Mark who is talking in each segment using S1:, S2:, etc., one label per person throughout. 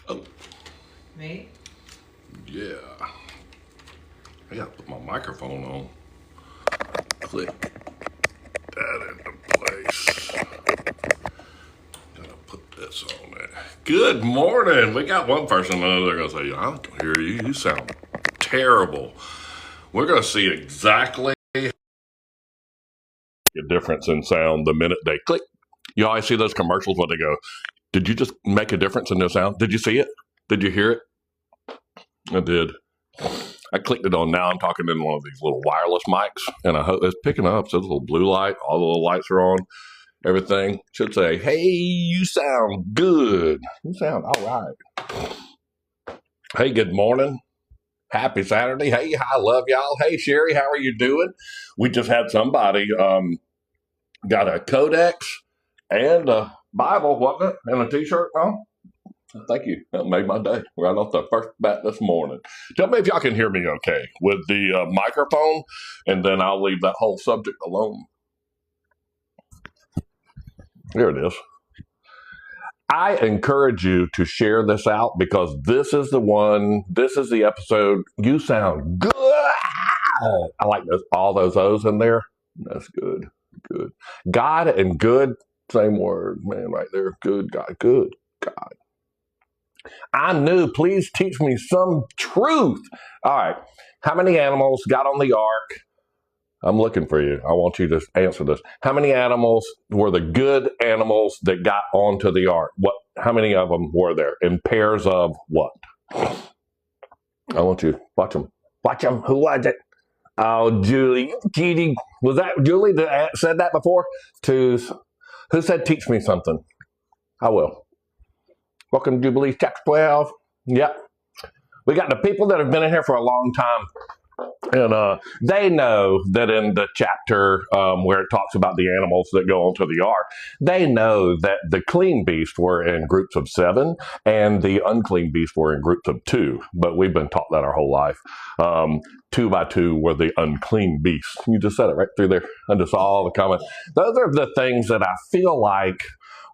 S1: Oh,
S2: Me?
S1: yeah. I gotta put my microphone on. Click that into place. Gotta put this on there. Good morning. We got one person they're gonna say, I don't hear you. You sound terrible. We're gonna see exactly the difference in sound the minute they click. You always see those commercials where they go, did you just make a difference in the sound? Did you see it? Did you hear it? I did. I clicked it on now. I'm talking in one of these little wireless mics, and I hope it's picking up. So the little blue light, all the little lights are on. Everything should say, "Hey, you sound good. You sound all right." Hey, good morning. Happy Saturday. Hey, I love y'all. Hey, Sherry, how are you doing? We just had somebody got a codex and a Bible, wasn't it, and a T-shirt on. Thank you. That made my day right off the first bat this morning. Tell me if y'all can hear me okay with the microphone, and then I'll leave that whole subject alone. Here it is. I encourage you to share this out because this is the episode. You sound good. I like all those O's in there. That's good. Good. God and good, same word, man, right there. Good God. Good God. I'm new. Please teach me some truth. All right. How many animals got on the ark? I'm looking for you. I want you to answer this. How many animals were the good animals that got onto the ark? How many of them were there? In pairs of what? I want you. Watch them. Watch them. Who was it? Oh, Julie. Was that Julie that said that before? Who said teach me something? I will. Welcome to Jubilee chapter 12. Yep. We got the people that have been in here for a long time. And they know that in the chapter where it talks about the animals that go onto the ark, they know that the clean beasts were in groups of 7 and the unclean beasts were in groups of 2. But we've been taught that our whole life. 2 by 2 were the unclean beasts. You just said it right through there. I just saw all the comments. Those are the things that I feel like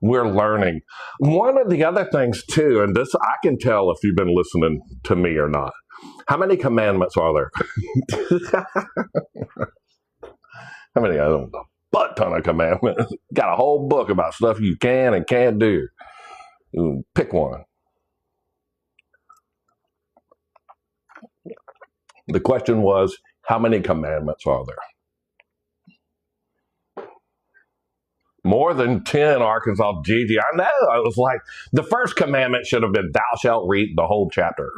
S1: we're learning. One of the other things too, and this I can tell if you've been listening to me or not. How many commandments are there? How many? I don't know. A butt ton of commandments. Got a whole book about stuff you can and can't do. Pick one. The question was, how many commandments are there? More than 10, Arkansas Gigi. I know. I was like, the first commandment should have been, thou shalt read the whole chapter.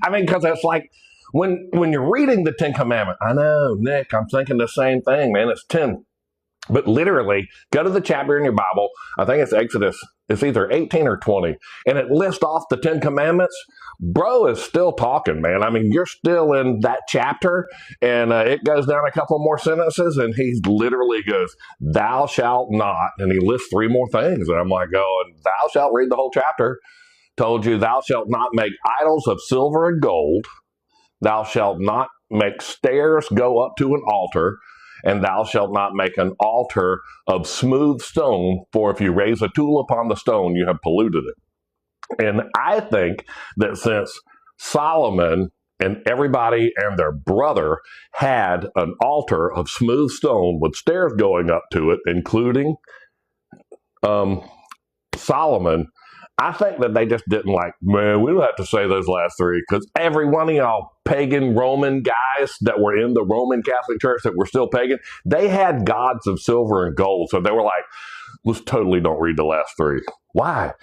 S1: I mean, because it's like, when you're reading the 10 Commandments, I know, Nick, I'm thinking the same thing, man. It's 10. But literally, go to the chapter in your Bible. I think it's Exodus. It's either 18 or 20. And it lists off the 10 Commandments. Bro is still talking, man. I mean, you're still in that chapter. And it goes down a couple more sentences. And he literally goes, thou shalt not. And he lists 3 more things. And I'm like, going, thou shalt read the whole chapter. Told you, thou shalt not make idols of silver and gold. Thou shalt not make stairs go up to an altar. And thou shalt not make an altar of smooth stone, for if you raise a tool upon the stone, you have polluted it. And I think that since Solomon and everybody and their brother had an altar of smooth stone with stairs going up to it, including Solomon, I think that they just didn't like, man, we don't have to say those last 3 because every one of y'all pagan Roman guys that were in the Roman Catholic Church that were still pagan, they had gods of silver and gold. So they were like, let's totally don't read the last 3. Why?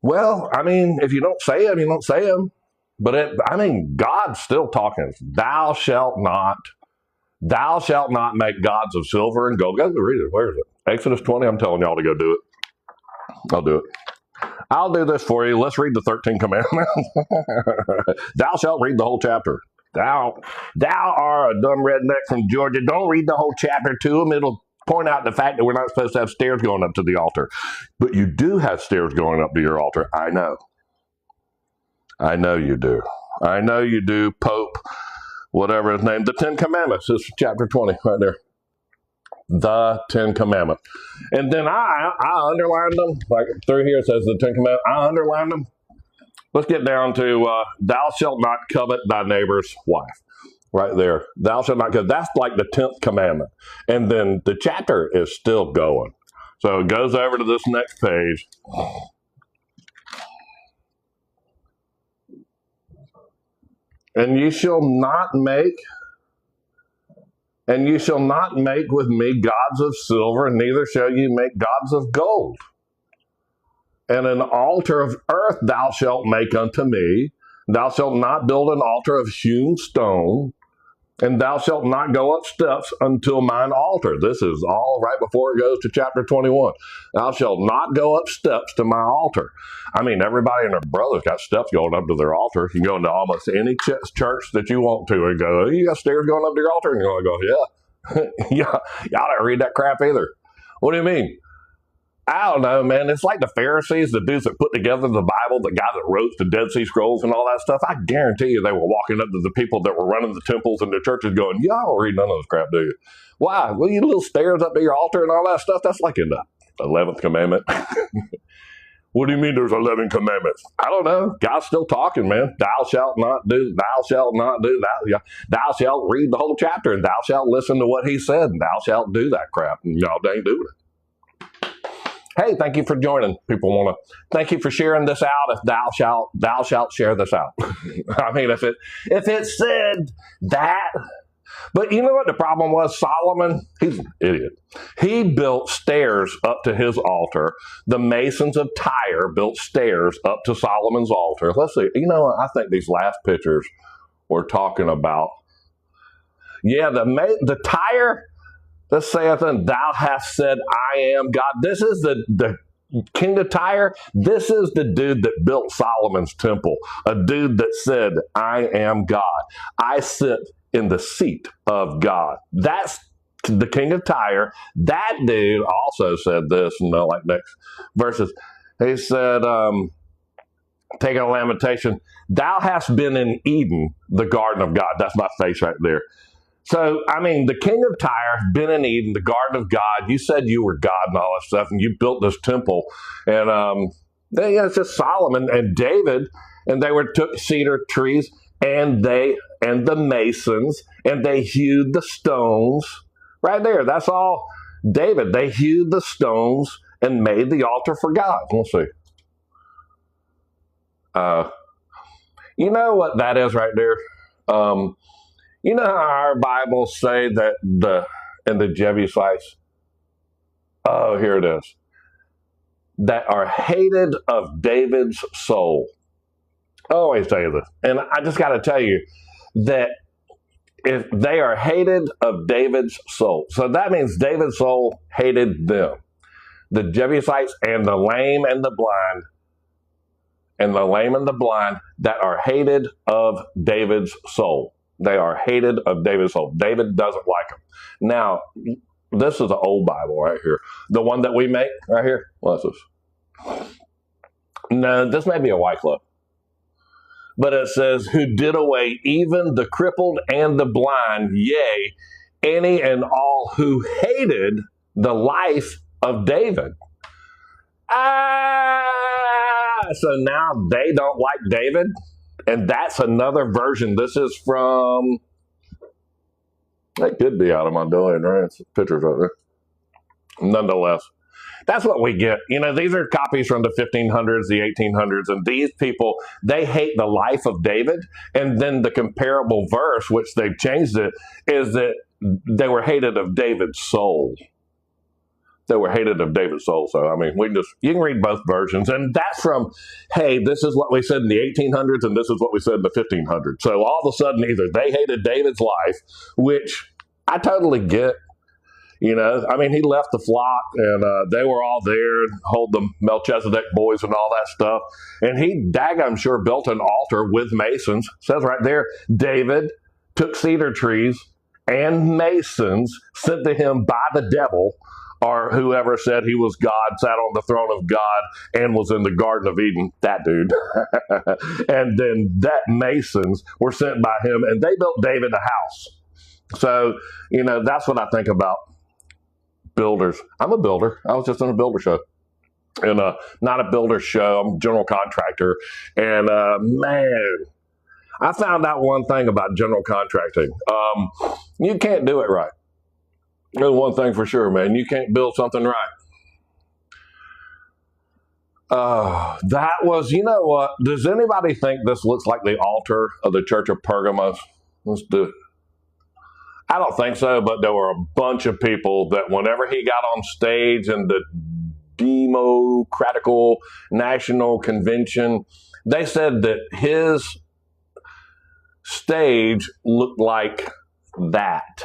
S1: Well, I mean, if you don't say them, you don't say them. But God's still talking. Thou shalt not make gods of silver and gold. Go read it. Where is it? Exodus 20. I'm telling y'all to go do it. I'll do it. I'll do this for you. Let's read the 13 commandments. Thou shalt read the whole chapter. Thou are a dumb redneck from Georgia. Don't read the whole chapter to them. It'll point out the fact that we're not supposed to have stairs going up to the altar. But you do have stairs going up to your altar. I know. I know you do. I know you do, Pope, whatever his name. The 10 Commandments. This is chapter 20 right there. The Ten Commandments. And then I underlined them. Like through here it says the Ten Commandments. I underlined them. Let's get down to thou shalt not covet thy neighbor's wife. Right there. Thou shalt not covet. That's like the 10th commandment. And then the chapter is still going. So it goes over to this next page. And you shall not make with me gods of silver, neither shall you make gods of gold. And an altar of earth thou shalt make unto me. Thou shalt not build an altar of hewn stone, and thou shalt not go up steps until mine altar. This is all right before it goes to chapter 21. Thou shalt not go up steps to my altar. I mean, everybody and their brother's got steps going up to their altar. You can go into almost any church that you want to and go, oh, you got stairs going up to your altar? And you're going to go, yeah. Y'all don't read that crap either. What do you mean? I don't know, man. It's like the Pharisees, the dudes that put together the Bible, the guy that wrote the Dead Sea Scrolls and all that stuff. I guarantee you they were walking up to the people that were running the temples and the churches going, y'all don't read none of this crap, do you? Why? Well, you little stairs up to your altar and all that stuff. That's like in the 11th commandment. What do you mean there's 11 commandments? I don't know. God's still talking, man. Thou shalt not do, thou shalt not do, thou shalt read the whole chapter, and thou shalt listen to what he said, and thou shalt do that crap. And y'all ain't doing it. Hey, thank you for joining. People want to thank you for sharing this out. If thou shalt share this out. I mean, if it said that, but you know what the problem was? Solomon, he's an idiot. He built stairs up to his altar. The masons of Tyre built stairs up to Solomon's altar. Let's see. You know what? I think these last pictures we're talking about. Yeah, the Tyre. Thus saith, and thou hast said, I am God. This is the king of Tyre. This is the dude that built Solomon's temple. A dude that said, I am God. I sit in the seat of God. That's the king of Tyre. That dude also said this, like next verses. He said, taking a lamentation, thou hast been in Eden, the garden of God. That's my face right there. So, I mean, the king of Tyre, been in Eden, the garden of God. You said you were God and all that stuff, and you built this temple. And it's just Solomon and David, and they took cedar trees, and the masons, and they hewed the stones. Right there, that's all David. They hewed the stones and made the altar for God. We'll see. You know what that is right there? You know how our Bibles say that the Jebusites, oh, here it is, that are hated of David's soul. I always tell you this, and I just got to tell you that if they are hated of David's soul, so that means David's soul hated them. The Jebusites and the lame and the blind, that are hated of David's soul. They are hated of David's soul. David doesn't like them. Now, this is an old Bible right here. The one that we make right here. What's this? No, this may be a Wycliffe. But it says, who did away even the crippled and the blind, yea, any and all who hated the life of David. So now they don't like David? And that's another version. This is from, it could be out of my doing, right? It's pictures right there. Nonetheless, that's what we get. You know, these are copies from the 1500s, the 1800s, and these people, they hate the life of David. And then the comparable verse, which they've changed it, is that they were hated of David's soul. They were hated of David's soul. So, I mean, you can read both versions. And that's from, hey, this is what we said in the 1800s and this is what we said in the 1500s. So all of a sudden, either they hated David's life, which I totally get. You know, I mean, he left the flock and they were all there, hold the Melchizedek boys and all that stuff. And he, I'm sure, built an altar with masons. It says right there, David took cedar trees and masons sent to him by the devil, or whoever said he was God, sat on the throne of God, and was in the Garden of Eden, that dude. And then that masons were sent by him, and they built David a house. So, you know, that's what I think about Builders. I'm a builder. I was just on a builder show. And not a builder show. I'm a general contractor. And man, I found out one thing about general contracting. You can't do it right. There's one thing for sure, man. You can't build something right. That was, you know what? Does anybody think this looks like the altar of the church of Pergamos? Let's do it. I don't think so, but there were a bunch of people that whenever he got on stage in the Democratical National Convention, they said that his stage looked like that.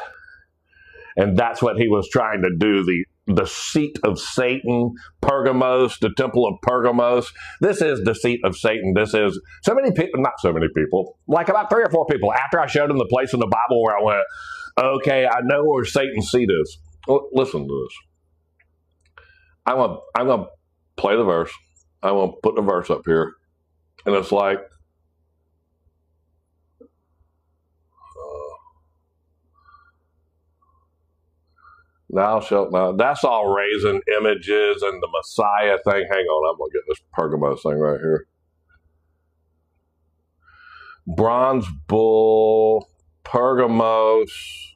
S1: And that's what he was trying to do, the seat of Satan, Pergamos, the temple of Pergamos. This is the seat of Satan. This is so many people, not so many people, like about 3 or 4 people. After I showed them the place in the Bible where I went, okay, I know where Satan's seat is. Well, listen to this. I'm gonna play the verse. I'm gonna put the verse up here, and it's like, thou shalt not. That's all raising images and the Messiah thing. Hang on, I'm gonna get this Pergamos thing right here. Bronze bull, Pergamos.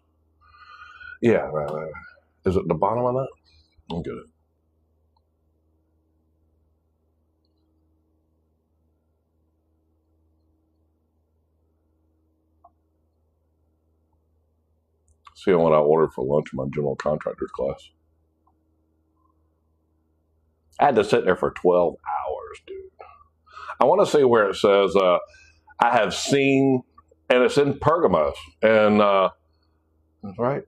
S1: Yeah, is it the bottom of that? I'll get it. See what I ordered for lunch in my general contractors class. I had to sit there for 12 hours, dude. I want to see where it says, I have seen, and it's in Pergamos. And, that's right.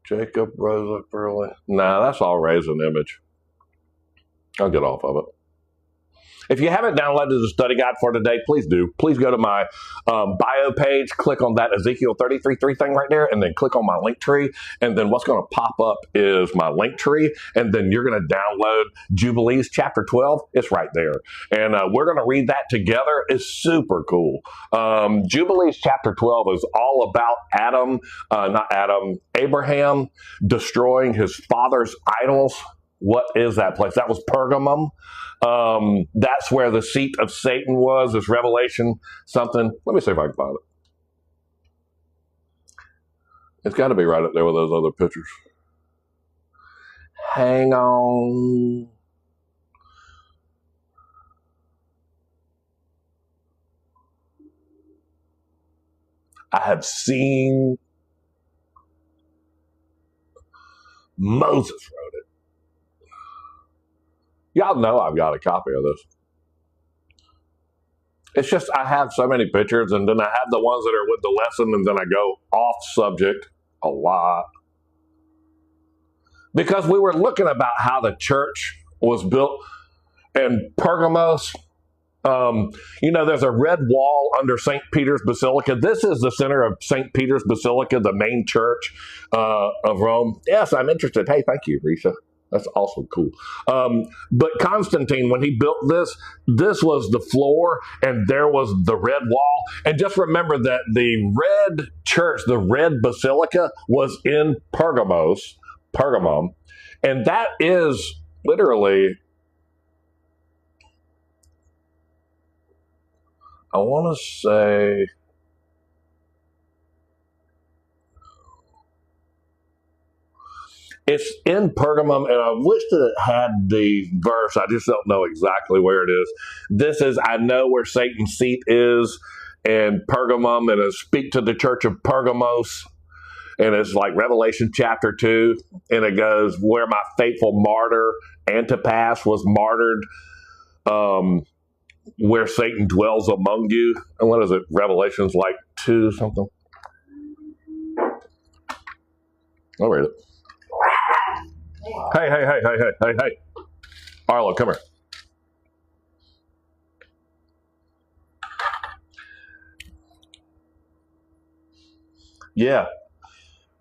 S1: Jacob rose up early. Nah, that's all raised an image. I'll get off of it. If you haven't downloaded the study guide for today, please do. Please go to my bio page, click on that Ezekiel 33:3 thing right there, and then click on my link tree. And then what's going to pop up is my link tree. And then you're going to download Jubilees chapter 12. It's right there. And we're going to read that together. It's super cool. Jubilees chapter 12 is all about Abraham destroying his father's idols. What is that place? That was Pergamum. That's where the seat of Satan was. This Revelation something. Let me see if I can find it. It's got to be right up there with those other pictures. Hang on. I have seen. Moses wrote it. Y'all know I've got a copy of this. It's just I have so many pictures, and then I have the ones that are with the lesson, and then I go off subject a lot. Because we were looking about how the church was built in Pergamos. There's a red wall under St. Peter's Basilica. This is the center of St. Peter's Basilica, the main church of Rome. Yes, I'm interested. Hey, thank you, Risa. That's also cool. But Constantine, when he built this was the floor, and there was the red wall. And just remember that the red church, the red basilica, was in Pergamum. And that is literally, I want to say, it's in Pergamum, and I wish that it had the verse. I just don't know exactly where it is. This is, I know where Satan's seat is in Pergamum, and it speak to the church of Pergamos. And it's like Revelation chapter 2, and it goes, where my faithful martyr Antipas was martyred, where Satan dwells among you. And what is it? Revelation's like 2 something. I'll read it. Hey. Arlo, come here. Yeah.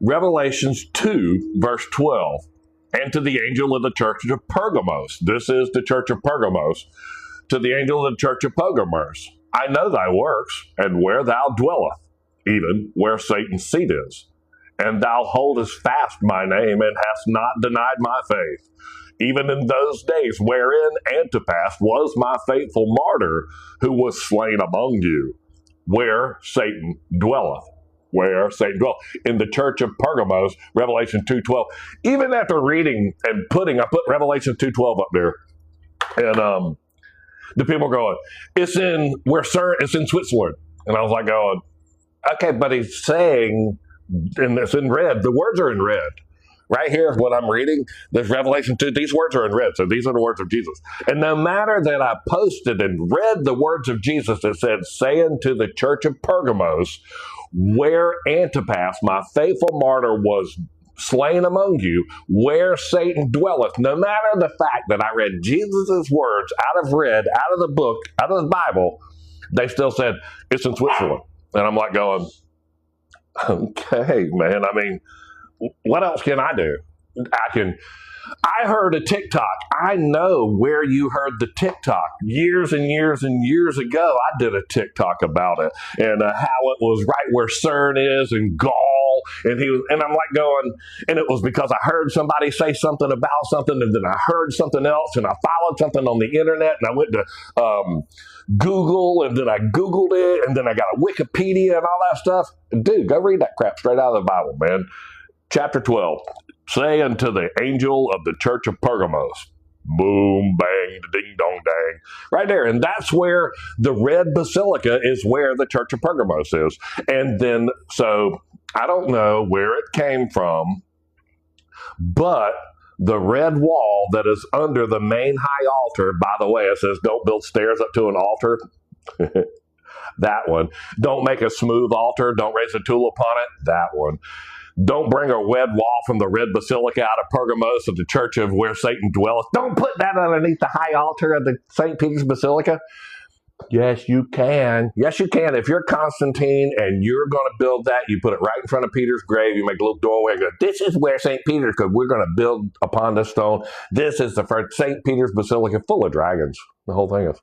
S1: Revelations 2, verse 12. And to the angel of the church of Pergamos. This is the church of Pergamos. To the angel of the church of Pergamos. I know thy works, and where thou dwellest, even where Satan's seat is. and thou holdest fast my name, and hast not denied my faith. Even in those days wherein Antipas was my faithful martyr, who was slain among you, where Satan dwelleth. Where Satan dwelleth. In the church of Pergamos, Revelation 2:12. Even after reading and I put Revelation 2:12 up there, and the people are going, it's in Switzerland. And I was like going, okay, but he's saying, and it's in red, the words are in red. Right here is what I'm reading. There's Revelation 2. These words are in red, so these are the words of Jesus. And no matter that I posted and read the words of Jesus that said, saying to the church of Pergamos, where Antipas, my faithful martyr, was slain among you, where Satan dwelleth, no matter the fact that I read Jesus' words out of the book, out of the Bible, they still said, it's in Switzerland. And I'm like going, okay, man, I mean, what else can I do? I heard a TikTok. I know where you heard the TikTok. Years and years and years ago, I did a TikTok about it and how it was right where CERN is in Gaul. And I'm like going, and it was because I heard somebody say something about something, and then I heard something else, and I followed something on the internet, and I went to Google, and then I Googled it, and then I got a Wikipedia and all that stuff. Dude, go read that crap straight out of the Bible, man. Chapter 12, say unto the angel of the church of Pergamos, boom, bang, ding, dong, dang, right there. And that's where the red basilica is, where the church of Pergamos is. And then, so I don't know where it came from, but the red wall that is under the main high altar, by the way, it says don't build stairs up to an altar. That one. Don't make a smooth altar. Don't raise a tulip on it. That one. Don't bring a red wall from the red basilica out of Pergamos of the church of where Satan dwelleth. Don't put that underneath the high altar of the St. Peter's Basilica. Yes, you can. Yes, you can. If you're Constantine and you're going to build that, you put it right in front of Peter's grave. You make a little doorway and go, this is where St. Peter's, because we're going to build upon this stone. This is the first St. Peter's Basilica, full of dragons. The whole thing is.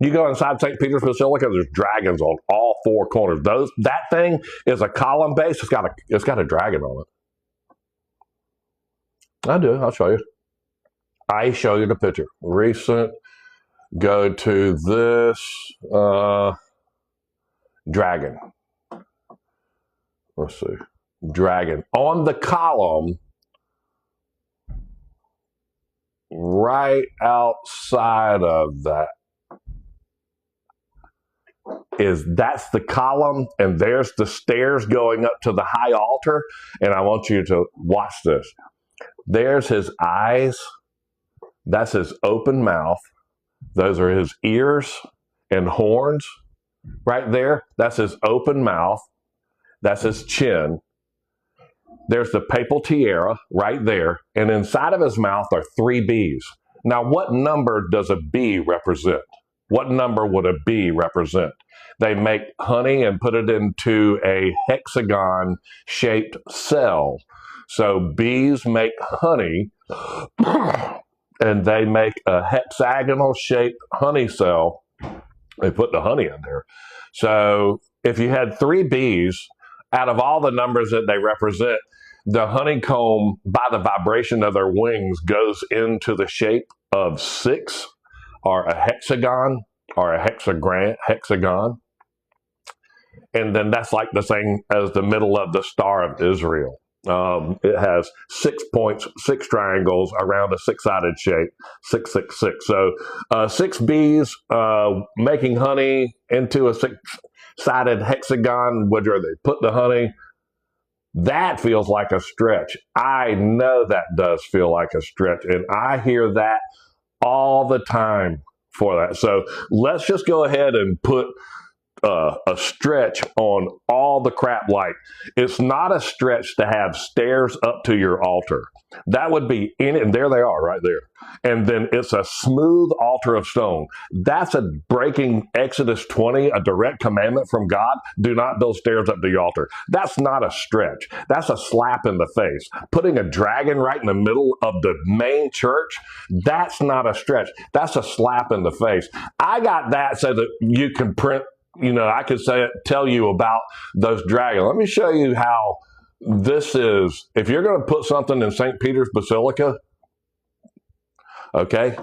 S1: You go inside St. Peter's Basilica, there's dragons on all four corners. That thing is a column base. It's got a dragon on it. I do. I'll show you. I show you the picture. Recent. Go to this dragon. Let's see. Dragon. On the column, right outside of that, that's the column, and there's the stairs going up to the high altar. And I want you to watch this. There's his eyes. That's his open mouth. Those are his ears and horns right there. That's his open mouth. That's his chin. There's the papal tiara right there. And inside of his mouth are 3 bees. Now, what number does a bee represent? What number would a bee represent? They make honey and put it into a hexagon-shaped cell. So bees make honey, and they make a hexagonal-shaped honey cell. They put the honey in there. So if you had 3 bees, out of all the numbers that they represent, the honeycomb, by the vibration of their wings, goes into the shape of 6, or a hexagon, or a hexagon. And then that's like the same as the middle of the Star of Israel. It has 6 points, 6 triangles around a 6-sided shape, 666. So 6 bees making honey into a 6-sided hexagon, where they put the honey. That feels like a stretch. I know that does feel like a stretch, and I hear that all the time for that. So let's just go ahead and put a stretch on all the crap. Like, it's not a stretch to have stairs up to your altar. That would be in it, and there they are right there. And then it's a smooth altar of stone. That's a breaking Exodus 20, a direct commandment from God. Do not build stairs up to the altar. That's not a stretch. That's a slap in the face. Putting a dragon right in the middle of the main church, that's not a stretch. That's a slap in the face. I got that so that you can print I could tell you about those dragons. Let me show you how this is. If you're going to put something in St. Peter's Basilica, okay,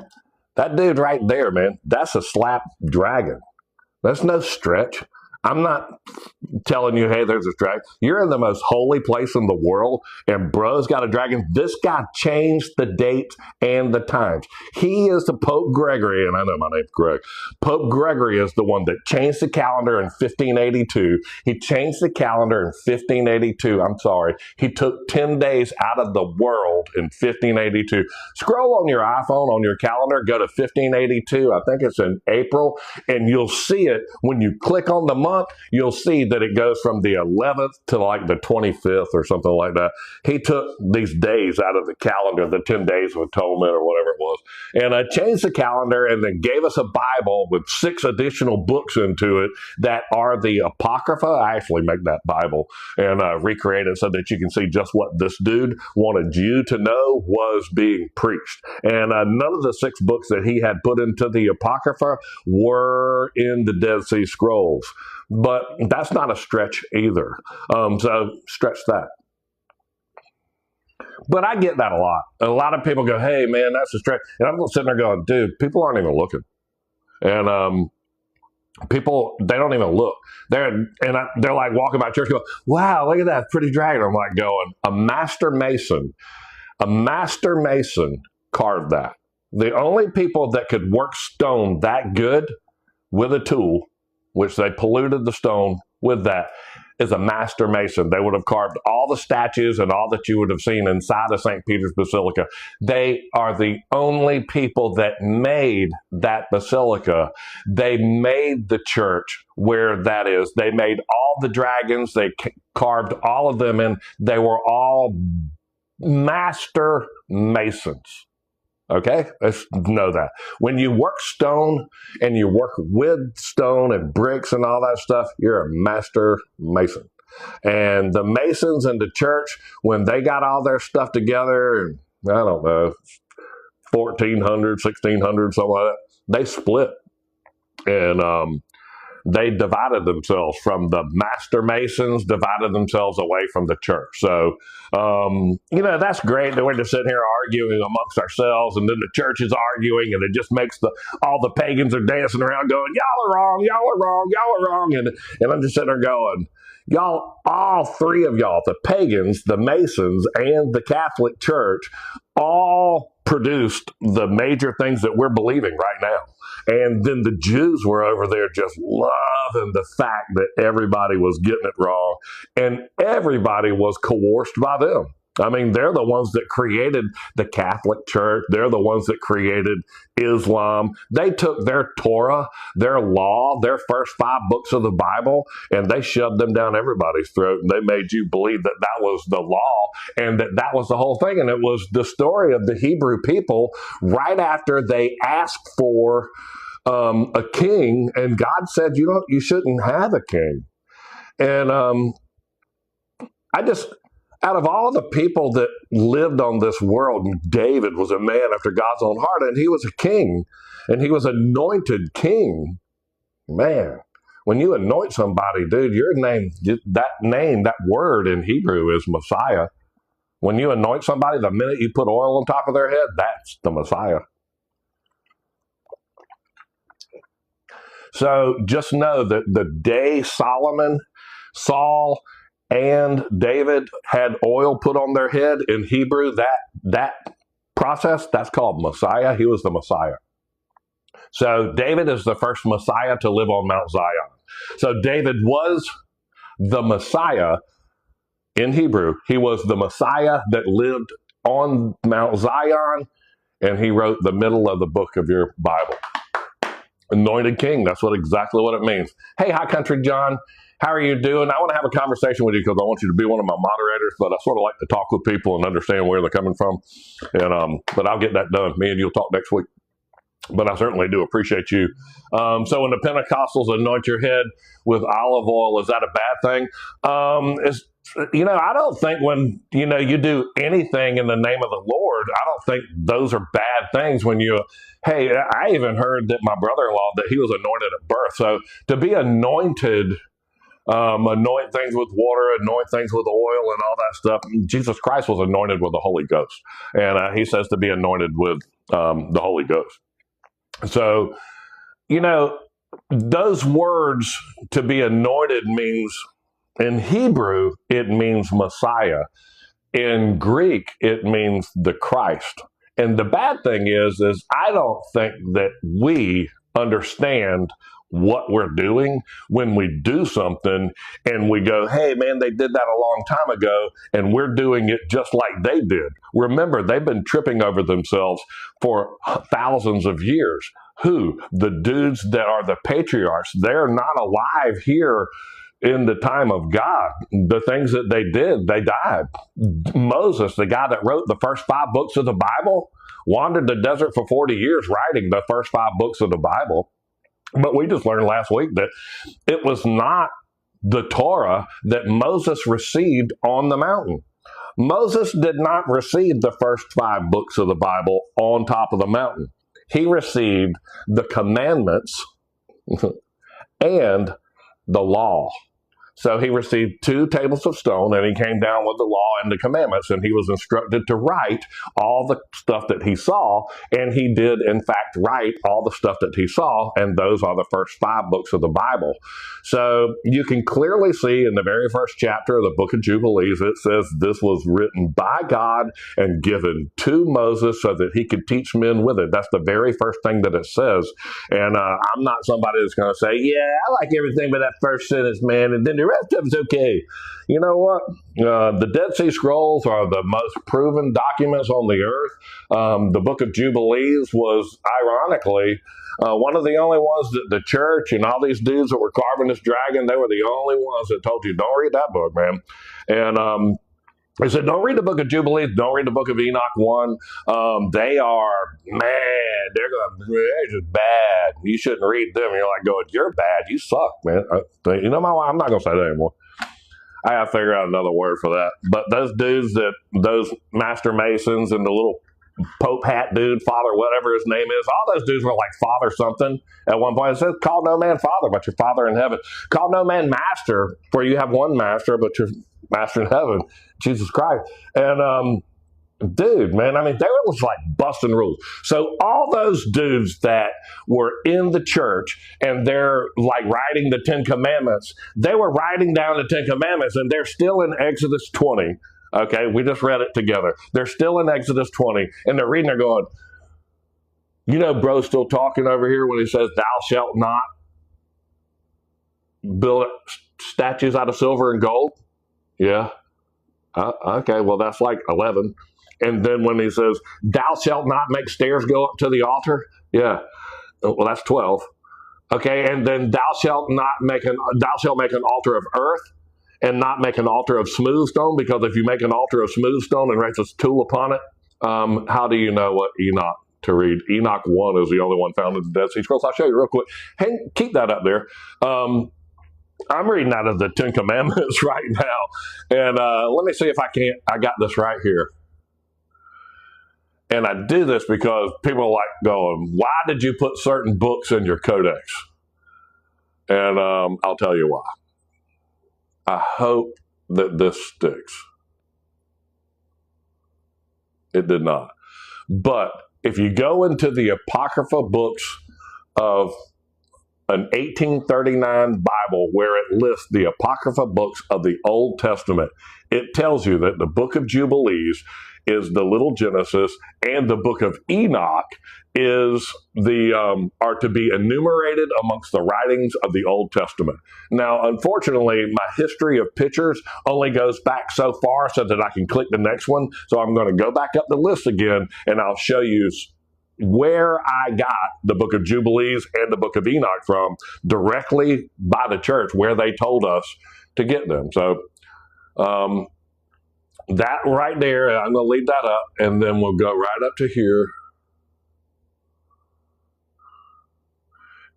S1: that dude right there, man, that's a slap dragon. That's no stretch. I'm not telling you, hey, there's a dragon. You're in the most holy place in the world, and bro's got a dragon. This guy changed the dates and the times. He is the Pope Gregory, and I know my name's Greg. Pope Gregory is the one that changed the calendar in 1582. He changed the calendar in 1582. I'm sorry. He took 10 days out of the world in 1582. Scroll on your iPhone, on your calendar, go to 1582. I think it's in April, and you'll see it when you click on the month. You'll see that it goes from the 11th to like the 25th or something like that. He took these days out of the calendar, the 10 days of atonement or whatever it was, and changed the calendar and then gave us a Bible with 6 additional books into it that are the Apocrypha. I actually make that Bible and recreate it so that you can see just what this dude wanted you to know was being preached. And none of the 6 books that he had put into the Apocrypha were in the Dead Sea Scrolls. But that's not a stretch either. So stretch that. But I get that a lot. A lot of people go, hey, man, that's a stretch. And I'm sitting there going, dude, people aren't even looking. And people, they don't even look. They're like walking by church going, wow, look at that pretty dragon. I'm like going, a master mason carved that. The only people that could work stone that good with a tool, which they polluted the stone with, that is a master mason. They would have carved all the statues and all that you would have seen inside of St. Peter's Basilica. They are the only people that made that basilica. They made the church where that is. They made all the dragons. They carved all of them in. They were all master masons. Okay, let's know that. When you work stone and you work with stone and bricks and all that stuff, you're a master mason. And the masons in the church, when they got all their stuff together, I don't know, 1400, 1600, something like that, they split. And they divided themselves from the master masons, divided themselves away from the church. So, that's great that we're just sitting here arguing amongst ourselves, and then the church is arguing, and it just makes all the pagans are dancing around going, y'all are wrong, y'all are wrong, y'all are wrong. And I'm just sitting there going, y'all, all 3 of y'all, the pagans, the Masons, and the Catholic Church, all produced the major things that we're believing right now. And then the Jews were over there just loving the fact that everybody was getting it wrong, and everybody was coerced by them. I mean, they're the ones that created the Catholic Church. They're the ones that created Islam. They took their Torah, their law, their first 5 books of the Bible, and they shoved them down everybody's throat. And they made you believe that that was the law and that was the whole thing. And it was the story of the Hebrew people right after they asked for a king, and God said, you shouldn't have a king. And out of all the people that lived on this world, David was a man after God's own heart, and he was a king, and he was anointed king. Man, when you anoint somebody, dude, your name, that word in Hebrew is Messiah. When you anoint somebody, the minute you put oil on top of their head, that's the Messiah. So just know that the day Saul, and David had oil put on their head, in Hebrew, that process, that's called Messiah. He was the Messiah. So David is the first Messiah to live on Mount Zion. So David was the Messiah in Hebrew. He was the Messiah that lived on Mount Zion, and he wrote the middle of the book of your Bible. Anointed king, that's exactly what it means. Hey, High Country John, how are you doing? I want to have a conversation with you because I want you to be one of my moderators, but I sort of like to talk with people and understand where they're coming from. And but I'll get that done. Me and you'll talk next week. but I certainly do appreciate you. So when the Pentecostals anoint your head with olive oil, is that a bad thing? I don't think when, you do anything in the name of the Lord, I don't think those are bad things hey, I even heard that my brother-in-law, that he was anointed at birth. So to be anointed, anoint things with water, anoint things with oil and all that stuff. Jesus Christ was anointed with the Holy Ghost. And he says to be anointed with the Holy Ghost. So, those words to be anointed means, in Hebrew, it means Messiah. In Greek, it means the Christ. And the bad thing is I don't think that we understand what we're doing when we do something and we go, hey, man, they did that a long time ago, and we're doing it just like they did. Remember, they've been tripping over themselves for thousands of years. Who? The dudes that are the patriarchs. They're not alive here in the time of God. The things that they did, they died. Moses, the guy that wrote the first 5 books of the Bible, wandered the desert for 40 years writing the first 5 books of the Bible. But we just learned last week that it was not the Torah that Moses received on the mountain. Moses did not receive the first 5 books of the Bible on top of the mountain. He received the commandments and the law. So he received 2 tables of stone, and he came down with the law and the commandments, and he was instructed to write all the stuff that he saw, and he did, in fact, write all the stuff that he saw, and those are the first 5 books of the Bible. So you can clearly see in the very first chapter of the book of Jubilees, it says this was written by God and given to Moses so that he could teach men with it. That's the very first thing that it says. And I'm not somebody that's going to say, yeah, I like everything but that first sentence, man, and then the rest of it's okay. You know what? The Dead Sea Scrolls are the most proven documents on the earth. The book of Jubilees was, ironically, one of the only ones that the church and all these dudes that were carving this dragon, they were the only ones that told you, don't read that book, man. And they said, don't read the book of Jubilees, don't read the book of Enoch 1. They are, man, they're just bad. You shouldn't read them. And you're like going, you're bad. You suck, man. I'm not going to say that anymore. I have to figure out another word for that. But those dudes, those master masons and the little Pope hat dude, Father, whatever his name is, all those dudes were like Father something at one point. It says, call no man Father, but your Father in heaven. Call no man Master, for you have one Master, but your Master in heaven, Jesus Christ. And dude, man, I mean, they were like busting rules. So all those dudes that were in the church and they're like writing the 10 Commandments, they were writing down the 10 Commandments, and they're still in Exodus 20. Okay, we just read it together. They're still in Exodus 20, and they're reading, they're going, bro's still talking over here when he says, thou shalt not build statues out of silver and gold. Yeah. Okay, well, that's like 11. And then when he says, thou shalt not make stairs go up to the altar. Yeah. Well, that's 12. Okay, and then thou shalt make an altar of earth and not make an altar of smooth stone, because if you make an altar of smooth stone and raise a tool upon it, how do you know what Enoch to read? Enoch 1 is the only one found in the Dead Sea Scrolls. I'll show you real quick. Keep that up there. I'm reading out of the 10 Commandments right now. And let me see if I got this right here. And I do this because people are like going, why did you put certain books in your codex? And I'll tell you why. I hope that this sticks. It did not. But if you go into the Apocrypha books of an 1839 Bible where it lists the Apocrypha books of the Old Testament, it tells you that the book of Jubilees is the little Genesis, and the book of Enoch is are to be enumerated amongst the writings of the Old Testament. Now, unfortunately, my history of pictures only goes back so far so that I can click the next one. So I'm going to go back up the list again, and I'll show you where I got the book of Jubilees and the book of Enoch from, directly by the church, where they told us to get them. So that right there, I'm going to leave that up, and then we'll go right up to here.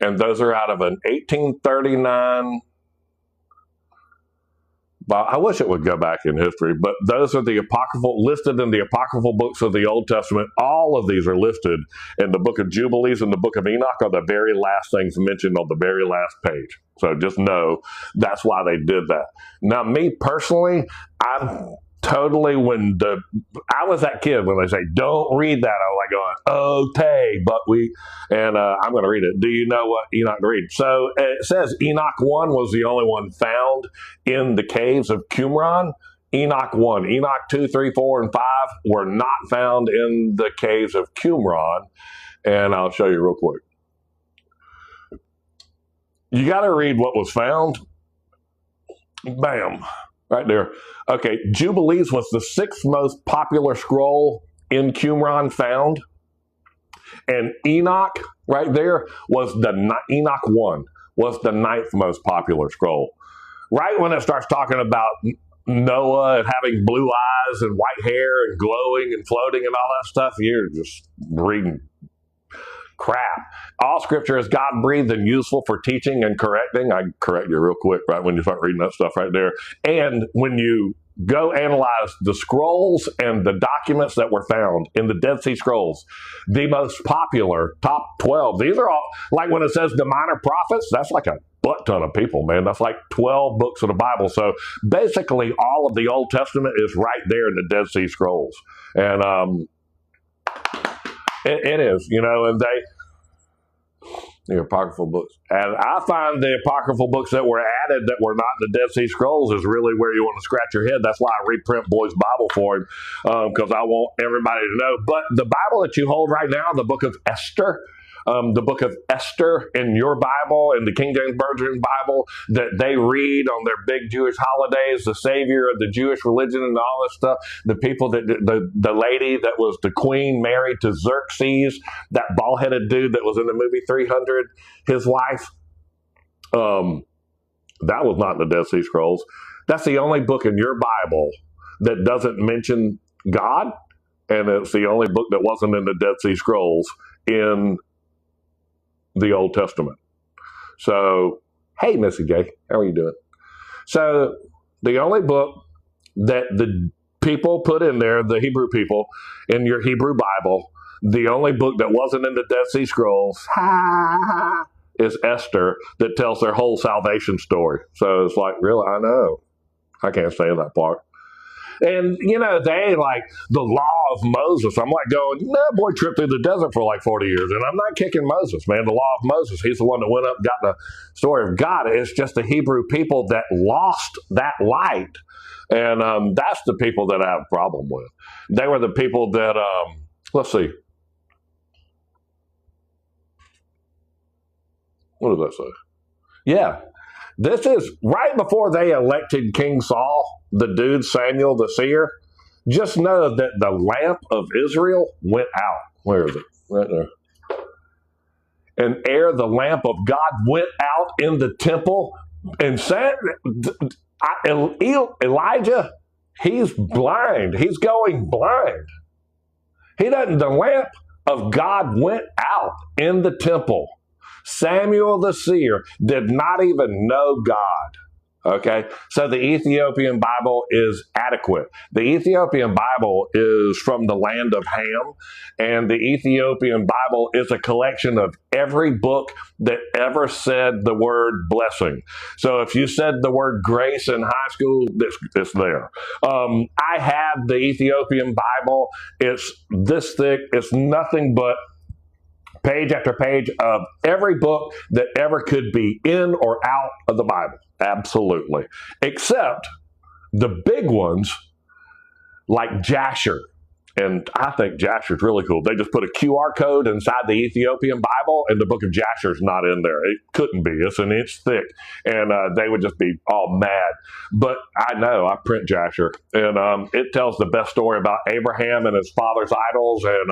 S1: And those are out of an 1839. Well, I wish it would go back in history, but those are the apocryphal, listed in the apocryphal books of the Old Testament. All of these are listed in the book of Jubilees and the book of Enoch are the very last things mentioned on the very last page. So just know that's why they did that. Now, me personally, I'm totally I was that kid when they say don't read that. I was like going, okay, but I'm going to read it. Do you know what Enoch to read? So it says Enoch 1 was the only one found in the caves of Qumran. Enoch 1, Enoch 2, 3, 4, and 5 were not found in the caves of Qumran, and I'll show you real quick. You got to read what was found. Bam. Right there. Okay, Jubilees was the 6th most popular scroll in Qumran found. And Enoch, right there, Enoch 1 was the 9th most popular scroll. Right when it starts talking about Noah and having blue eyes and white hair and glowing and floating and all that stuff, you're just reading crap. All scripture is God breathed and useful for teaching and correcting. I correct you real quick right when you start reading that stuff right there. And when you go analyze the scrolls and the documents that were found in the Dead Sea Scrolls, the most popular, top 12, these are all, like when it says the minor prophets, that's like a butt ton of people, man. That's like 12 books of the Bible. So basically all of the Old Testament is right there in the Dead Sea Scrolls. And it is, and the apocryphal books. And I find the apocryphal books that were added that were not in the Dead Sea Scrolls is really where you want to scratch your head. That's why I reprint Boyd's Bible for him, because I want everybody to know. But the Bible that you hold right now, the book of Esther, in your Bible, in the King James Version Bible, that they read on their big Jewish holidays, the savior of the Jewish religion and all this stuff, the people that, the lady that was the queen married to Xerxes, that bald-headed dude that was in the movie 300, his wife, that was not in the Dead Sea Scrolls. That's the only book in your Bible that doesn't mention God, and it's the only book that wasn't in the Dead Sea Scrolls in the Old Testament. So, hey, Missy J, how are you doing? So, the only book that the people put in there, the Hebrew people, in your Hebrew Bible, the only book that wasn't in the Dead Sea Scrolls is Esther, that tells their whole salvation story. So, it's like, really, I know. I can't say that part. And, they like the law of Moses. I'm like going, that boy tripped through the desert for like 40 years. And I'm not kicking Moses, man. The law of Moses, he's the one that went up and got the story of God. It's just the Hebrew people that lost that light. And that's the people that I have a problem with. They were the people that, let's see. What does that say? Yeah. This is right before they elected King Saul, the dude Samuel the seer. Just know that the lamp of Israel went out. Where is it? Right there. And ere the lamp of God went out in the temple, and Elijah, he's blind. He's going blind. The lamp of God went out in the temple. Samuel the seer did not even know God. Okay, so the Ethiopian Bible is adequate. The Ethiopian Bible is from the land of Ham, and the Ethiopian Bible is a collection of every book that ever said the word blessing. So if you said the word grace in high school, it's there. I have the Ethiopian Bible. It's this thick. It's nothing but page after page of every book that ever could be in or out of the Bible. Absolutely. Except the big ones like Jasher. And I think Jasher's really cool. They just put a QR code inside the Ethiopian Bible, and the book of Jasher's not in there. It couldn't be. It's an inch thick. And they would just be all mad. But I know, I print Jasher. And it tells the best story about Abraham and his father's idols, and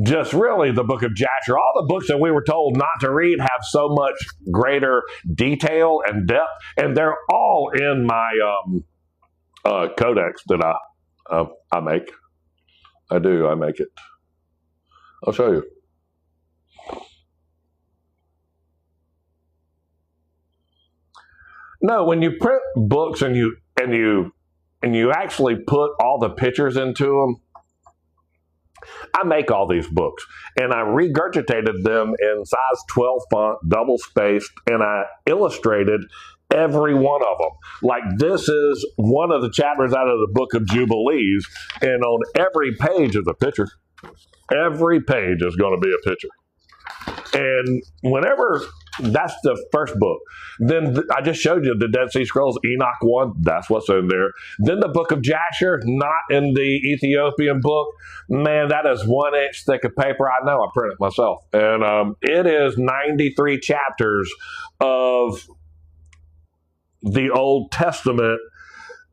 S1: just really the book of Jasher. All the books that we were told not to read have so much greater detail and depth, and they're all in my codex that I make. I make it. I'll show you. No, when you print books and you actually put all the pictures into them, I make all these books and I regurgitated them in size 12 font, double spaced, and I illustrated every one of them. Like this is one of the chapters out of the Book of Jubilees, and on every page is a picture. Every page is going to be a picture. And whenever that's the first book, then I just showed you the Dead Sea Scrolls, Enoch 1, that's what's in there. Then the book of Jasher, not in the Ethiopian book. Man, that is 1 inch thick of paper. I know, I printed it myself. And it is 93 chapters of the Old Testament,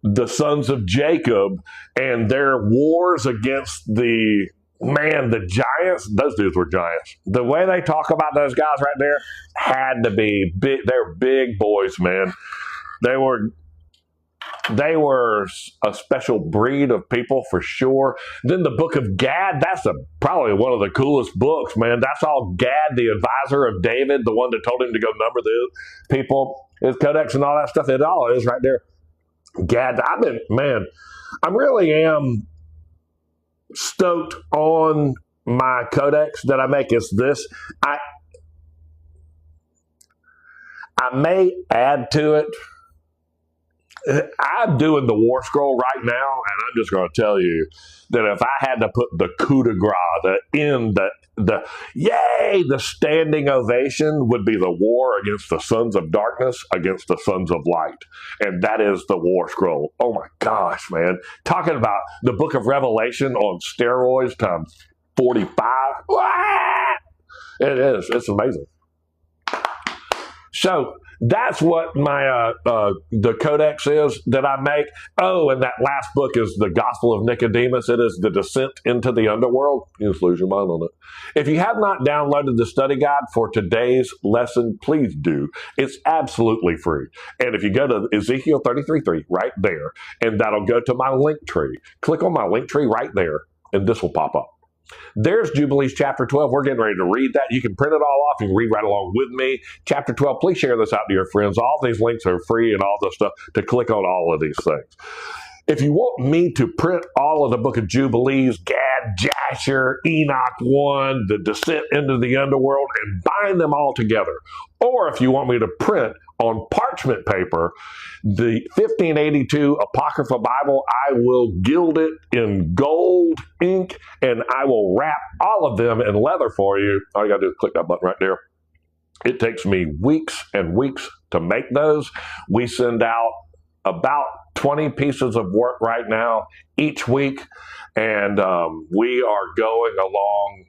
S1: the sons of Jacob, and their wars against the giants. Those dudes were giants. The way they talk about those guys right there had to be big. They're big boys, man. They were a special breed of people for sure. Then the book of Gad, that's probably one of the coolest books, man. That's all Gad, the advisor of David, the one that told him to go number the people, his codex and all that stuff. It all is right there. Gad, I really am stoked on my codex that I make. Is this, I may add to it. I'm doing the War Scroll right now, and I'm just going to tell you that if I had to put the coup de grace, the standing ovation would be the war against the sons of darkness, against the sons of light. And that is the War Scroll. Oh my gosh, man. Talking about the book of Revelation on steroids times 45. It is. It's amazing. So that's what my the codex is that I make. Oh, and that last book is the Gospel of Nicodemus. It is the descent into the underworld. You just lose your mind on it. If you have not downloaded the study guide for today's lesson, please do. It's absolutely free. And if you go to Ezekiel 33:3 right there, and that'll go to my link tree. Click on my link tree right there, and this will pop up. There's Jubilees chapter 12. We're getting ready to read that. You can print it all off. You can read right along with me. Chapter 12, please share this out to your friends. All these links are free and all the stuff to click on all of these things. If you want me to print all of the book of Jubilees, Gad, Jasher, Enoch 1, the descent into the underworld, and bind them all together, or if you want me to print on parchment paper the 1582 Apocrypha Bible, I will gild it in gold ink, and I will wrap all of them in leather for you. All you got to do is click that button right there. It takes me weeks and weeks to make those. We send out about 20 pieces of work right now each week, and we are going along,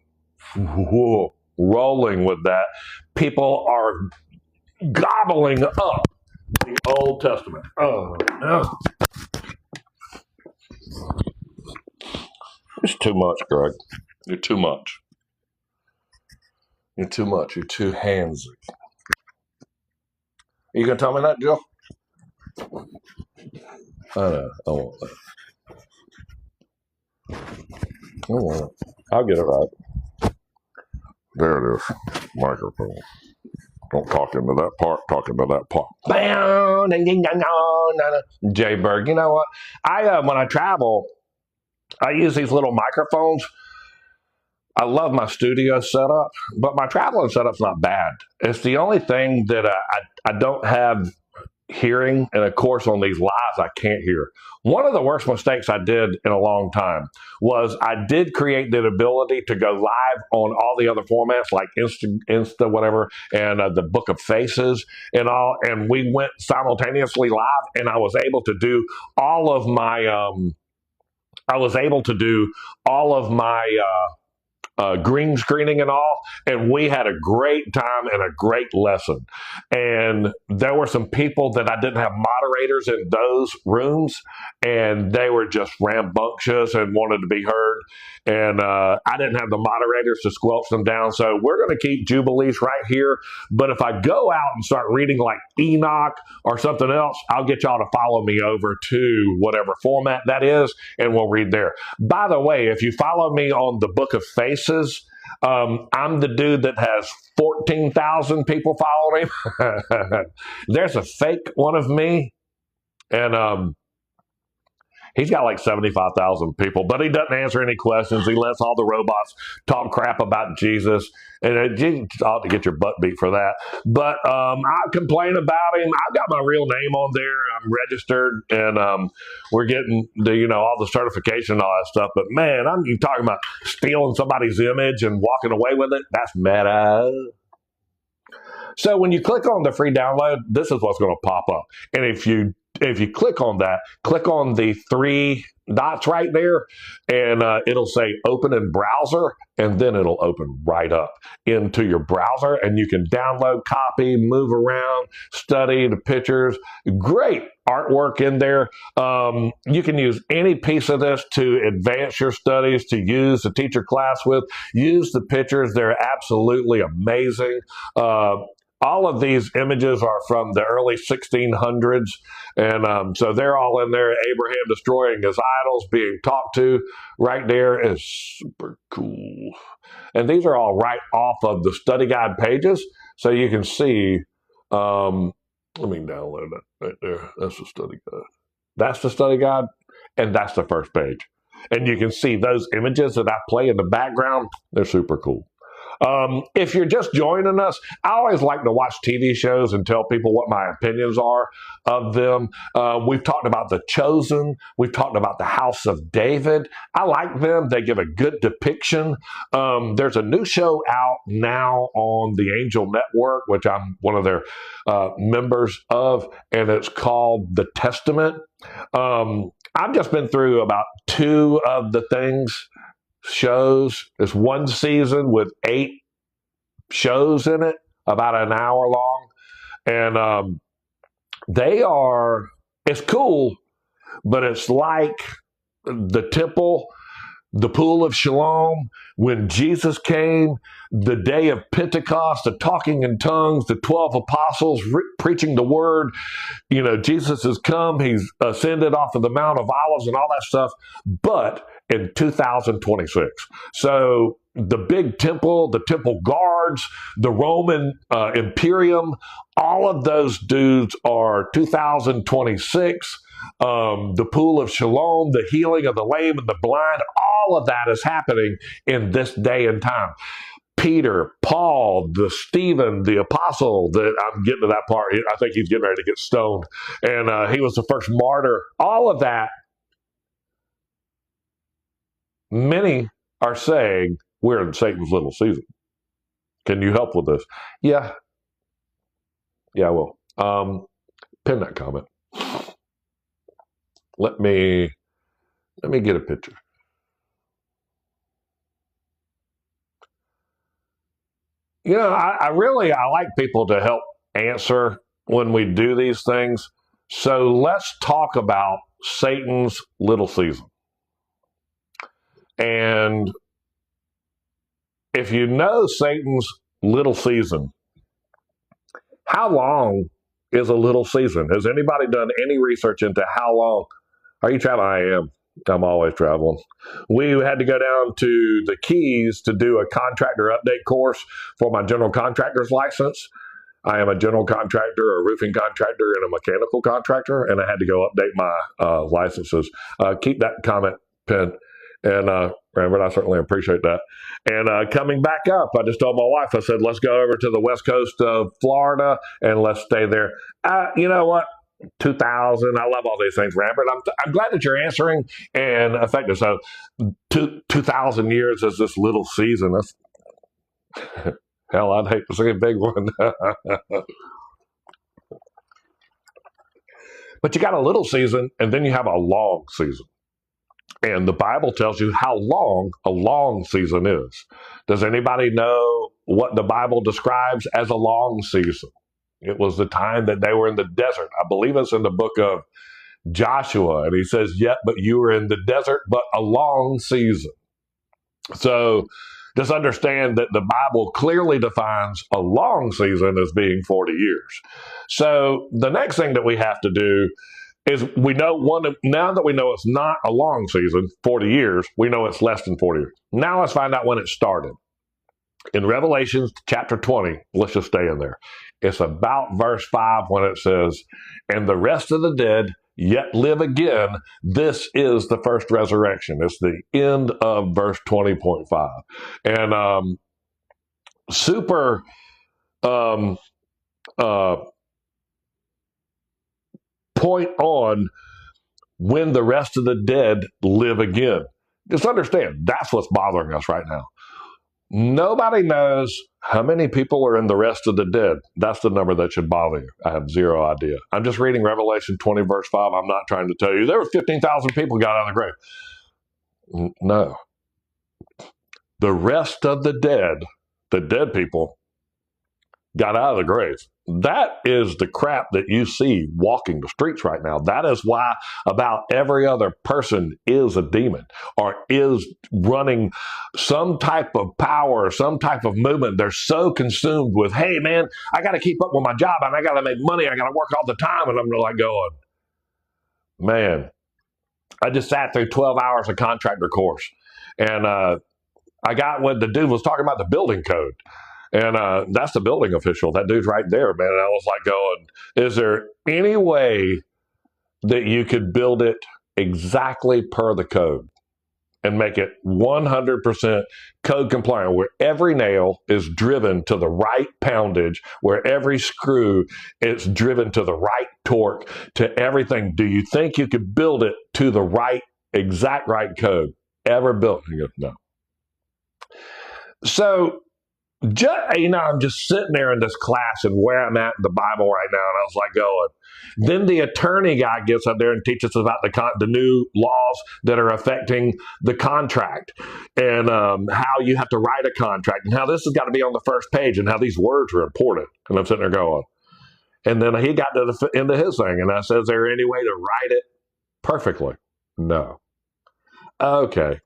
S1: rolling with that. People are gobbling up the Old Testament. Oh, no. It's too much, Greg. You're too much. You're too much. You're too handsy. Are you going to tell me that, Jill? I know. I want that. I want it. I'll get it right. There it is. Microphone. Don't talk into that part. Talk into that part. Jay Berg. You know what? When I travel, I use these little microphones. I love my studio setup, but my traveling setup's not bad. It's the only thing that I don't have hearing, and of course on these lives I can't hear. One of the worst mistakes I did in a long time was I did create the ability to go live on all the other formats like Insta whatever, and the Book of Faces and all, and we went simultaneously live, and I was able to do all of my green screening and all, and we had a great time and a great lesson. And there were some people that I didn't have moderators in those rooms, and they were just rambunctious and wanted to be heard, and I didn't have the moderators to squelch them down. So we're going to keep Jubilees right here, but if I go out and start reading like Enoch or something else, I'll get y'all to follow me over to whatever format that is, and we'll read there. By the way, if you follow me on the Book of Faces, I'm the dude that has 14,000 people following him. There's a fake one of me, and he's got like 75,000 people, but he doesn't answer any questions. He lets all the robots talk crap about Jesus. And you ought to get your butt beat for that. But I complain about him. I've got my real name on there. I'm registered, and we're getting all the certification and all that stuff. But man, you talking about stealing somebody's image and walking away with it? That's meta. So when you click on the free download, this is what's going to pop up. And if you click on that, click on the three dots right there, and it'll say open in browser, and then it'll open right up into your browser, and you can download, copy, move around, study the pictures. Great artwork in there. You can use any piece of this to advance your studies, to use to teach your class with. Use the pictures. They're absolutely amazing. All of these images are from the early 1600s, and so they're all in there. Abraham destroying his idols, being talked to right there is super cool. And these are all right off of the study guide pages, so you can see. Let me download it right there. That's the study guide. That's the study guide, and that's the first page. And you can see those images that I play in the background. They're super cool. If you're just joining us, I always like to watch TV shows and tell people what my opinions are of them. We've talked about The Chosen. We've talked about The House of David. I like them. They give a good depiction. There's a new show out now on the Angel Network, which I'm one of their members of, and it's called The Testament. I've just been through about 2 of the shows. It's 1 season with 8 shows in it, about an hour long. And it's cool, but it's like the temple, the pool of Siloam, when Jesus came, the day of Pentecost, the talking in tongues, the 12 apostles preaching the word. Jesus has come. He's ascended off of the Mount of Olives and all that stuff. But in 2026. So the big temple, the temple guards, the Roman Imperium, all of those dudes are 2026. The pool of Siloam, the healing of the lame and the blind, all of that is happening in this day and time. Peter, Paul, Stephen, the apostle, that I'm getting to that part. I think he's getting ready to get stoned. And he was the first martyr. All of that. Many are saying we're in Satan's little season. Can you help with this? Yeah, I will. Pin that comment. Let me get a picture. I like people to help answer when we do these things. So let's talk about Satan's little season. And if you know Satan's little season, how long is a little season? Has anybody done any research into how long? Are you traveling? I am. I'm always traveling. We had to go down to the Keys to do a contractor update course for my general contractor's license. I am a general contractor, a roofing contractor, and a mechanical contractor, and I had to go update my licenses. Keep that comment pinned. And Rambert, I certainly appreciate that. And coming back up, I just told my wife, I said, let's go over to the west coast of Florida and let's stay there. You know what? 2000. I love all these things, Rambert. I'm glad that you're answering and effective. So 2,000 years is this little season. That's hell, I'd hate to see a big one. But you got a little season and then you have a long season. And the Bible tells you how long a long season is. Does anybody know what the Bible describes as a long season? It was the time that they were in the desert. I believe it's in the book of Joshua. And he says, yet, but you were in the desert, but a long season. So just understand that the Bible clearly defines a long season as being 40 years. So the next thing that we have to do is now that we know it's not a long season, 40 years, we know it's less than 40 years. Now let's find out when it started. In Revelation chapter 20, let's just stay in there. It's about verse 5 when it says, and the rest of the dead yet live again. This is the first resurrection. It's the end of verse 20.5. And super point on when the rest of the dead live again. Just understand, that's what's bothering us right now. Nobody knows how many people are in the rest of the dead. That's the number that should bother you. I have zero idea. I'm just reading Revelation 20, verse 5. I'm not trying to tell you there were 15,000 people got out of the grave. No. The rest of the dead people, got out of the grave. That is the crap that you see walking the streets right now. That is why about every other person is a demon or is running some type of power, some type of movement. They're so consumed with, hey, man, I got to keep up with my job and I got to make money. I got to work all the time. And I'm like going, man, I just sat through 12 hours of contractor course. And I got what the dude was talking about, the building code. And that's the building official. That dude's right there, man. And I was like going, is there any way that you could build it exactly per the code and make it 100% code compliant, where every nail is driven to the right poundage, where every screw is driven to the right torque, to everything? Do you think you could build it to the right, exact right code? Ever built? He goes, no. So, I'm just sitting there in this class and where I'm at in the Bible right now, and I was like going, then the attorney guy gets up there and teaches us about the new laws that are affecting the contract and how you have to write a contract and how this has got to be on the first page and how these words are important. And I'm sitting there going, and then he got to the end of his thing, and I said, is there any way to write it perfectly? No. Okay.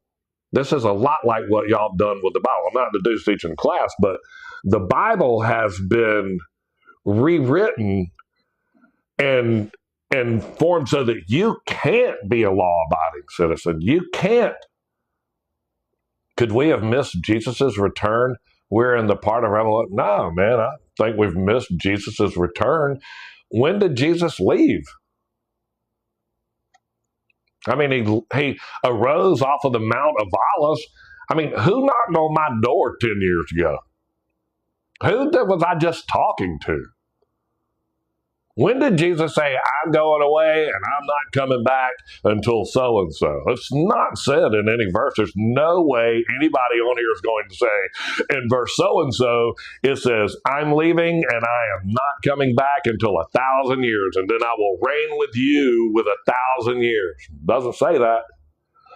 S1: This is a lot like what y'all done with the Bible. I'm not the dude teaching class, but the Bible has been rewritten and formed so that you can't be a law-abiding citizen. You can't. Could we have missed Jesus' return? We're in the part of Revelation. No, man, I think we've missed Jesus' return. When did Jesus leave? I mean, he arose off of the Mount of Olives. I mean, who knocked on my door 10 years ago? Who was I just talking to? When did Jesus say, I'm going away and I'm not coming back until so-and-so? It's not said in any verse. There's no way anybody on here is going to say, in verse so-and-so, it says, I'm leaving and I am not coming back until 1,000 years, and then I will reign with you with 1,000 years. Doesn't say that.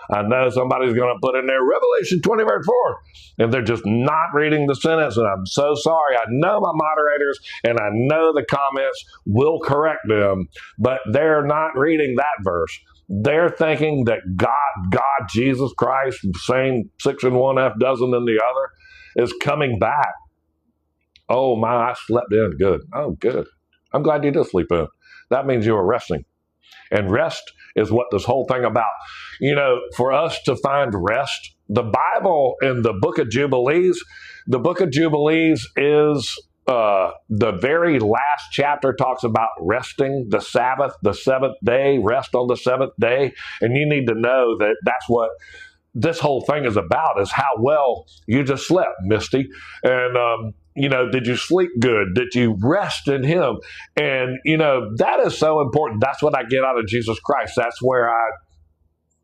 S1: I know somebody's going to put in there Revelation 20, verse 4, and they're just not reading the sentence, and I'm so sorry. I know my moderators, and I know the comments will correct them, but they're not reading that verse. They're thinking that God, Jesus Christ, same 6 in one, half dozen in the other, is coming back. Oh, my, I slept in. Good. Oh, good. I'm glad you did sleep in. That means you were resting. And rest is what this whole thing about. You know, for us to find rest, the Bible in the book of Jubilees is the very last chapter talks about resting, the Sabbath, the seventh day, rest on the seventh day. And you need to know that that's what this whole thing is about, is how well you just slept, Misty. And, did you sleep good? Did you rest in Him? And, that is so important. That's what I get out of Jesus Christ. That's where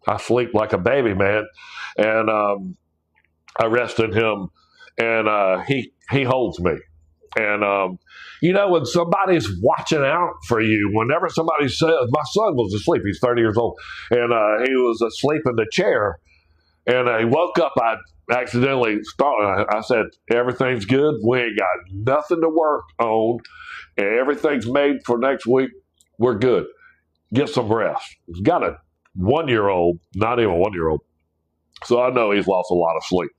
S1: I sleep like a baby, man. And I rest in Him, and He holds me. And, when somebody's watching out for you, whenever somebody says, my son was asleep, he's 30 years old, and he was asleep in the chair, and he woke up, I accidentally started. I said, everything's good. We ain't got nothing to work on. And everything's made for next week. We're good. Get some rest. He's got a 1-year-old, not even 1-year-old. So I know he's lost a lot of sleep.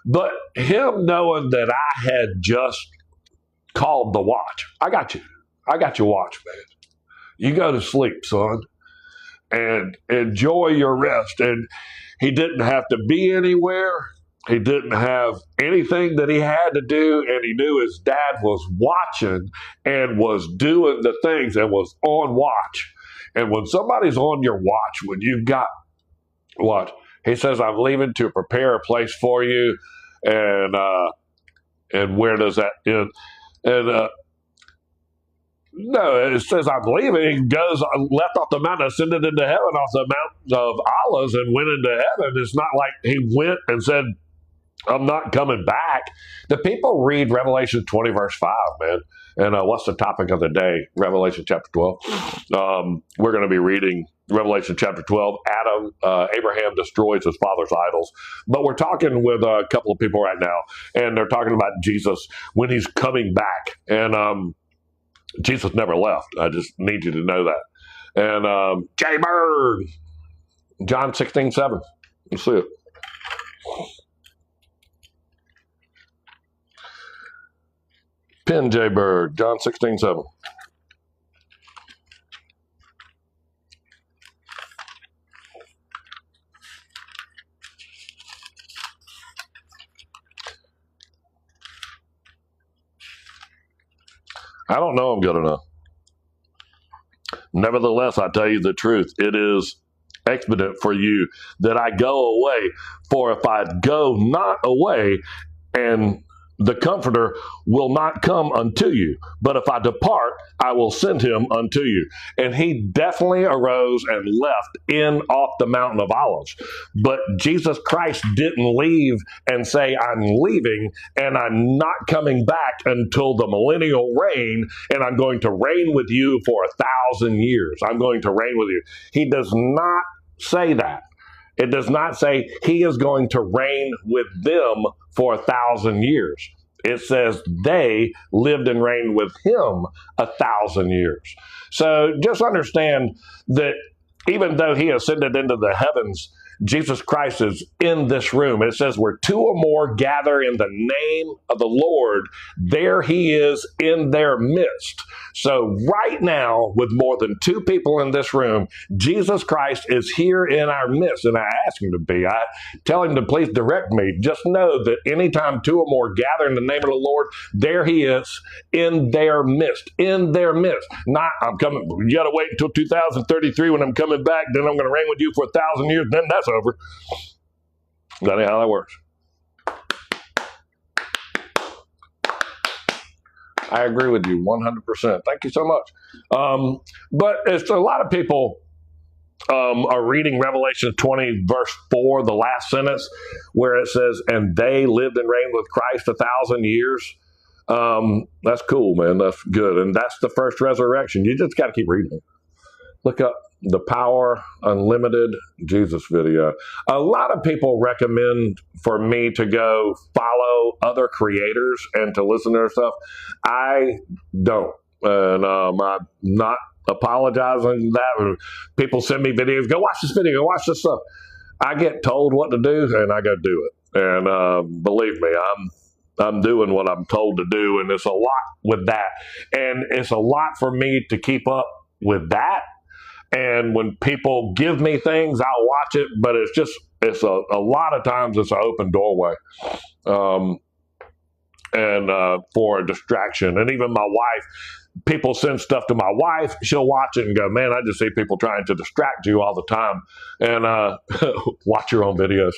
S1: But him knowing that I had just called the watch. I got you. I got your watch, man. You go to sleep, son, and enjoy your rest. And he didn't have to be anywhere. He didn't have anything that he had to do, and he knew his dad was watching and was doing the things and was on watch. And when somebody's on your watch, when you've got what? He says, I'm leaving to prepare a place for you. And where does that end? And no, it says, I'm leaving. He goes, left off the mountain, ascended into heaven off the Mount of Olives and went into heaven. It's not like he went and said, I'm not coming back. The people read Revelation 20, verse 5, man. And what's the topic of the day? Revelation chapter 12. We're going to be reading Revelation chapter 12. Abraham destroys his father's idols. But we're talking with a couple of people right now, and they're talking about Jesus when he's coming back. And Jesus never left. I just need you to know that. And Jay Bird, John 16:7. Let's see it. Pin Jay Bird, John 16:7. I don't know I'm good enough. Nevertheless, I tell you the truth. It is expedient for you that I go away. For if I go not away, and the Comforter will not come unto you. But if I depart, I will send him unto you. And he definitely arose and left in off the Mountain of Olives. But Jesus Christ didn't leave and say, I'm leaving and I'm not coming back until the millennial reign, and I'm going to reign with you for 1,000 years. I'm going to reign with you. He does not say that. It does not say he is going to reign with them for 1,000 years. It says they lived and reigned with him 1,000 years. So just understand that even though he ascended into the heavens, Jesus Christ is in this room. It says where two or more gather in the name of the Lord, there he is in their midst. So right now, with more than two people in this room, Jesus Christ is here in our midst. And I ask him to be. I tell him to please direct me. Just know that anytime two or more gather in the name of the Lord, there he is in their midst. In their midst. Not, I'm coming, you got to wait until 2033 when I'm coming back, then I'm going to reign with you for 1,000 years, then that's over. That ain't how that works. I agree with you 100%. Thank you so much. But it's a lot of people are reading Revelation 20, verse 4, the last sentence, where it says, and they lived and reigned with Christ 1,000 years. That's cool, man. That's good. And that's the first resurrection. You just got to keep reading it. Look up the Power Unlimited Jesus video. A lot of people recommend for me to go follow other creators and to listen to their stuff. I don't. And I'm not apologizing that. People send me videos, go watch this video, go watch this stuff. I get told what to do and I go do it. And believe me, I'm doing what I'm told to do. And it's a lot with that. And it's a lot for me to keep up with that. And when people give me things, I'll watch it, but it's a lot of times it's an open doorway for a distraction. And even my wife, people send stuff to my wife, she'll watch it and go, man, I just see people trying to distract you all the time. And watch your own videos.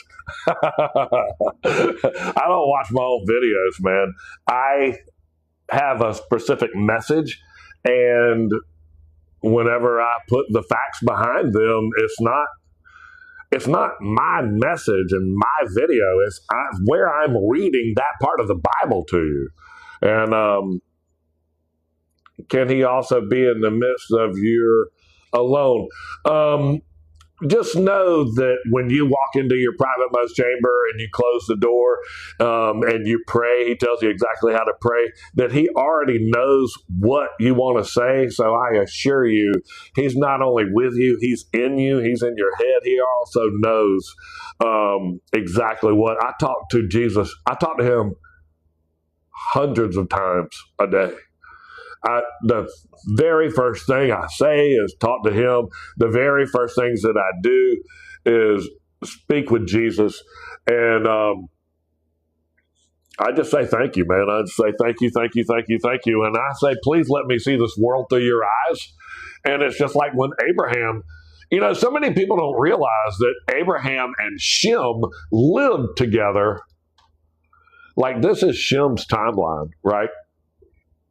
S1: I don't watch my own videos, man. I have a specific message, and whenever I put the facts behind them, it's not my message and my video. It's where I'm reading that part of the Bible to you. And can he also be in the midst of your alone? Just know that when you walk into your private most chamber and you close the door and you pray, he tells you exactly how to pray, that he already knows what you want to say. So I assure you, he's not only with you, he's in you, he's in your head. He also knows exactly what. I talk to Jesus. I talk to him hundreds of times a day. The very first thing I say is talk to him. The very first things that I do is speak with Jesus. And I just say thank you, man. I just say thank you, thank you, thank you, thank you. And I say, please let me see this world through your eyes. And it's just like when Abraham, so many people don't realize that Abraham and Shem lived together. Like, this is Shem's timeline, right?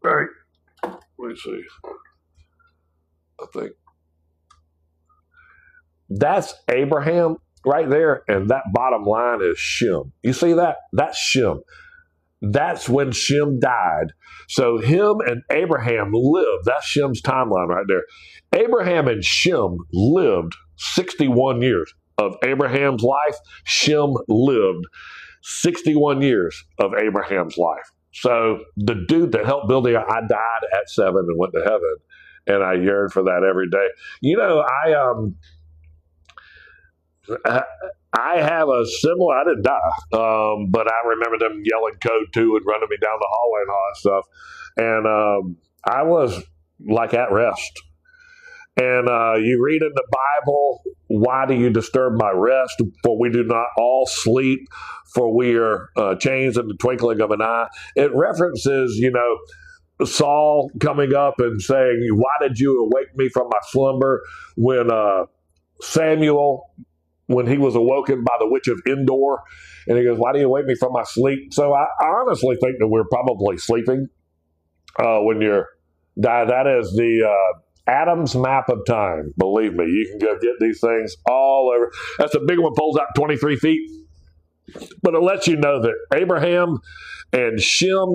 S1: Right. Let me see. I think that's Abraham right there. And that bottom line is Shem. You see that? That's Shem. That's when Shem died. So him and Abraham lived. That's Shem's timeline right there. Abraham and Shem lived 61 years of Abraham's life. Shem lived 61 years of Abraham's life. So the dude that helped build I died at 7 and went to heaven. And I yearn for that every day. I have a similar, I didn't die, but I remember them yelling code 2 and running me down the hallway and all that stuff. And I was like at rest. And you read in the Bible, why do you disturb my rest? For we do not all sleep, for we are changed in the twinkling of an eye. It references, Saul coming up and saying, why did you awake me from my slumber? When Samuel, when he was awoken by the witch of Endor, and he goes, why do you wake me from my sleep? So I honestly think that we're probably sleeping when you're dying. That is the Adam's map of time. Believe me, you can go get these things all over. That's a big one, pulls out 23 feet. But it lets you know that Abraham and Shem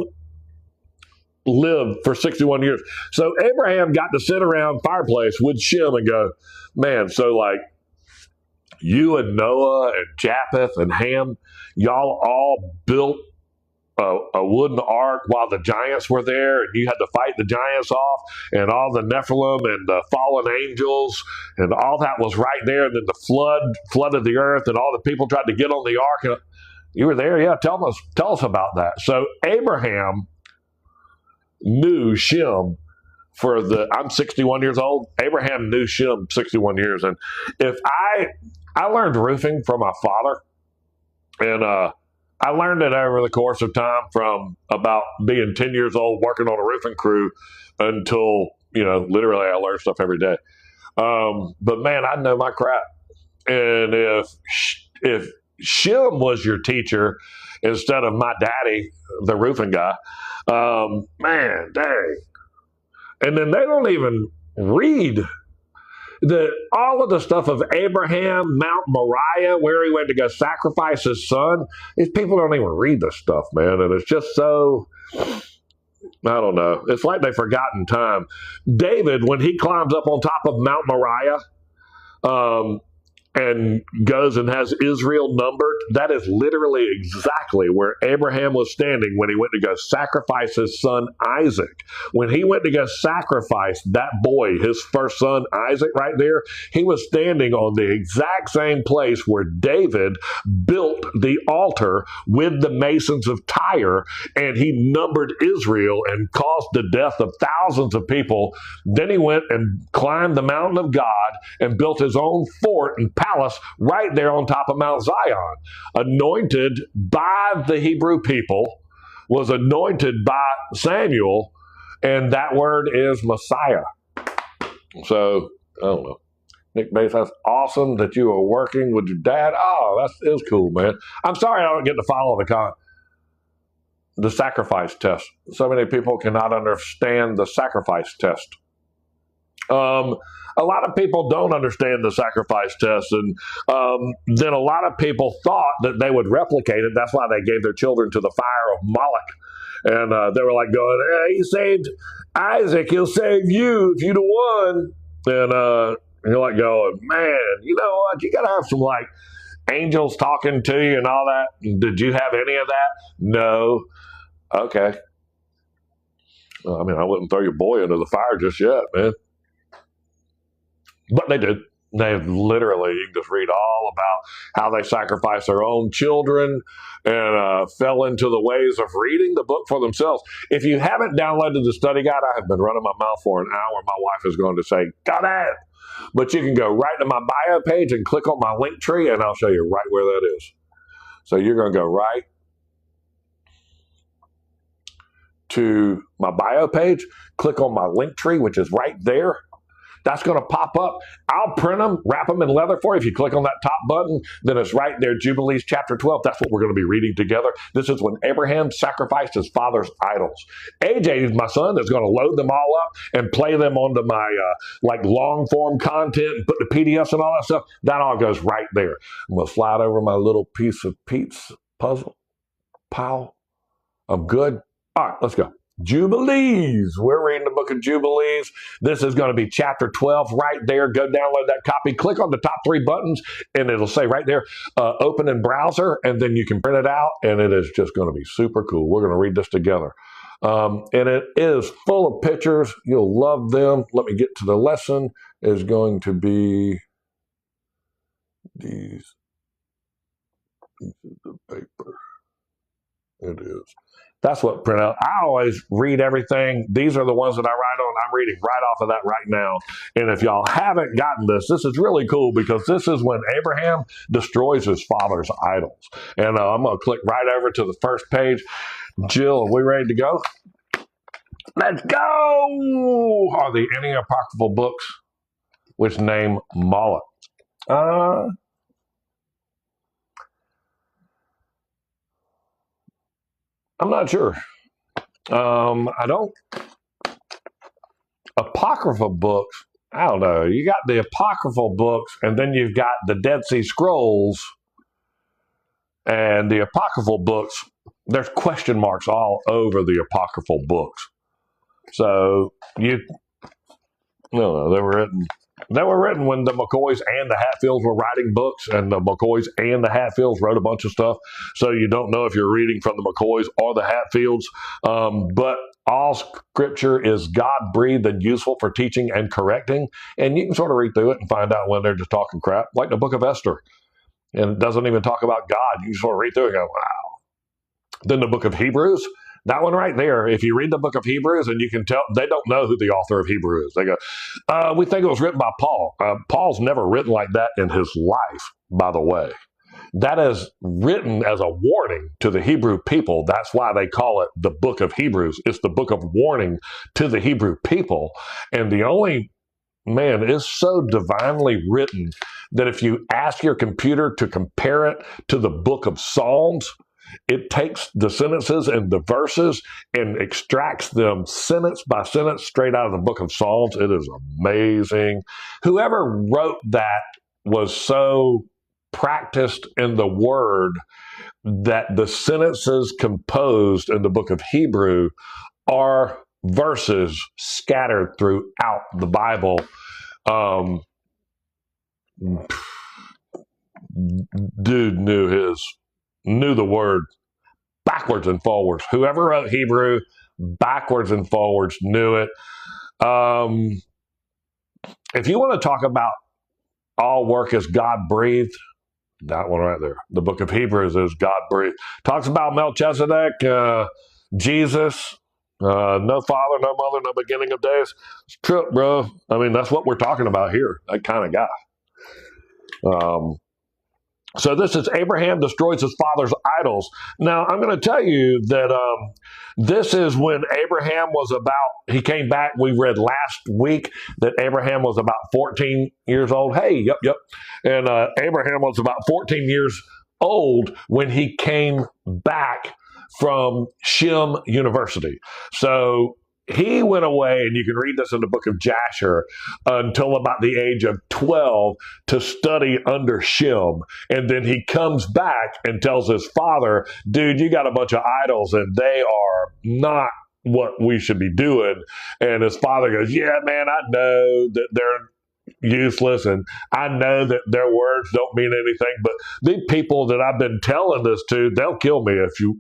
S1: lived for 61 years. So Abraham got to sit around fireplace with Shem and go, man, so like you and Noah and Japheth and Ham, y'all all built a wooden ark while the giants were there, and you had to fight the giants off, and all the Nephilim and the fallen angels, and all that was right there. And then the flood flooded the earth, and all the people tried to get on the ark. And you were there, yeah. Tell us about that. So Abraham knew Shem I'm 61 years old. Abraham knew Shem 61 years, and if I learned roofing from my father, and I learned it over the course of time from about being 10 years old working on a roofing crew until, literally I learned stuff every day. But man, I know my crap. And if Shem was your teacher instead of my daddy, the roofing guy, man, dang. And then they don't even read all of the stuff of Abraham, Mount Moriah, where he went to go sacrifice his son. These people don't even read this stuff, man. And it's just so, I don't know. It's like they've forgotten time. David, when he climbs up on top of Mount Moriah, and goes and has Israel numbered, that is literally exactly where Abraham was standing when he went to go sacrifice his son Isaac. When he went to go sacrifice that boy, his first son Isaac right there, he was standing on the exact same place where David built the altar with the masons of Tyre, and he numbered Israel and caused the death of thousands of people. Then he went and climbed the mountain of God and built his own fort and palace right there on top of Mount Zion. Anointed by the Hebrew people, was anointed by Samuel, and that word is Messiah. So, I don't know. Nick Bates, that's awesome that you are working with your dad. Oh, that is cool, man. I'm sorry I don't get to follow the sacrifice test. So many people cannot understand the sacrifice test. A lot of people don't understand the sacrifice test, and then a lot of people thought that they would replicate it. That's why they gave their children to the fire of Moloch. And they were like going, hey, he saved Isaac, he'll save you if you'd have won. And you're like going, man, you know what? You got to have some like angels talking to you and all that. Did you have any of that? No. Okay. I mean, I wouldn't throw your boy into the fire just yet, man. But they did. They've literally, you can just read all about how they sacrificed their own children and fell into the ways of reading the book for themselves. If you haven't downloaded the study guide, I have been running my mouth for an hour. My wife is going to say, got it. But you can go right to my bio page and click on my link tree, and I'll show you right where that is. So you're going to go right to my bio page, click on my link tree, which is right there. That's going to pop up. I'll print them, wrap them in leather for you. If you click on that top button, then it's right there, Jubilees chapter 12. That's what we're going to be reading together. This is when Abraham sacrificed his father's idols. AJ, my son, is going to load them all up and play them onto my long form content and put the PDFs and all that stuff. That all goes right there. I'm going to slide over my little piece of Pete's puzzle pile. I'm good. All right, let's go. Jubilees. We're reading the book of Jubilees. This is going to be chapter 12 right there. Go download that copy. Click on the top 3 buttons, and it'll say right there, open in browser, and then you can print it out, and it is just going to be super cool. We're going to read this together. And it is full of pictures. You'll love them. Let me get to the lesson. Is going to be these pieces of paper. It is. That's what print out. I always read everything. These are the ones that I write on. I'm reading right off of that right now. And if y'all haven't gotten this, this is really cool because this is when Abraham destroys his father's idols. And I'm going to click right over to the first page. Jill, are we ready to go? Let's go! Are there any apocryphal books which name Moloch? I'm not sure. I don't. Apocryphal books, I don't know. You got the apocryphal books, and then you've got the Dead Sea Scrolls. And the apocryphal books, there's question marks all over the apocryphal books. So no, they were written when the McCoys and the Hatfields were writing books, and the McCoys and the Hatfields wrote a bunch of stuff. So you don't know if you're reading from the McCoys or the Hatfields. But all scripture is God-breathed and useful for teaching and correcting. And you can sort of read through it and find out when they're just talking crap, like the book of Esther. And it doesn't even talk about God. You can sort of read through it and go, wow. Then the book of Hebrews. That one right there, if you read the book of Hebrews, and you can tell, they don't know who the author of Hebrew is. They go, we think it was written by Paul. Paul's never written like that in his life, by the way. That is written as a warning to the Hebrew people. That's why they call it the book of Hebrews. It's the book of warning to the Hebrew people. And the only, man, it's so divinely written that if you ask your computer to compare it to the book of Psalms, it takes the sentences and the verses and extracts them sentence by sentence straight out of the book of Psalms. It is amazing. Whoever wrote that was so practiced in the word that the sentences composed in the book of Hebrew are verses scattered throughout the Bible. Dude knew the word backwards and forwards. Whoever wrote Hebrew backwards and forwards knew it. If you want to talk about all work is God-breathed, that one right there. The book of Hebrews is God-breathed. Talks about Melchizedek, Jesus, no father, no mother, no beginning of days. It's true, bro. I mean, that's what we're talking about here. That kind of guy. So this is Abraham destroys his father's idols. Now, I'm going to tell you that this is when Abraham was he came back. We read last week that Abraham was about 14 years old. Hey, yep. And Abraham was about 14 years old when he came back from Shem University. So he went away, and you can read this in the book of Jasher, until about the age of 12 to study under Shem. And then he comes back and tells his father, dude, you got a bunch of idols, and they are not what we should be doing. And his father goes, yeah, man, I know that they're useless, and I know that their words don't mean anything, but the people that I've been telling this to, they'll kill me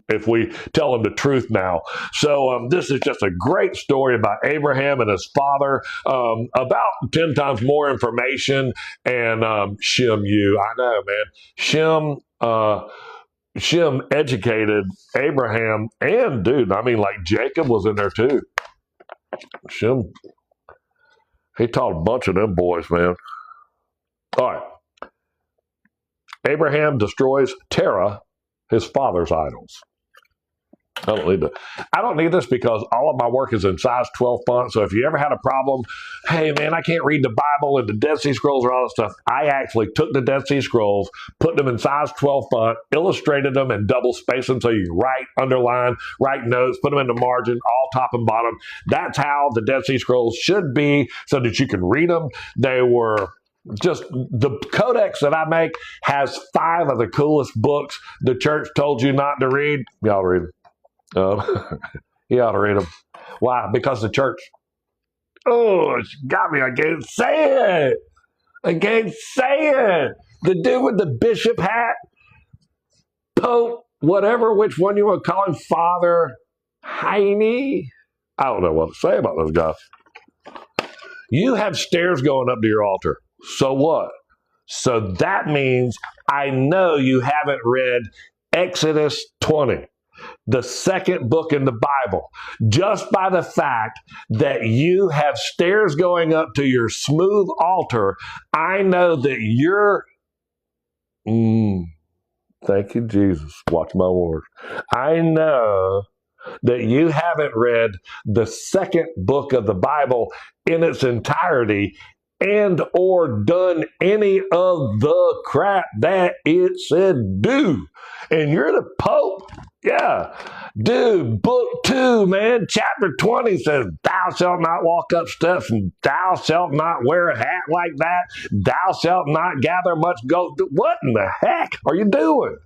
S1: if we tell them the truth now. So this is just a great story about Abraham and his father, about 10 times more information, and Shem, I know, man, Shem educated Abraham, and dude, I mean, like Jacob was in there too. Shem, he taught a bunch of them boys, man. All right. Abraham destroys Terah, his father's idols. I don't need this because all of my work is in size 12 font. So if you ever had a problem, hey man, I can't read the Bible and the Dead Sea Scrolls or all that stuff. I actually took the Dead Sea Scrolls, put them in size 12 font, illustrated them and double spaced them so you can write, underline, write notes, put them in the margin, all top and bottom. That's how the Dead Sea Scrolls should be so that you can read them. They were just the codex that I make has 5 of the coolest books the church told you not to read. Y'all read them. You ought to read them. Why? Because the church. Oh, it's got me. I can't say it. I can't say it. The dude with the bishop hat, Pope, whatever, which one you want to call him, Father Heine. I don't know what to say about those guys. You have stairs going up to your altar. So what? So that means I know you haven't read Exodus 20. The second book in the Bible, just by the fact that you have stairs going up to your smooth altar, I know that you're, thank you, Jesus. Watch my words. I know that you haven't read the second book of the Bible in its entirety and or done any of the crap that it said do. And you're the Pope? Yeah. Dude, book 2, man, chapter 20 says, thou shalt not walk up steps, and thou shalt not wear a hat like that. Thou shalt not gather much gold. What in the heck are you doing?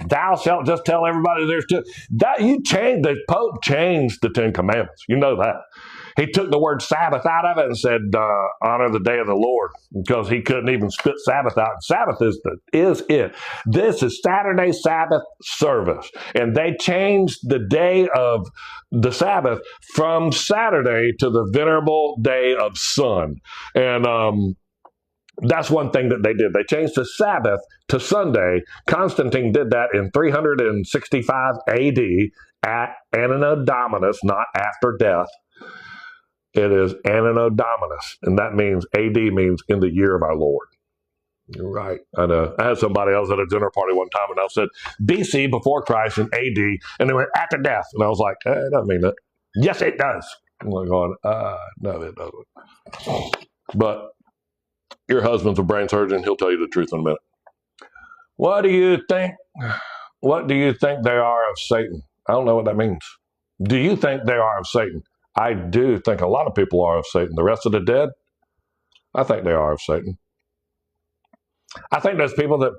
S1: Thou shalt just tell everybody there's two. That you changed, the Pope changed the 10 Commandments. You know that. He took the word Sabbath out of it and said, honor the day of the Lord, because he couldn't even spit Sabbath out. Sabbath is it. This is Saturday Sabbath service. And they changed the day of the Sabbath from Saturday to the venerable day of sun. And that's one thing that they did. They changed the Sabbath to Sunday. Constantine did that in 365 AD at Anno Dominus, not after death. It is Anno Dominus, and that means AD means in the year of our Lord. You're right. And I had somebody else at a dinner party one time, and I said BC, before Christ, and AD, and they went after death. And I was like, it doesn't mean that. Yes, it does. I'm like going, no, it doesn't. But your husband's a brain surgeon. He'll tell you the truth in a minute. What do you think? What do you think they are of Satan? I don't know what that means. Do you think they are of Satan? I do think a lot of people are of Satan. The rest of the dead, I think they are of Satan. I think those people that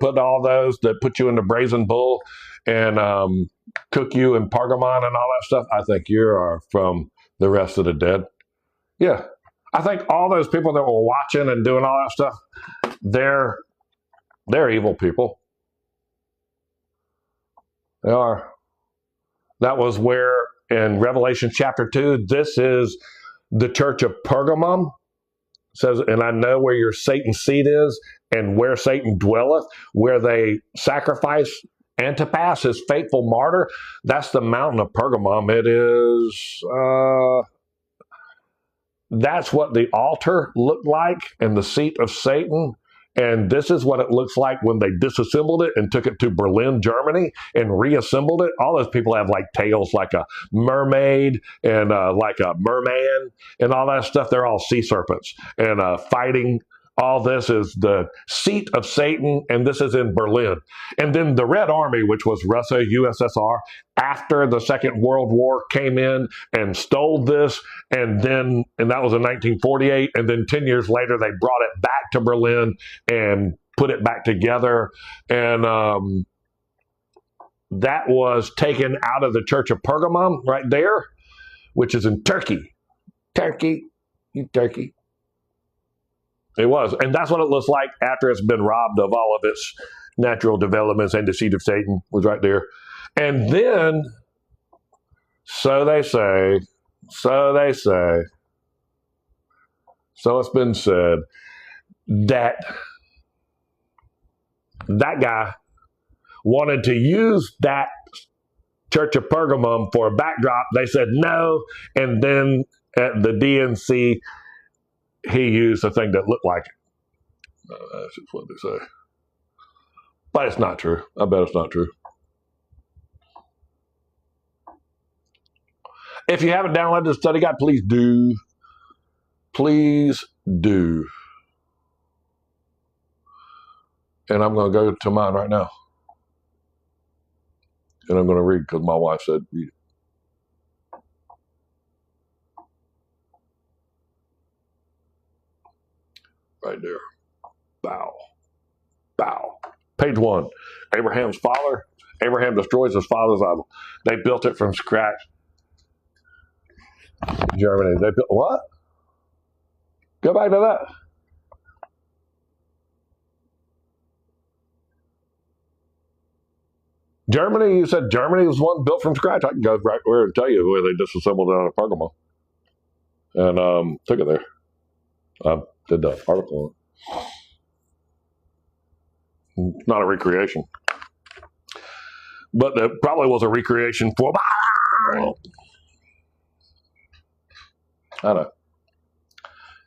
S1: put you in the brazen bull and cook you in Pergamon and all that stuff, I think you are from the rest of the dead. Yeah. I think all those people that were watching and doing all that stuff, they're evil people. They are. That was where in Revelation chapter 2, this is the church of Pergamum. It says, and I know where your Satan's seat is and where Satan dwelleth, where they sacrifice Antipas, his faithful martyr. That's the mountain of Pergamum. It is, that's what the altar looked like and the seat of Satan. And this is what it looks like when they disassembled it and took it to Berlin, Germany, and reassembled it. All those people have like tails like a mermaid and like a merman and all that stuff. They're all sea serpents and fighting. All this is the seat of Satan, and this is in Berlin. And then the Red Army, which was Russia, USSR, after the Second World War came in and stole this, and that was in 1948, and then 10 years later they brought it back to Berlin and put it back together, and that was taken out of the Church of Pergamum right there, which is in Turkey. Turkey. It was. And that's what it looks like after it's been robbed of all of its natural developments, and the seed of Satan was right there. And then, so they say, so it's been said that guy wanted to use that Church of Pergamum for a backdrop. They said no. And then at the DNC, he used a thing that looked like it. That's just what they say. But it's not true. I bet it's not true. If you haven't downloaded the study guide, please do. Please do. And I'm going to go to mine right now. And I'm going to read because my wife said read it. Right there. Bow. Bow. Page 1. Abraham's father. Abraham destroys his father's idol. They built it from scratch. Germany. They built what? Go back to that. Germany, you said Germany was one built from scratch. I can go right where and tell you where they disassembled it out of Pergamum. And took it there. I did the article. Not a recreation. But it probably was a recreation for... I don't know.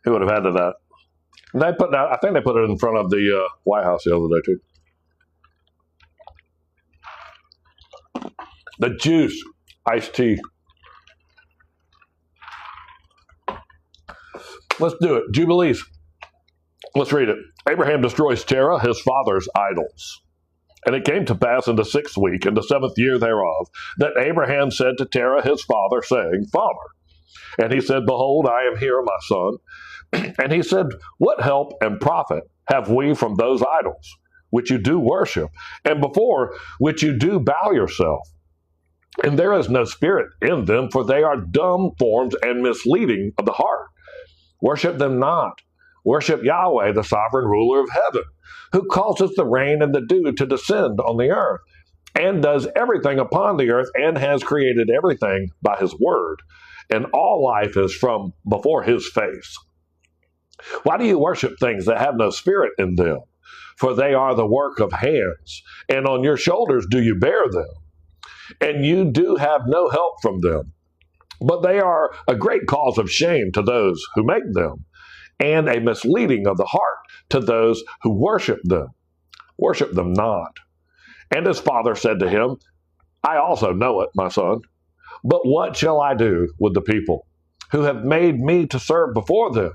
S1: Who would have had to that? They put that. I think they put it in front of the White House the other day, too. The juice, iced tea. Let's do it. Jubilees. Let's read it. Abraham destroys Terah, his father's idols. And it came to pass in the 6th week, in the 7th year thereof, that Abraham said to Terah his father, saying, Father. And he said, Behold, I am here, my son. And he said, What help and profit have we from those idols, which you do worship, and before which you do bow yourself? And there is no spirit in them, for they are dumb forms and misleading of the heart. Worship them not. Worship Yahweh, the sovereign ruler of heaven, who causeth the rain and the dew to descend on the earth, and does everything upon the earth, and has created everything by his word. And all life is from before his face. Why do you worship things that have no spirit in them? For they are the work of hands, and on your shoulders do you bear them. And you do have no help from them. But they are a great cause of shame to those who make them, and a misleading of the heart to those who worship them. Worship them not. And his father said to him, I also know it, my son. But what shall I do with the people who have made me to serve before them?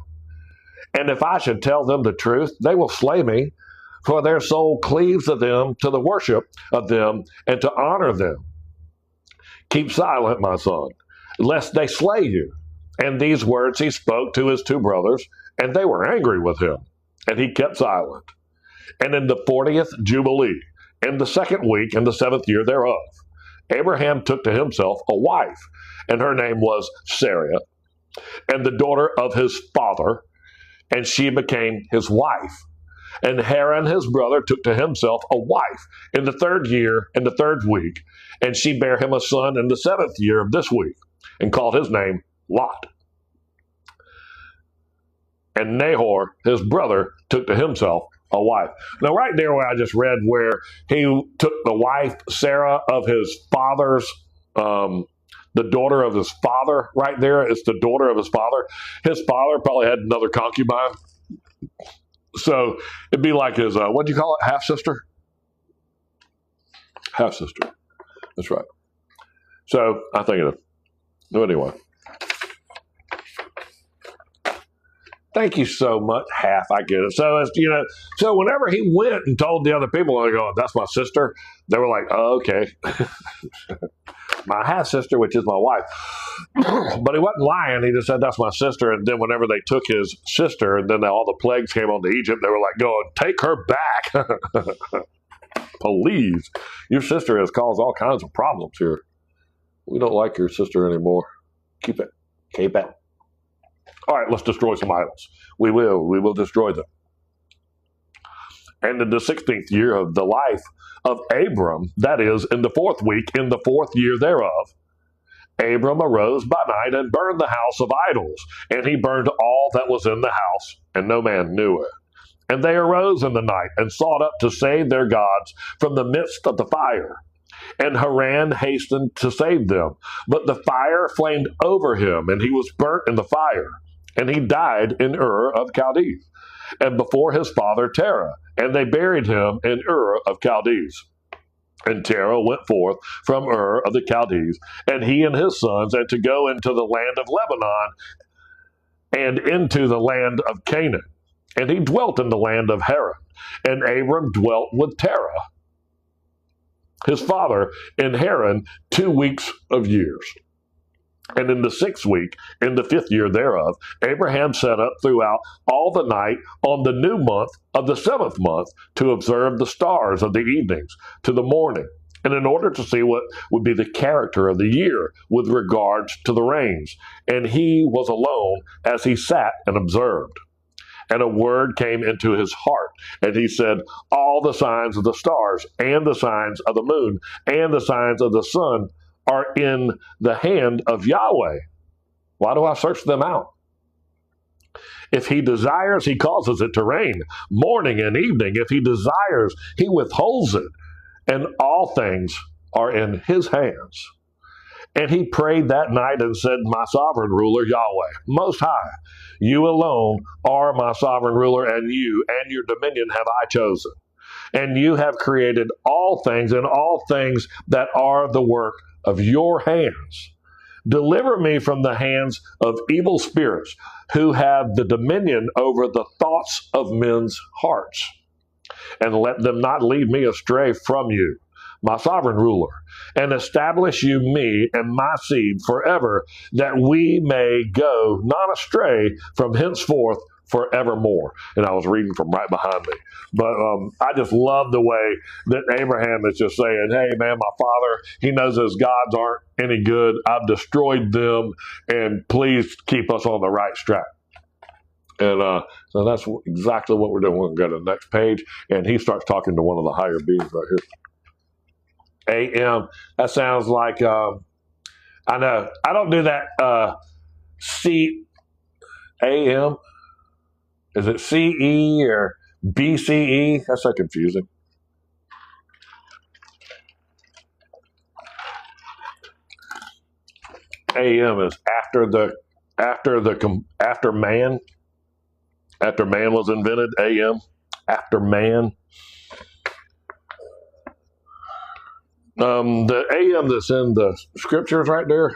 S1: And if I should tell them the truth, they will slay me, for their soul cleaves to them, to the worship of them, and to honor them. Keep silent, my son, lest they slay you. And these words he spoke to his 2 brothers, and they were angry with him. And he kept silent. And in the 40th Jubilee, in the 2nd week, in the 7th year thereof, Abraham took to himself a wife, and her name was Sarah, and the daughter of his father, and she became his wife. And Haran his brother took to himself a wife in the 3rd year, in the 3rd week, and she bare him a son in the 7th year of this week, and called his name Lot. And Nahor his brother took to himself a wife. Now, right there where I just read where he took the wife, Sarah, of his father's, the daughter of his father, right there, it's the daughter of his father. His father probably had another concubine. So it'd be like his, what do you call it, half-sister? Half-sister. That's right. So I think it is. So anyway. Thank you so much. Half, I get it. So, it's, so whenever he went and told the other people, they go, that's my sister, they were like, oh, okay. My half-sister, which is my wife. But he wasn't lying. He just said, that's my sister. And then whenever they took his sister, and then all the plagues came on to Egypt, they were like going, take her back. Please. Your sister has caused all kinds of problems here. We don't like your sister anymore. Keep it. Keep it. All right, let's destroy some idols. We will destroy them. And in the 16th year of the life of Abram, that is, in the 4th week, in the 4th year thereof, Abram arose by night and burned the house of idols, and he burned all that was in the house, and no man knew it. And they arose in the night and sought up to save their gods from the midst of the fire. And Haran hastened to save them, but the fire flamed over him, and he was burnt in the fire. And he died in Ur of Chaldees, and before his father Terah, and they buried him in Ur of Chaldees.
S2: And Terah went forth from Ur of the Chaldees, and he and his sons, and to go into the land of Lebanon and into the land of Canaan. And he dwelt in the land of Haran. And Abram dwelt with Terah, his father, in Haran 2 weeks of years. And in the 6th week, in the 5th year thereof, Abraham set up throughout all the night on the new month of the 7th month to observe the stars of the evenings to the morning, and in order to see what would be the character of the year with regards to the rains. And he was alone as he sat and observed. And a word came into his heart, and he said, all the signs of the stars, and the signs of the moon, and the signs of the sun are in the hand of Yahweh. Why do I search them out? If he desires, he causes it to rain, morning and evening. If he desires, he withholds it, and all things are in his hands. And he prayed that night and said, my sovereign ruler, Yahweh, Most High, you alone are my sovereign ruler, and you and your dominion have I chosen. And you have created all things, and all things that are the work of your hands. Deliver me from the hands of evil spirits who have the dominion over the thoughts of men's hearts. And let them not lead me astray from you, my sovereign ruler, and establish you me and my seed forever, that we may go not astray from henceforth forevermore. And I was reading from right behind me. But I just love the way that Abraham is just saying, hey, man, my father, he knows his gods aren't any good. I've destroyed them, and please keep us on the right track. And so that's exactly what we're doing. We're going to go to the next page, and he starts talking to one of the higher beings right here. AM, that sounds like, I know, I don't do that. AM, is it CE or BCE? That's so confusing. AM is after man. After man was invented, AM, after man. The AM that's in the scriptures right there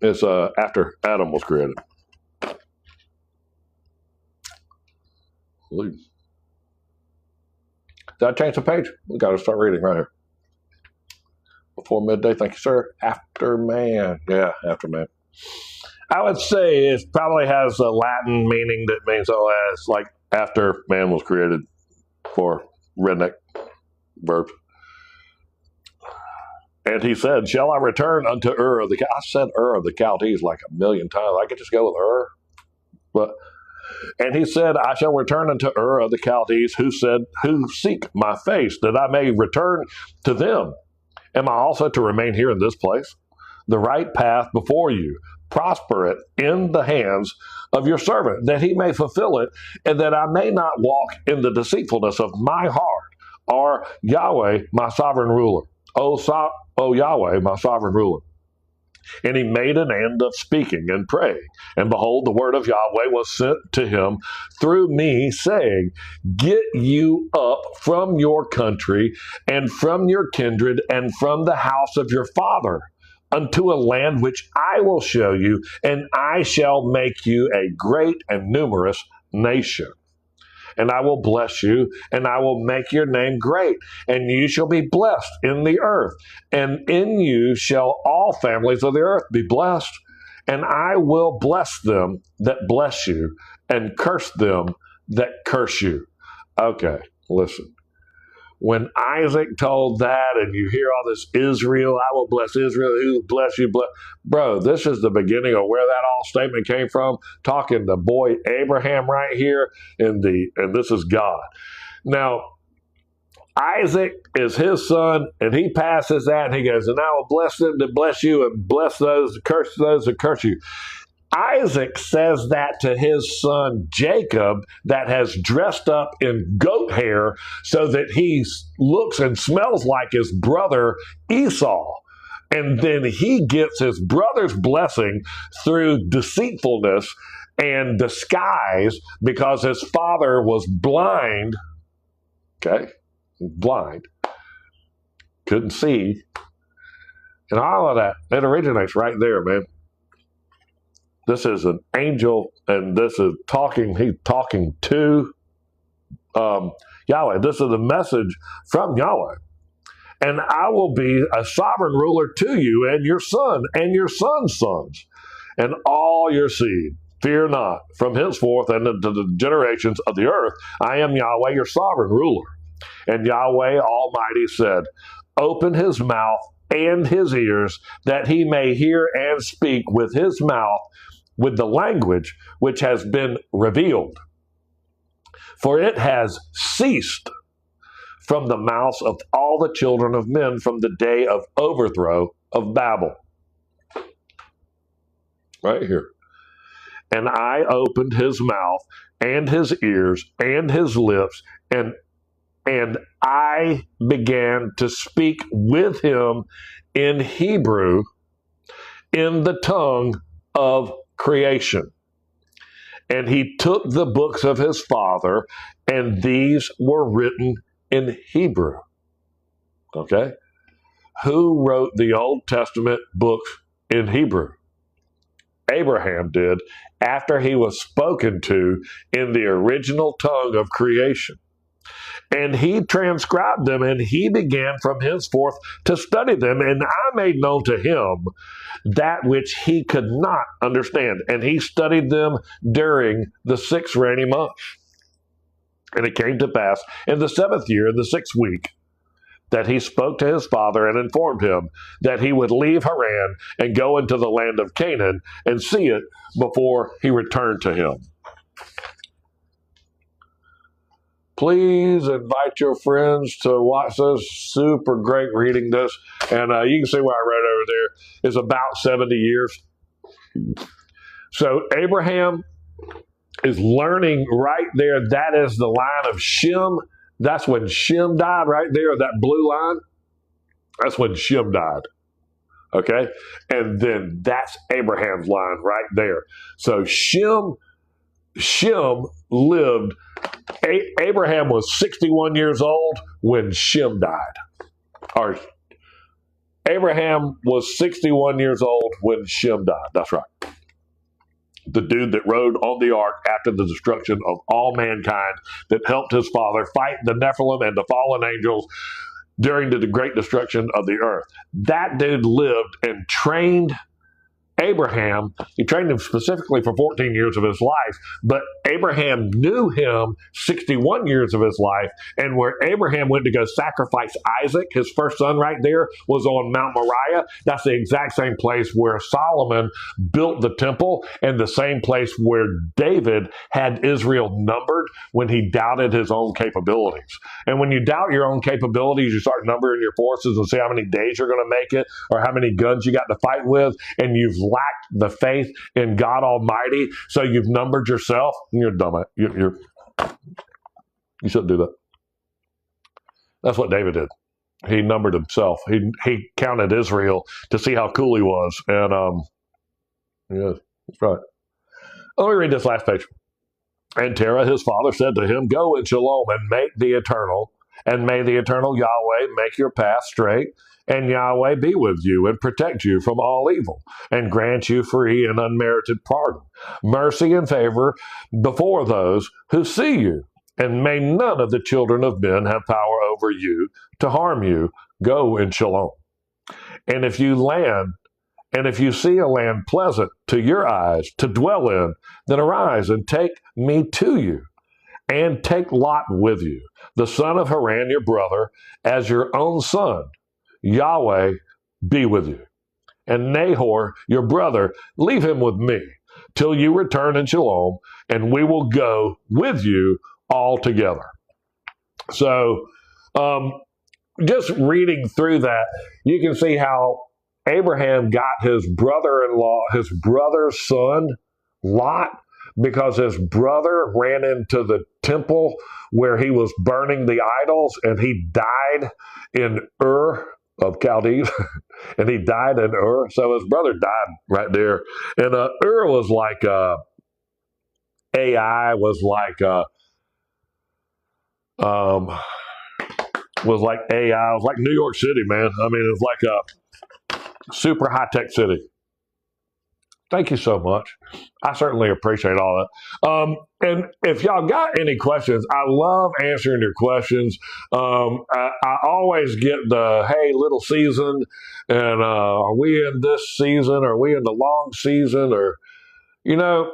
S2: is after Adam was created. Did I change the page? We got to start reading right here. Before midday, thank you, sir. After man. Yeah, after man. I would say it probably has a Latin meaning that means, as like after man was created, for redneck verbs. And he said, shall I return unto Ur of the I said Ur of the Chaldees like a million times. I could just go with Ur. And he said, I shall return unto Ur of the Chaldees, who seek my face, that I may return to them. Am I also to remain here in this place? The right path before you, prosper it in the hands of your servant, that he may fulfill it, and that I may not walk in the deceitfulness of my heart, or Yahweh, my sovereign ruler. O Yahweh, my sovereign ruler. And he made an end of speaking and praying. And behold, the word of Yahweh was sent to him through me, saying, get you up from your country and from your kindred and from the house of your father unto a land which I will show you, and I shall make you a great and numerous nation. And I will bless you, and I will make your name great, and you shall be blessed in the earth. And in you shall all families of the earth be blessed. And I will bless them that bless you, and curse them that curse you. Okay, listen. When Isaac told that, and you hear all this Israel, I will bless Israel, who will bless you, bro, this is the beginning of where that all statement came from. Talking to boy Abraham right here, and this is God. Now, Isaac is his son, and he passes that, and he goes, and I will bless them that bless you, and bless those that curse you. Isaac says that to his son Jacob, that has dressed up in goat hair so that he looks and smells like his brother Esau. And then he gets his brother's blessing through deceitfulness and disguise because his father was blind. Okay, blind. couldn't see. And all of that, it originates right there, man. This is an angel, and this is talking, he's talking to Yahweh. This is a message from Yahweh. And I will be a sovereign ruler to you and your son and your son's sons and all your seed. Fear not, from henceforth and into the generations of the earth, I am Yahweh, your sovereign ruler. And Yahweh Almighty said, open his mouth and his ears, that he may hear and speak with his mouth, with the language which has been revealed. For it has ceased from the mouths of all the children of men from the day of overthrow of Babel. Right here. And I opened his mouth and his ears and his lips, and I began to speak with him in Hebrew, in the tongue of creation. And he took the books of his father, and these were written in Hebrew. Okay? Who wrote the Old Testament books in Hebrew? Abraham did, after he was spoken to in the original tongue of creation. And he transcribed them, and he began from henceforth to study them. And I made known to him that which he could not understand. And he studied them during the 6 rainy months. And it came to pass in the 7th year, in the 6th week, that he spoke to his father and informed him that he would leave Haran and go into the land of Canaan and see it before he returned to him. Please invite your friends to watch this. Super great reading this. And you can see what I read over there is about 70 years. So Abraham is learning right there. That is the line of Shem. That's when Shem died right there, that blue line. That's when Shem died. Okay? And then that's Abraham's line right there. So Shem lived, Abraham was 61 years old when Shem died. Or Abraham was 61 years old when Shem died. That's right. The dude that rode on the ark after the destruction of all mankind, that helped his father fight the Nephilim and the fallen angels during the great destruction of the earth. That dude lived and trained Abraham. He trained him specifically for 14 years of his life, but Abraham knew him 61 years of his life, and where Abraham went to go sacrifice Isaac, his first son right there, was on Mount Moriah. That's the exact same place where Solomon built the temple, and the same place where David had Israel numbered when he doubted his own capabilities. And when you doubt your own capabilities, you start numbering your forces and see how many days you're going to make it, or how many guns you got to fight with, and you've lacked the faith in God Almighty, so you've numbered yourself. You're dumb. You shouldn't do that. That's what David did. He numbered himself. He counted Israel to see how cool he was. And yeah, that's right. Let me read this last page. And Terah, his father, said to him, go in shalom and may the eternal Yahweh make your path straight, and Yahweh be with you and protect you from all evil, and grant you free and unmerited pardon, mercy and favor before those who see you. And may none of the children of men have power over you to harm you. Go in shalom. And if you see a land pleasant to your eyes to dwell in, then arise and take me to you, and take Lot with you, the son of Haran, your brother, as your own son. Yahweh be with you. And Nahor, your brother, leave him with me till you return in shalom, and we will go with you all together. So, just reading through that, you can see how Abraham got his brother-in-law, his brother's son, Lot, because his brother ran into the temple where he was burning the idols, and he died in Ur of Chaldees, and he died in Ur. So his brother died right there. And Ur was like Ai, was like was like AI. It was like New York City, man. I mean, it was like a super high-tech city. Thank you so much. I certainly appreciate all that. And if y'all got any questions, I love answering your questions. I always get the, hey, little season, and are we in this season? Are we in the long season? Or, you know,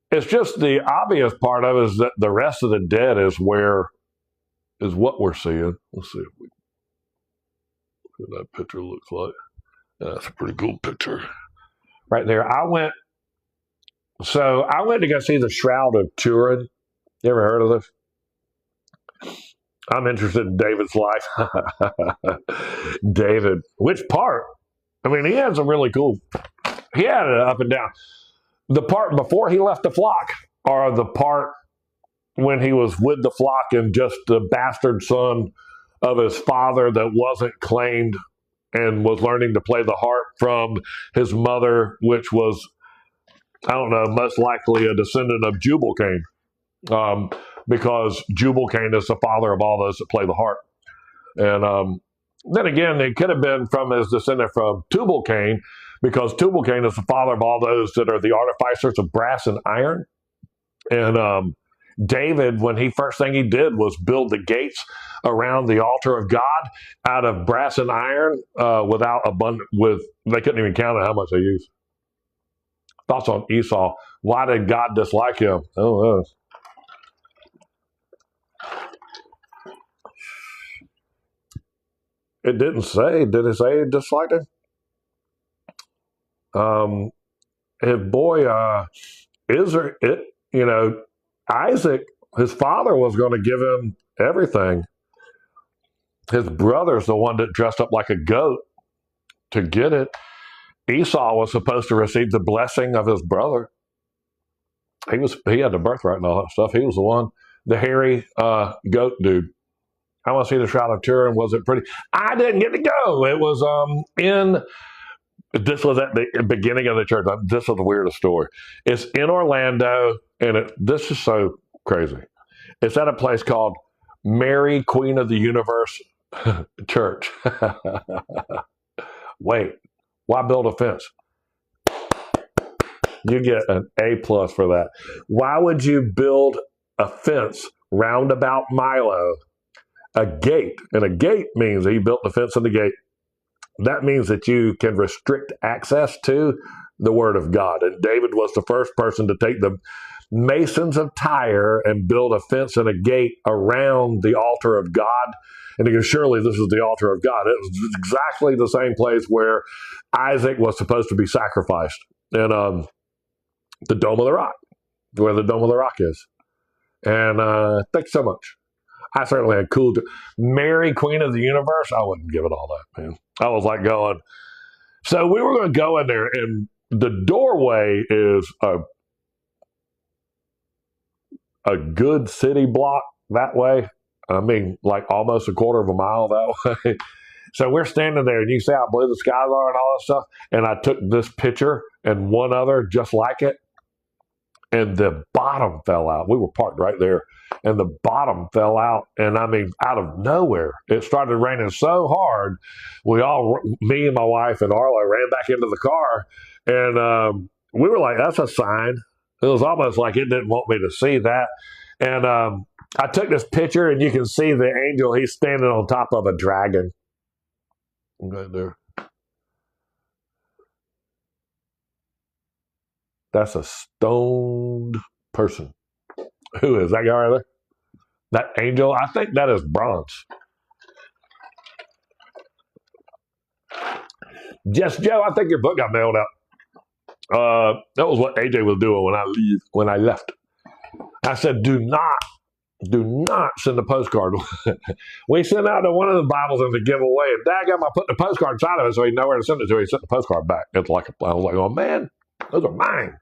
S2: it's just the obvious part of it is that the rest of the dead is what we're seeing. Let's see what that picture looks like. That's a pretty cool picture. Right there. I went to go see the Shroud of Turin. You ever heard of this? I'm interested in David's life. David, which part? I mean, he had some really cool. He had it up and down. The part before he left the flock, or the part when he was with the flock and just the bastard son of his father that wasn't claimed and was learning to play the harp from his mother, which was, I don't know, most likely a descendant of Jubal-Cain, because Jubal-Cain is the father of all those that play the harp. And then again, it could have been from his descendant from Tubal-Cain, because Tubal-Cain is the father of all those that are the artificers of brass and iron. And David, when first thing he did was build the gates around the altar of God out of brass and iron, they couldn't even count how much they used. Thoughts on Esau? Why did God dislike him? Oh, it didn't say. Did it say he disliked him? His boy, Isaac, his father was going to give him everything. His brother's the one that dressed up like a goat to get it. Esau was supposed to receive the blessing of his brother. He had the birthright and all that stuff. He was the one, the hairy goat dude. I want to see the Shroud of Turin. Was it pretty? I didn't get to go. It was this was at the beginning of the church. This is the weirdest story. It's in Orlando, and this is so crazy. It's at a place called Mary, Queen of the Universe Church. Wait, why build a fence? You get an A+ for that. Why would you build a fence round about Milo, a gate? And a gate means that he built the fence and the gate. That means that you can restrict access to the Word of God. And David was the first person to take the masons of Tyre and build a fence and a gate around the altar of God. And he goes, surely this is the altar of God. It was exactly the same place where Isaac was supposed to be sacrificed. And the Dome of the Rock, where the Dome of the Rock is. And thanks so much. I certainly had cool. Mary, Queen of the Universe, I wouldn't give it all that, man. I was like going. So we were going to go in there, and the doorway is a good city block that way. I mean, like almost a quarter of a mile that way. So we're standing there, and you see how blue the skies are and all that stuff. And I took this picture and one other just like it, and the bottom fell out. We were parked right there, and the bottom fell out. And I mean, out of nowhere, it started raining so hard. Me and my wife and Arlo ran back into the car, and we were like, that's a sign. It was almost like it didn't want me to see that. And I took this picture, and you can see the angel. He's standing on top of a dragon. Right there. That's a stoned person. Who is that guy right there? That angel? I think that is bronze. Yes, Joe, I think your book got mailed out. That was what AJ was doing when I left. I said, do not send a postcard. We sent out one of the Bibles as a giveaway, and daggum, I put the postcard inside of it so he'd know where to send it to. He sent the postcard back. I was like, oh man, those are mine.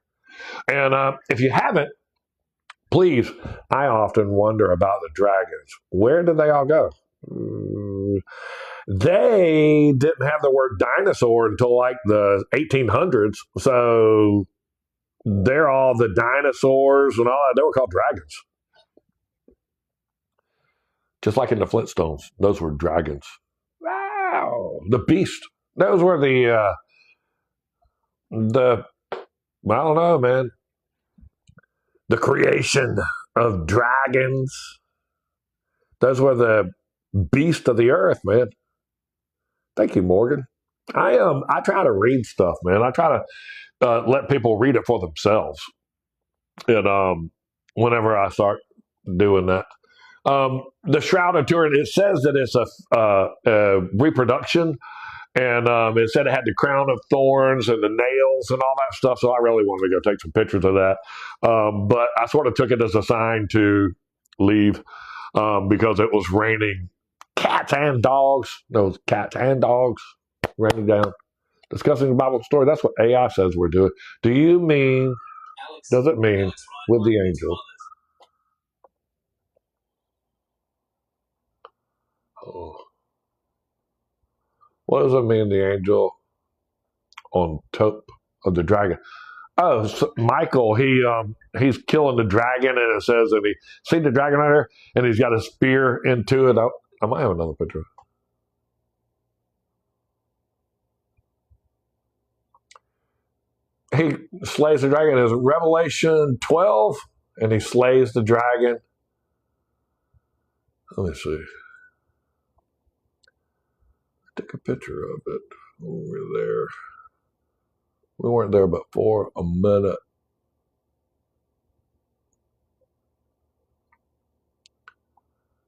S2: And if you haven't, please, I often wonder about the dragons. Where did they all go? They didn't have the word dinosaur until like the 1800s. So they're all the dinosaurs and all that. They were called dragons. just like in the Flintstones. Those were dragons. Wow, the beast. Those were the I don't know, man. The creation of dragons. Those were the beast of the earth, man. Thank you, Morgan. I try to read stuff, man. I try to let people read it for themselves. And whenever I start doing that, the Shroud of Turin, it says that it's a reproduction, and it said it had the crown of thorns and the nails and all that stuff. So I really wanted to go take some pictures of that, but I sort of took it as a sign to leave because it was raining cats and dogs. Those cats and dogs raining down. Discussing the Bible story. That's what AI says we're doing. Do you mean? Does it mean with the angel? Oh. What does it mean, the angel on top of the dragon? Oh, so Michael, he's killing the dragon, and it says, and he see the dragon right there, and he's got a spear into it. I might have another picture. He slays the dragon. Is Revelation 12, and he slays the dragon. Let me see. Take a picture of it over there. We weren't there but for a minute.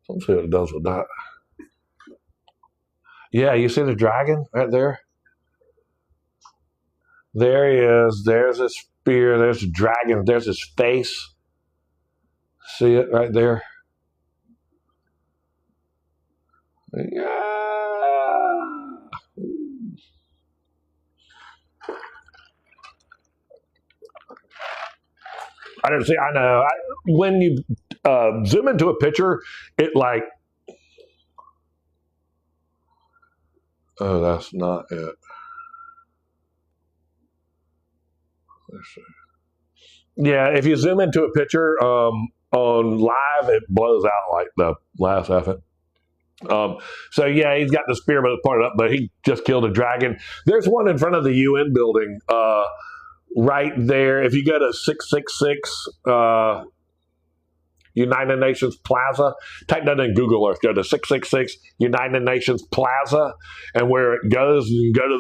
S2: Let's see what it does with that. Yeah, you see the dragon right there? There he is. There's his spear. There's the dragon. There's his face. See it right there? Yeah. I didn't see. I know. When you zoom into a picture, it like. Oh, that's not it. Let's see. Yeah, if you zoom into a picture on live, it blows out like the last effort. So yeah, he's got the spear, but it's pointed up. But he just killed a dragon. There's one in front of the UN building. Right there, if you go to 666 United Nations Plaza, type that in Google Earth, go to 666 United Nations Plaza, and where it goes, you can go to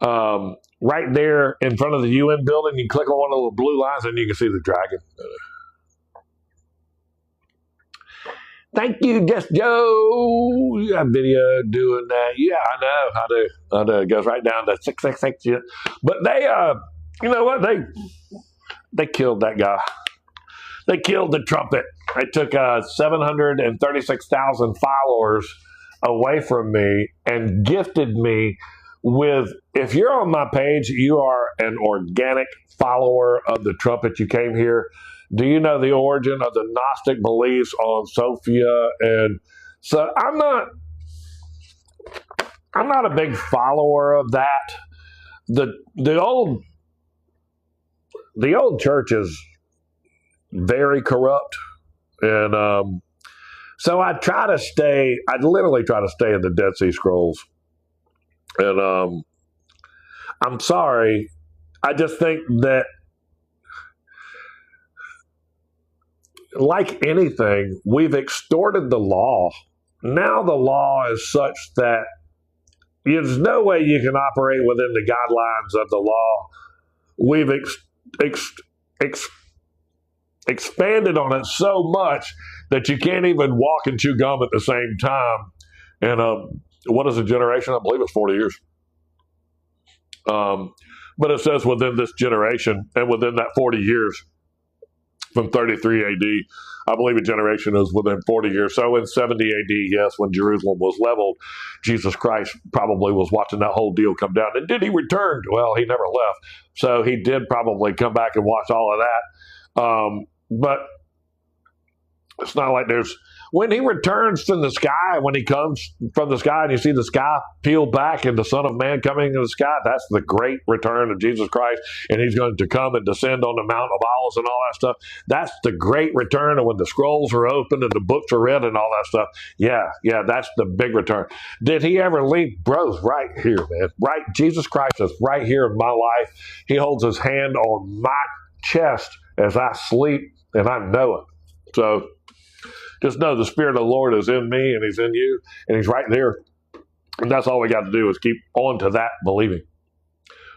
S2: the, right there in front of the UN building, you click on one of the blue lines and you can see the dragon. Thank you, Just Joe. You got a video doing that. Yeah, I know how to. It goes right down to 666. But they, you know what? They killed that guy. They killed the trumpet. They took 736,000 followers away from me and gifted me with, if you're on my page, you are an organic follower of the trumpet. You came here. Do you know the origin of the Gnostic beliefs on Sophia? And so I'm not a big follower of that. The old church is very corrupt, and so I literally try to stay in the Dead Sea Scrolls. And I'm sorry, I just think that, like anything, we've extorted the law. Now the law is such that there's no way you can operate within the guidelines of the law. We've expanded on it so much that you can't even walk and chew gum at the same time. And what is a generation? I believe it's 40 years. But it says within this generation and within that 40 years, from 33 AD, I believe a generation is within 40 years. So in 70 AD, yes, when Jerusalem was leveled, Jesus Christ probably was watching that whole deal come down. And did he return? Well, he never left. So he did probably come back and watch all of that. But it's not like When he returns from the sky, when he comes from the sky and you see the sky peel back and the Son of Man coming into the sky, that's the great return of Jesus Christ. And he's going to come and descend on the Mount of Olives and all that stuff. That's the great return. And when the scrolls are opened and the books are read and all that stuff. Yeah, that's the big return. Did he ever leave? Bro's right here, man. Right. Jesus Christ is right here in my life. He holds his hand on my chest as I sleep, and I know it. So just know the Spirit of the Lord is in me, and he's in you, and he's right there. And that's all we got to do is keep on to that believing.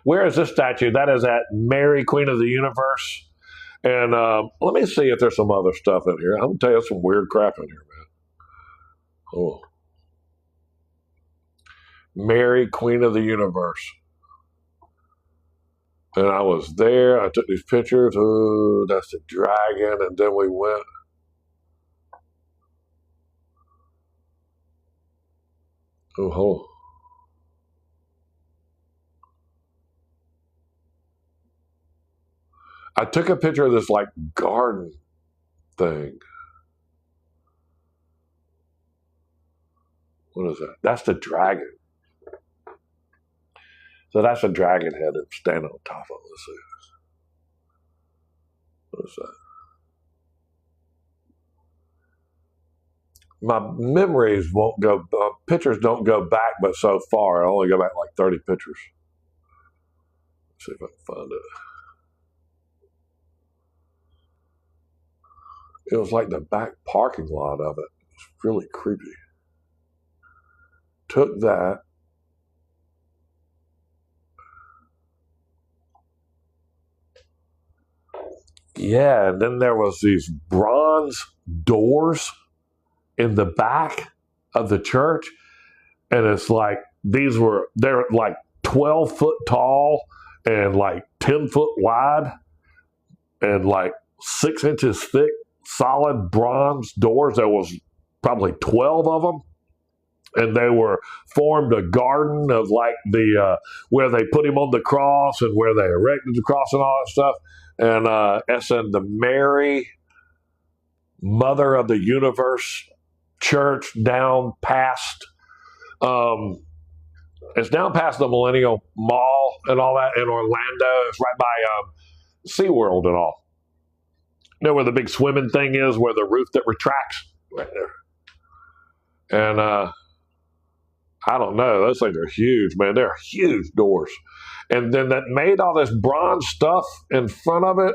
S2: Where is this statue? That is at Mary, Queen of the Universe. And let me see if there's some other stuff in here. I'm going to tell you some weird crap in here, man. Oh. Mary, Queen of the Universe. And I was there. I took these pictures. Oh, that's the dragon. And then we went. Oh. I took a picture of this like garden thing. What is that? That's the dragon. So that's a dragon head that's standing on top of it. Let's see this. What is that? My memories won't go, pictures don't go back but so far. I only go back like 30 pictures. Let's see if I can find it. It was like the back parking lot of it. It was really creepy. Took that. Yeah, and then there was these bronze doors in the back of the church. And it's like, they're like 12 foot tall and like 10 foot wide and like 6 inches thick, solid bronze doors. There was probably 12 of them. And they were formed a garden of like where they put him on the cross and where they erected the cross and all that stuff. And it's in the Mary, Mother of the Universe Church down past, it's down past the Millennial Mall and all that in Orlando. It's right by SeaWorld and all. You know where the big swimming thing is, where the roof that retracts? Right there. And I don't know. Those things are huge, man. They're huge doors. And then that made all this bronze stuff in front of it.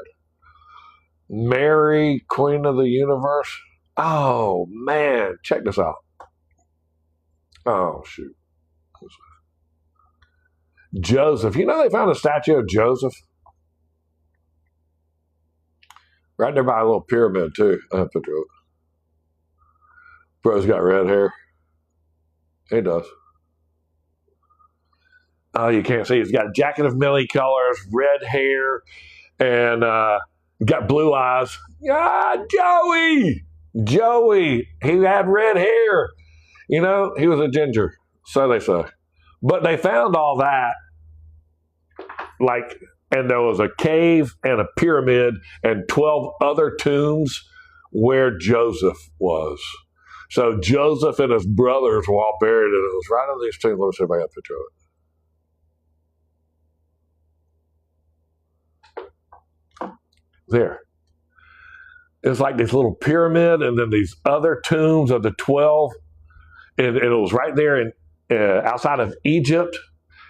S2: Mary, Queen of the Universe. Oh, man. Check this out. Oh, shoot. Joseph. You know they found a statue of Joseph? Right there by a little pyramid, too. I have a picture of it. Bro's got red hair. He does. Oh, you can't see. He's got a jacket of many colors, red hair, and got blue eyes. Ah, Joey! Joey! He had red hair. You know, he was a ginger. So they say. But they found all that, and there was a cave and a pyramid and 12 other tombs where Joseph was. So Joseph and his brothers were all buried, and it was right on these tombs. Let me see if I got a picture of it. There. It's like this little pyramid and then these other tombs of the 12. And it was right there outside of Egypt.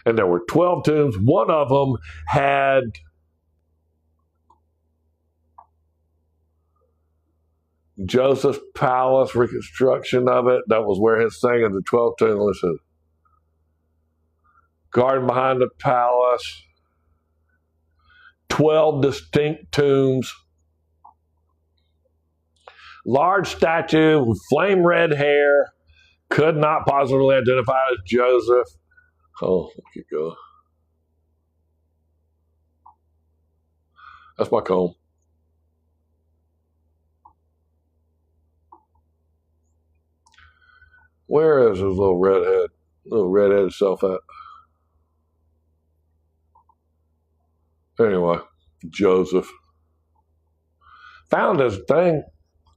S2: And there were 12 tombs. One of them had Joseph's palace, reconstruction of it. That was where his thing in the 12 tombs. Listen. Garden behind the palace. 12 distinct tombs. Large statue with flame red hair. Could not positively identify as Joseph. Oh, look at go. That's my comb. Where is his little redhead self at? Anyway, Joseph found his thing.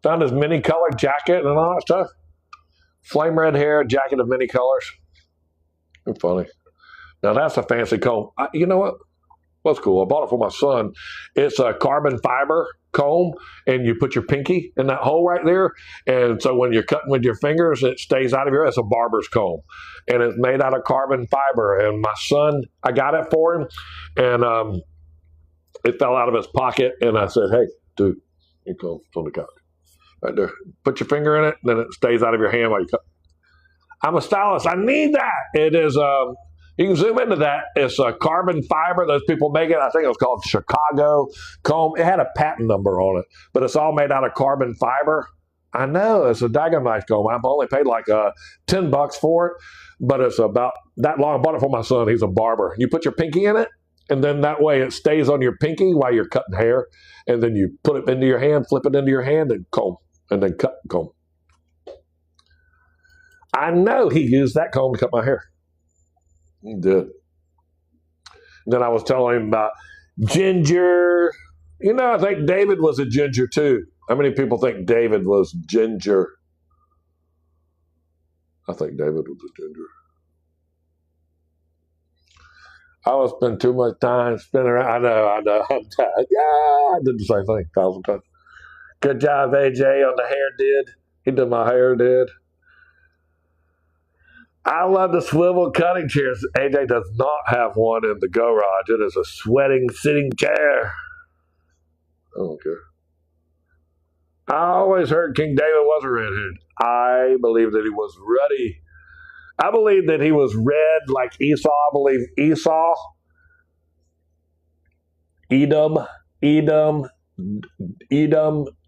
S2: Found his many colored jacket and all that stuff. Flame red hair, jacket of many colors. It's funny. Now that's a fancy comb. You know what? What's cool? I bought it for my son. It's a carbon fiber comb, and you put your pinky in that hole right there. And so when you're cutting with your fingers, it stays out of your. It's a barber's comb, and it's made out of carbon fiber. And my son, I got it for him, and it fell out of his pocket. And I said, "Hey, dude, you come on the couch right there. Put your finger in it, and then it stays out of your hand while you cut." I'm a stylist. I need that. It is. You can zoom into that. It's a carbon fiber. Those people make it. I think it was called Chicago comb. It had a patent number on it, but it's all made out of carbon fiber. I know it's a daggone nice comb. I've only paid like $10 for it, but it's about that long. I bought it for my son. He's a barber. You put your pinky in it, and then that way it stays on your pinky while you're cutting hair, and then you put it into your hand, flip it into your hand, and comb, and then cut and comb. I know he used that comb to cut my hair. He did. Then I was telling him about ginger. You know, I think David was a ginger too. How many people think David was ginger? I think David was a ginger. I don't spend too much time spinning around. I know. I'm tired. Yeah, I did the same thing 1,000 times. Good job, AJ, on the hair did. He did my hair did. I love the swivel cutting chairs. AJ does not have one in the garage. It is a sweating sitting chair. I don't care. I always heard King David was a redhead. I believe that he was ruddy. I believe that he was red like Esau. I believe Esau, Edom,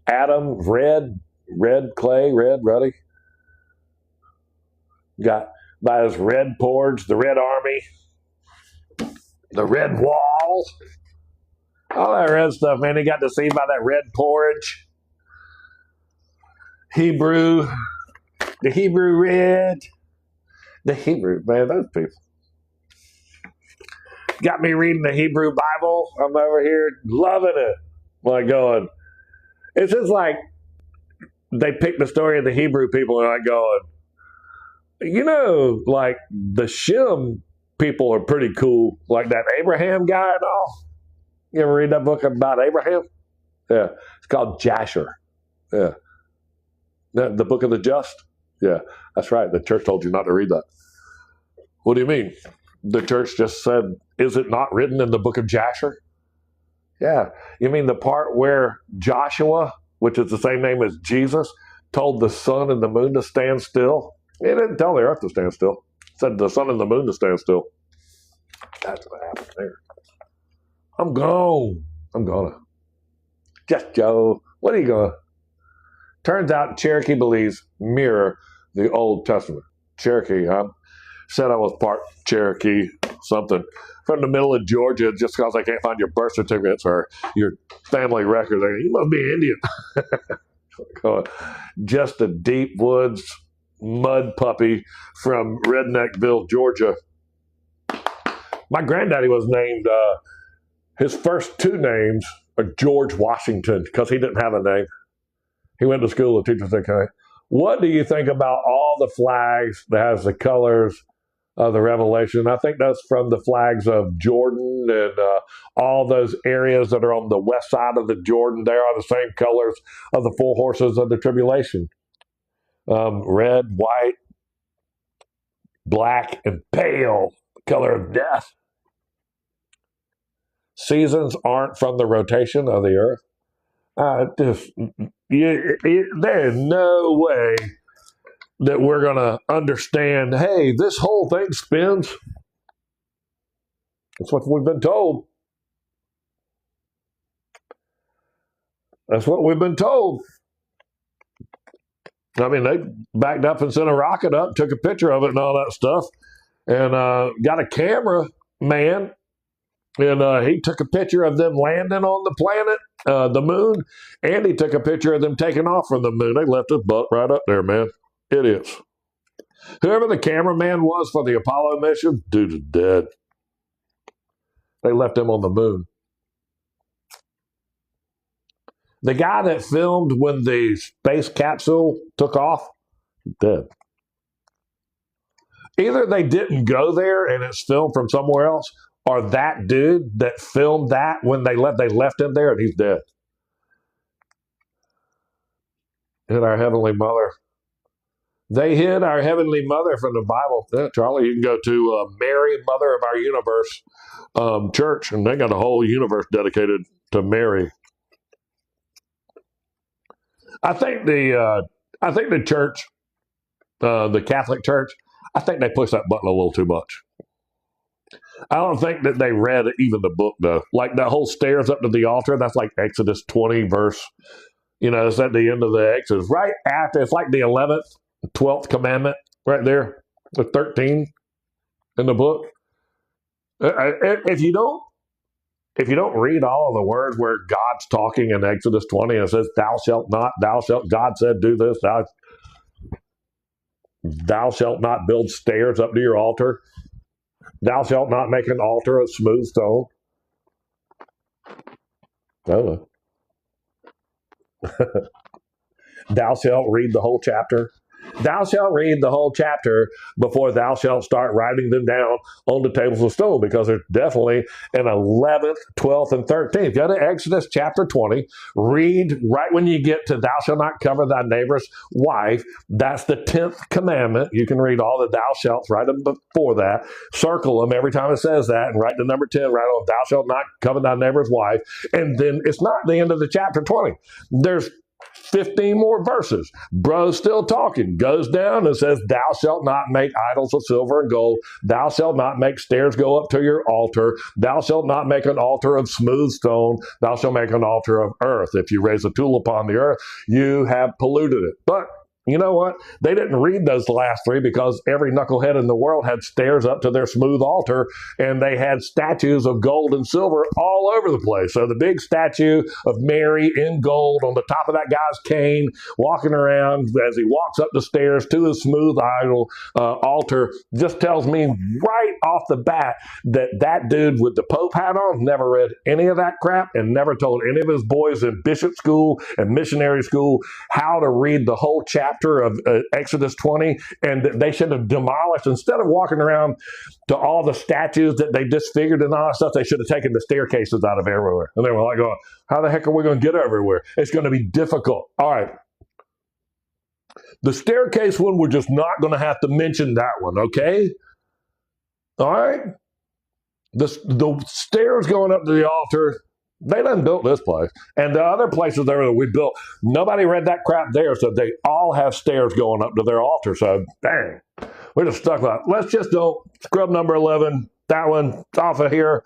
S2: Adam, red clay, red, ruddy. Got by his red porch, the red army, the red wall, all that red stuff, man. He got deceived by that red porch. Hebrew, the Hebrew red, the Hebrew, man, those people. Got me reading the Hebrew Bible. I'm over here loving it. Like going, it's just like they picked the story of the Hebrew people and I going, you know, like the Shem people are pretty cool. Like that Abraham guy and all. You ever read that book about Abraham? Yeah. It's called Jasher. Yeah. The book of the just? Yeah. That's right. The church told you not to read that. What do you mean? The church just said, is it not written in the book of Jasher? Yeah. You mean the part where Joshua, which is the same name as Jesus, told the sun and the moon to stand still? He didn't tell the earth to stand still. He said the sun and the moon to stand still. That's what happened there. I'm gone. I'm gonna. Just Joe. What are you going? Turns out Cherokee beliefs mirror the Old Testament. Cherokee, huh? Said I was part Cherokee, something from the middle of Georgia just because they can't find your birth certificates or your family records. You must be Indian. Just a deep woods mud puppy from Redneckville, Georgia. My granddaddy was named, his first two names are George Washington because he didn't have a name. He went to school, the teacher said, okay, what do you think about all the flags that has the colors of the Revelation? I think that's from the flags of Jordan and all those areas that are on the west side of the Jordan. They are the same colors of the four horses of the tribulation. Red, white, black, and pale, color of death. Seasons aren't from the rotation of the earth. There's no way that we're going to understand, hey, this whole thing spins. That's what we've been told. That's what we've been told. I mean, they backed up and sent a rocket up, took a picture of it and all that stuff, and got a camera man, and he took a picture of them landing on the planet, the moon, and he took a picture of them taking off from the moon. They left his butt right up there, man. Idiots. Whoever the cameraman was for the Apollo mission, dude is dead. They left him on the moon. The guy that filmed when the space capsule took off, dead. Either they didn't go there and it's filmed from somewhere else, or that dude that filmed that when they left him there and he's dead. And our Heavenly Mother. They hid our Heavenly Mother from the Bible. Yeah, Charlie, you can go to Mary, Mother of Our Universe church, and they got a whole universe dedicated to Mary. I think the church, the Catholic Church, I think they push that button a little too much. I don't think that they read even the book, though. Like that whole stairs up to the altar, that's like Exodus 20, verse, it's at the end of the Exodus. Right after, it's like the 11th, 12th commandment right there, the 13 in the book. If you don't read all of the words where God's talking in Exodus 20 and it says, thou shalt not, God said, do this, thou shalt not build stairs up to your altar. Thou shalt not make an altar of smooth stone. Oh. Thou shalt read the whole chapter. Thou shalt read the whole chapter before thou shalt start writing them down on the tables of stone, because there's definitely an 11th, 12th, and 13th. Go to Exodus chapter 20. Read right when you get to thou shalt not cover thy neighbor's wife. That's the 10th commandment. You can read all the thou shalts right before that. Circle them every time it says that and write the number 10 right on thou shalt not cover thy neighbor's wife. And then it's not the end of the chapter 20. There's 15 more verses. Bro's still talking. Goes down and says, thou shalt not make idols of silver and gold. Thou shalt not make stairs go up to your altar. Thou shalt not make an altar of smooth stone. Thou shalt make an altar of earth. If you raise a tool upon the earth, you have polluted it. But you know what? They didn't read those last three because every knucklehead in the world had stairs up to their smooth altar, and they had statues of gold and silver all over the place. So the big statue of Mary in gold on the top of that guy's cane, walking around as he walks up the stairs to his smooth idol altar, just tells me right off the bat that dude with the Pope hat on never read any of that crap and never told any of his boys in bishop school and missionary school how to read the whole chapter of Exodus 20, and they should have demolished, instead of walking around to all the statues that they disfigured and all that stuff, they should have taken the staircases out of everywhere. And they were like, going, how the heck are we going to get everywhere? It's going to be difficult. All right. The staircase one, we're just not going to have to mention that one, okay? All right? The stairs going up to the altar, they done built this place. And the other places there that we built, nobody read that crap there, so they all have stairs going up to their altar. So, dang, we're just stuck with it. Let's just don't scrub number 11, that one off of here.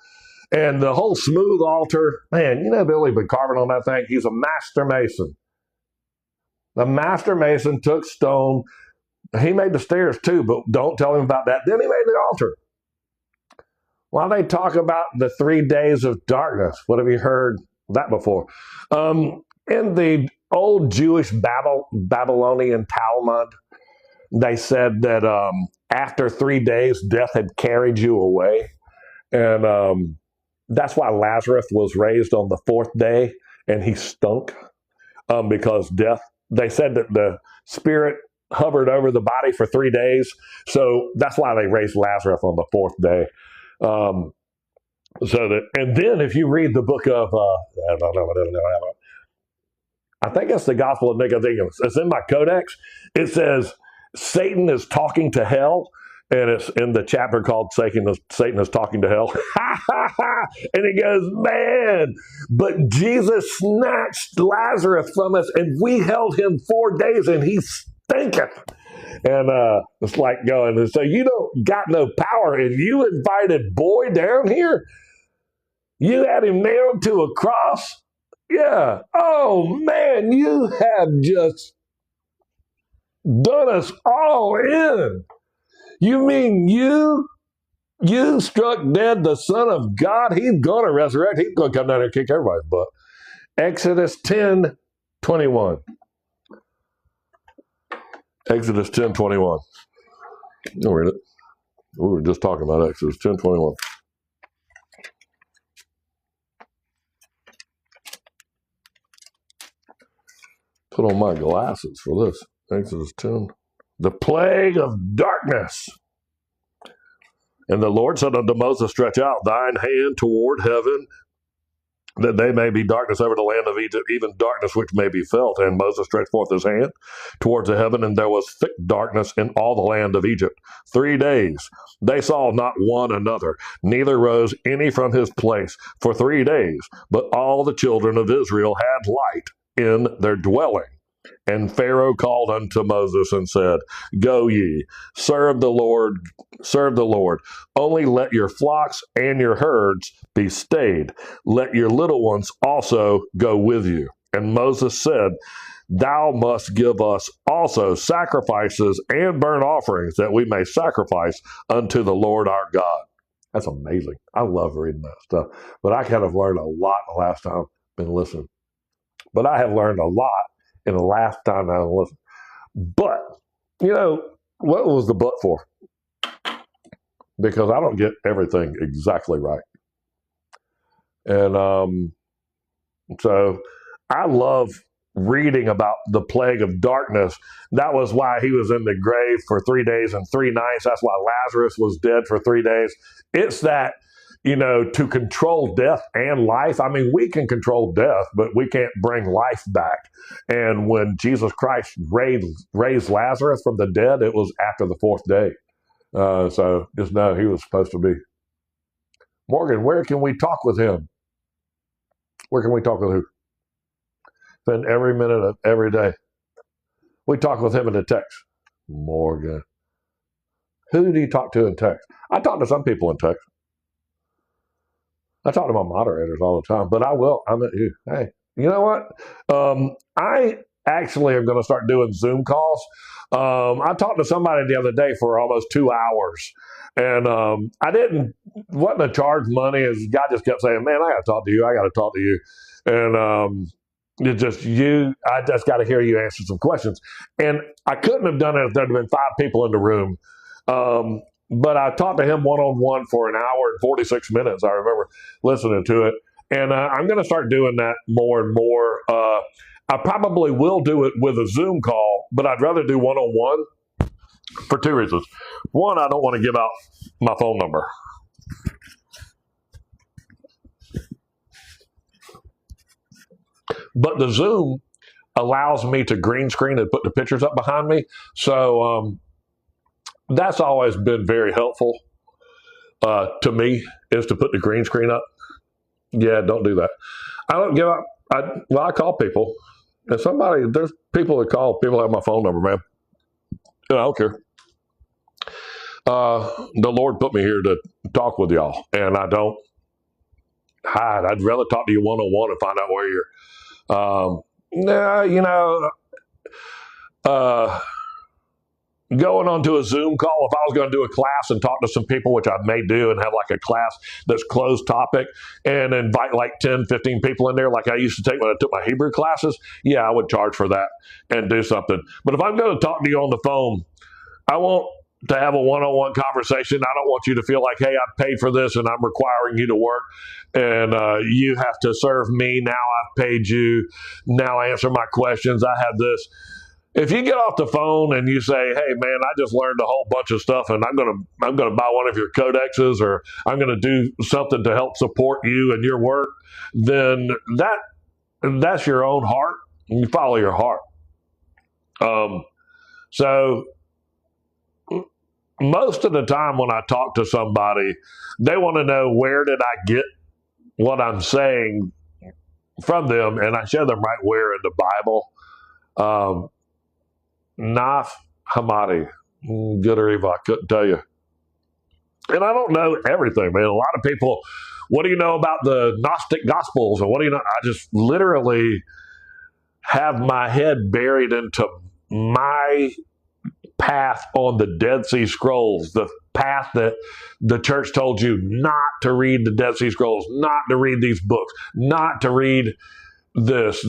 S2: And the whole smooth altar, man, Billy been carving on that thing. He's a master mason. The master mason took stone. He made the stairs too, but don't tell him about that. Then he made the altar. While they talk about the 3 days of darkness, what have you heard that before? In the old Jewish Babylonian Talmud, they said that after 3 days, death had carried you away. And that's why Lazarus was raised on the 4th day and he stunk, because death, they said that the spirit hovered over the body for 3 days. So that's why they raised Lazarus on the 4th day. And then if you read the book of, I think it's the Gospel of Nicodemus. It's in my codex. It says Satan is talking to hell, and it's in the chapter called Satan is talking to hell. And it goes, man, but Jesus snatched Lazarus from us, and we held him 4 days, and he stinketh. And it's like going, and so you don't got no power. And you invited boy down here? You had him nailed to a cross? Yeah. Oh, man, you have just done us all in. You mean you struck dead the Son of God? He's going to resurrect. He's going to come down here and kick everybody's butt. Exodus 10:21. Exodus 10:21. I'll read it. We were just talking about Exodus 10:21.
S1: put on my glasses for this. Exodus 10. The plague of darkness. And the Lord said unto Moses, stretch out thine hand toward heaven, that they may be darkness over the land of Egypt, even darkness which may be felt. And Moses stretched forth his hand towards the heaven, and there was thick darkness in all the land of Egypt 3 days. They saw not one another, neither rose any from his place for 3 days. But all the children of Israel had light in their dwelling. And Pharaoh called unto Moses and said, go ye, serve the Lord. Only let your flocks and your herds be stayed. Let your little ones also go with you. And Moses said, thou must give us also sacrifices and burnt offerings, that we may sacrifice unto the Lord our God. That's amazing. I love reading that stuff. But I kind of learned a lot the last time I've been listening. But I have learned a lot in the last time I listened. But, what was the but for? Because I don't get everything exactly right. And so I love reading about the plague of darkness. That was why he was in the grave for 3 days and 3 nights. That's why Lazarus was dead for 3 days. It's that, to control death and life. I mean, we can control death, but we can't bring life back. And when Jesus Christ raised Lazarus from the dead, it was after the 4th day. So just know he was supposed to be. Morgan, where can we talk with him? Where can we talk with who? Spend every minute of every day. We talk with him in the text. Morgan. Who do you talk to in text? I talk to some people in text. I talk to my moderators all the time, but I will. I'm at you. Hey, you know what? I actually am going to start doing Zoom calls. I talked to somebody the other day for almost 2 hours, and wasn't a charge money. As God just kept saying, man, I got to talk to you. I got to talk to you. And it's just you. I just got to hear you answer some questions. And I couldn't have done it if there had been 5 people in the room. But I talked to him one-on-one for an hour and 46 minutes. I remember listening to it. And I'm going to start doing that more and more. I probably will do it with a Zoom call, but I'd rather do one-on-one for 2 reasons. One, I don't want to give out my phone number. But the Zoom allows me to green screen and put the pictures up behind me. So that's always been very helpful to me, is to put the green screen up. Yeah, don't do that. I don't give up. I call people. If there's people that call, people have my phone number, man. And I don't care. The Lord put me here to talk with y'all, and I don't hide. I'd rather talk to you one-on-one and find out where you're. Going onto a Zoom call, if I was going to do a class and talk to some people, which I may do, and have like a class that's closed topic and invite like 10, 15 people in there, like I used to take when I took my Hebrew classes, yeah, I would charge for that and do something. But if I'm going to talk to you on the phone, I want to have a one-on-one conversation. I don't want you to feel like, hey, I've paid for this and I'm requiring you to work and you have to serve me. Now I've paid you. Now answer my questions. I have this. If you get off the phone and you say, hey, man, I just learned a whole bunch of stuff and I'm gonna buy one of your codexes, or I'm going to do something to help support you and your work, then that's your own heart. You follow your heart. So most of the time when I talk to somebody, they want to know, where did I get what I'm saying from them? And I show them right where in the Bible. Naf Hamadi, good or evil, I couldn't tell you. And I don't know everything, man. A lot of people, what do you know about the Gnostic Gospels? And what do you know? I just literally have my head buried into my path on the Dead Sea Scrolls, the path that the church told you not to read the Dead Sea Scrolls, not to read these books, not to read this.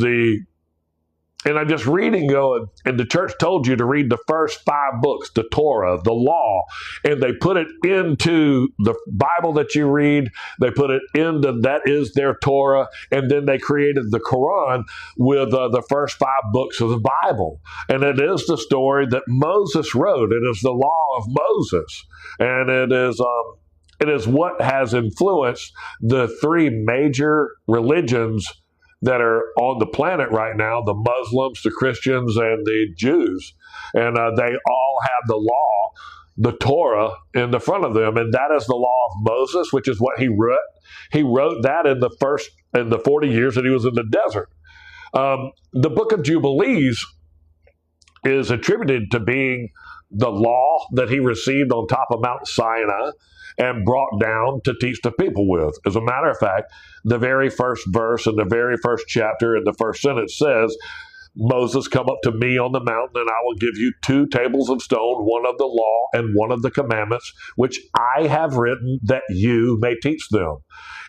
S2: And I'm just reading going, and the church told you to read the first 5 books, the Torah, the law, and they put it into the Bible that you read. They put it into, that is their Torah, and then they created the Quran with the first 5 books of the Bible. And it is the story that Moses wrote. It is the law of Moses. And it is what has influenced the 3 major religions that are on the planet right now, the Muslims, the Christians, and the Jews. And they all have the law, the Torah, in the front of them. And that is the law of Moses, which is what he wrote. He wrote that in the 40 years that he was in the desert. The book of Jubilees is attributed to being the law that he received on top of Mount Sinai and brought down to teach the people with. As a matter of fact, the very first verse in the very first chapter in the first sentence says, Moses, come up to me on the mountain, and I will give you 2 tables of stone, one of the law and one of the commandments, which I have written that you may teach them.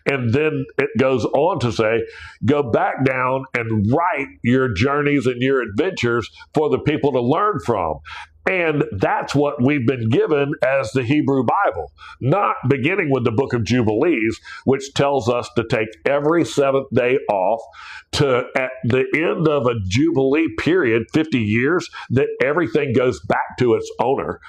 S2: And then it goes on to say, go back down and write your journeys and your adventures for the people to learn from. And that's what we've been given as the Hebrew Bible, not beginning with the book of Jubilees, which tells us to take every 7th day off, to at the end of a Jubilee period, 50 years, that everything goes back to its owner.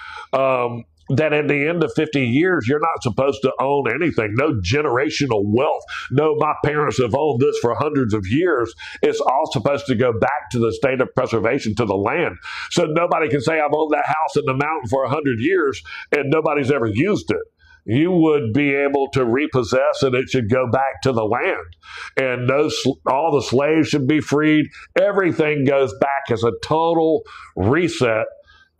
S2: That at the end of 50 years, you're not supposed to own anything. No generational wealth. No, my parents have owned this for hundreds of years. It's all supposed to go back to the state of preservation, to the land. So nobody can say, I've owned that house in the mountain for 100 years and nobody's ever used it. You would be able to repossess, and it should go back to the land. And all the slaves should be freed. Everything goes back as a total reset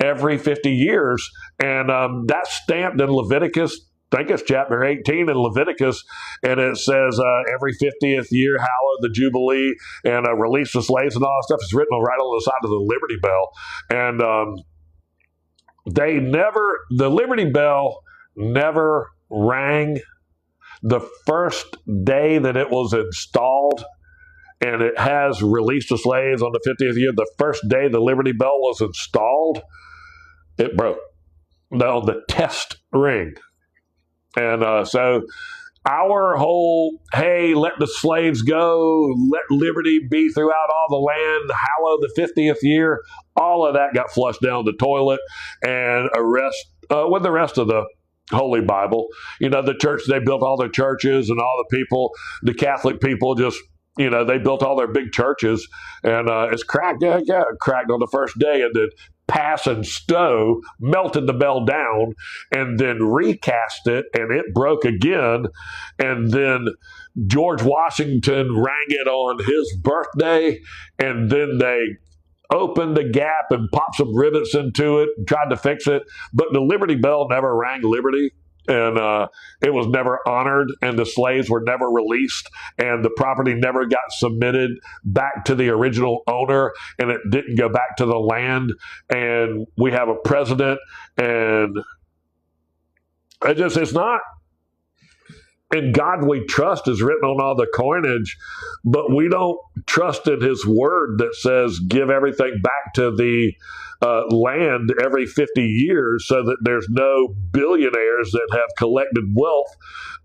S2: every 50 years. And that's stamped in Leviticus. I think it's chapter 18 in Leviticus, and it says every 50th year, hallow the Jubilee, and release the slaves, and all that stuff is written right on the side of the Liberty Bell. And the Liberty Bell never rang the first day that it was installed. And it has released the slaves on the 50th year. The first day the Liberty Bell was installed, it broke on the test ring. And so our whole, hey, let the slaves go, let liberty be throughout all the land, hallow the 50th year, all of that got flushed down the toilet, and with the rest of the Holy Bible. You know, the church, they built all their churches, and all the people, the Catholic people just, you know, they built all their big churches, and it's cracked. It cracked on the first day, and then Pass and Stowe melted the bell down and then recast it, and it broke again. And then George Washington rang it on his birthday, and then they opened the gap and popped some rivets into it and tried to fix it. But the Liberty Bell never rang liberty. And it was never honored, and the slaves were never released, and the property never got submitted back to the original owner, and it didn't go back to the land. And we have a president, and it's not, in God we trust is written on all the coinage, but we don't trust in his word that says give everything back to the land every 50 years, so that there's no billionaires that have collected wealth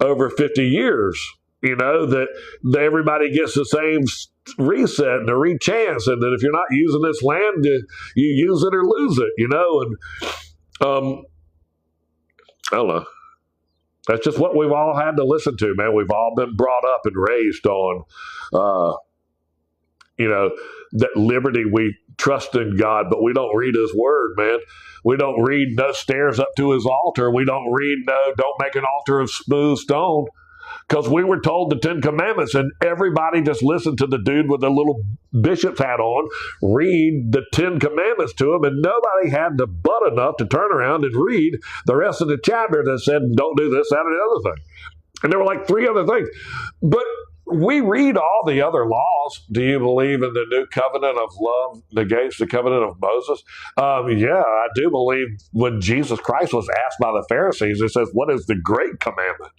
S2: over 50 years. You know, that everybody gets the same reset and a re-chance, and that if you're not using this land, you use it or lose it, you know. And I don't know. That's just what we've all had to listen to, man. We've all been brought up and raised on, that liberty. We trust in God, but we don't read his word, man. We don't read no stairs up to his altar. We don't read no, don't make an altar of smooth stone, because we were told the 10 Commandments, and everybody just listened to the dude with the little bishop's hat on read the 10 Commandments to him, and nobody had the butt enough to turn around and read the rest of the chapter that said, don't do this, that, or the other thing. And there were like 3 other things. But we read all the other laws. Do you believe in the new covenant of love negates the covenant of Moses? Yeah, I do believe when Jesus Christ was asked by the Pharisees, it says, what is the great commandment?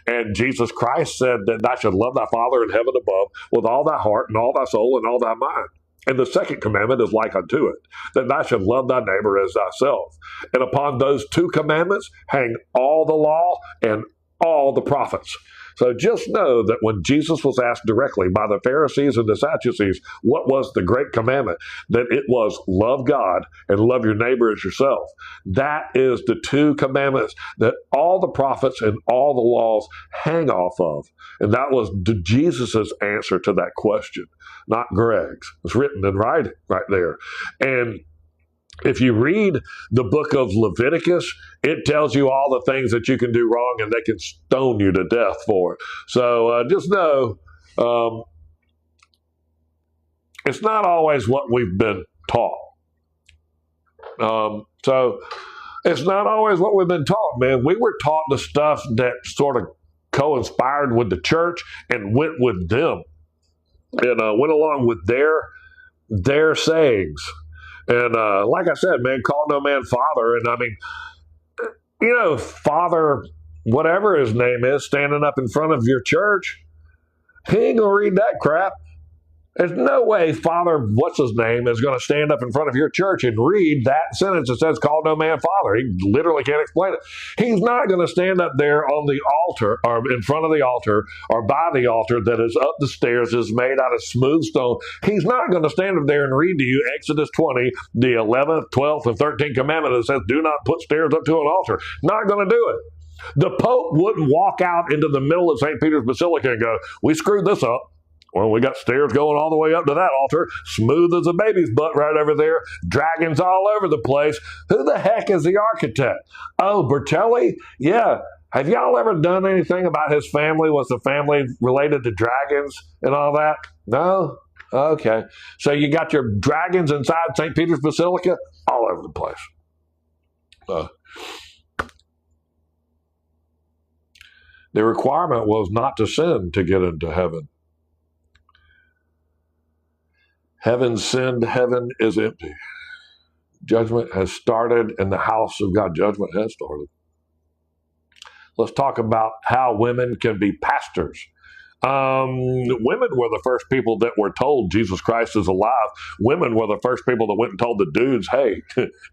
S2: And Jesus Christ said that thou should love thy Father in heaven above with all thy heart and all thy soul and all thy mind. And the second commandment is like unto it, that thou shalt love thy neighbor as thyself. And upon those two commandments hang all the law and all the prophets. So just know that when Jesus was asked directly by the Pharisees and the Sadducees, what was the great commandment? That it was love God and love your neighbor as yourself. That is the two commandments that all the prophets and all the laws hang off of. And that was Jesus' answer to that question, not Greg's. It's written in writing right there. And if you read the book of Leviticus, it tells you all the things that you can do wrong and they can stone you to death for it. So just know it's not always what we've been taught. So it's not always what we've been taught, man. We were taught the stuff that sort of co-inspired with the church and went with them and went along with their sayings. And like I said, man, call no man father. And I mean, Father, whatever his name is, standing up in front of your church, he ain't going to read that crap. There's no way Father, what's his name, is going to stand up in front of your church and read that sentence that says, call no man father. He literally can't explain it. He's not going to stand up there on the altar or in front of the altar or by the altar that is up the stairs, is made out of smooth stone. He's not going to stand up there and read to you Exodus 20, the 11th, 12th, and 13th commandment that says, do not put stairs up to an altar. Not going to do it. The Pope wouldn't walk out into the middle of St. Peter's Basilica and go, we screwed this up. Well, we got stairs going all the way up to that altar, smooth as a baby's butt right over there, dragons all over the place. Who the heck is the architect? Oh, Bertelli? Yeah. Have y'all ever done anything about his family? Was the family related to dragons and all that? No? Okay. So you got your dragons inside St. Peter's Basilica? All over the place. The requirement was not to sin to get into heaven. Heaven sinned, heaven is empty. Judgment has started in the house of God. Judgment has started. Let's talk about how women can be pastors. Women were the first people that were told Jesus Christ is alive. Women were the first people that went and told the dudes, hey,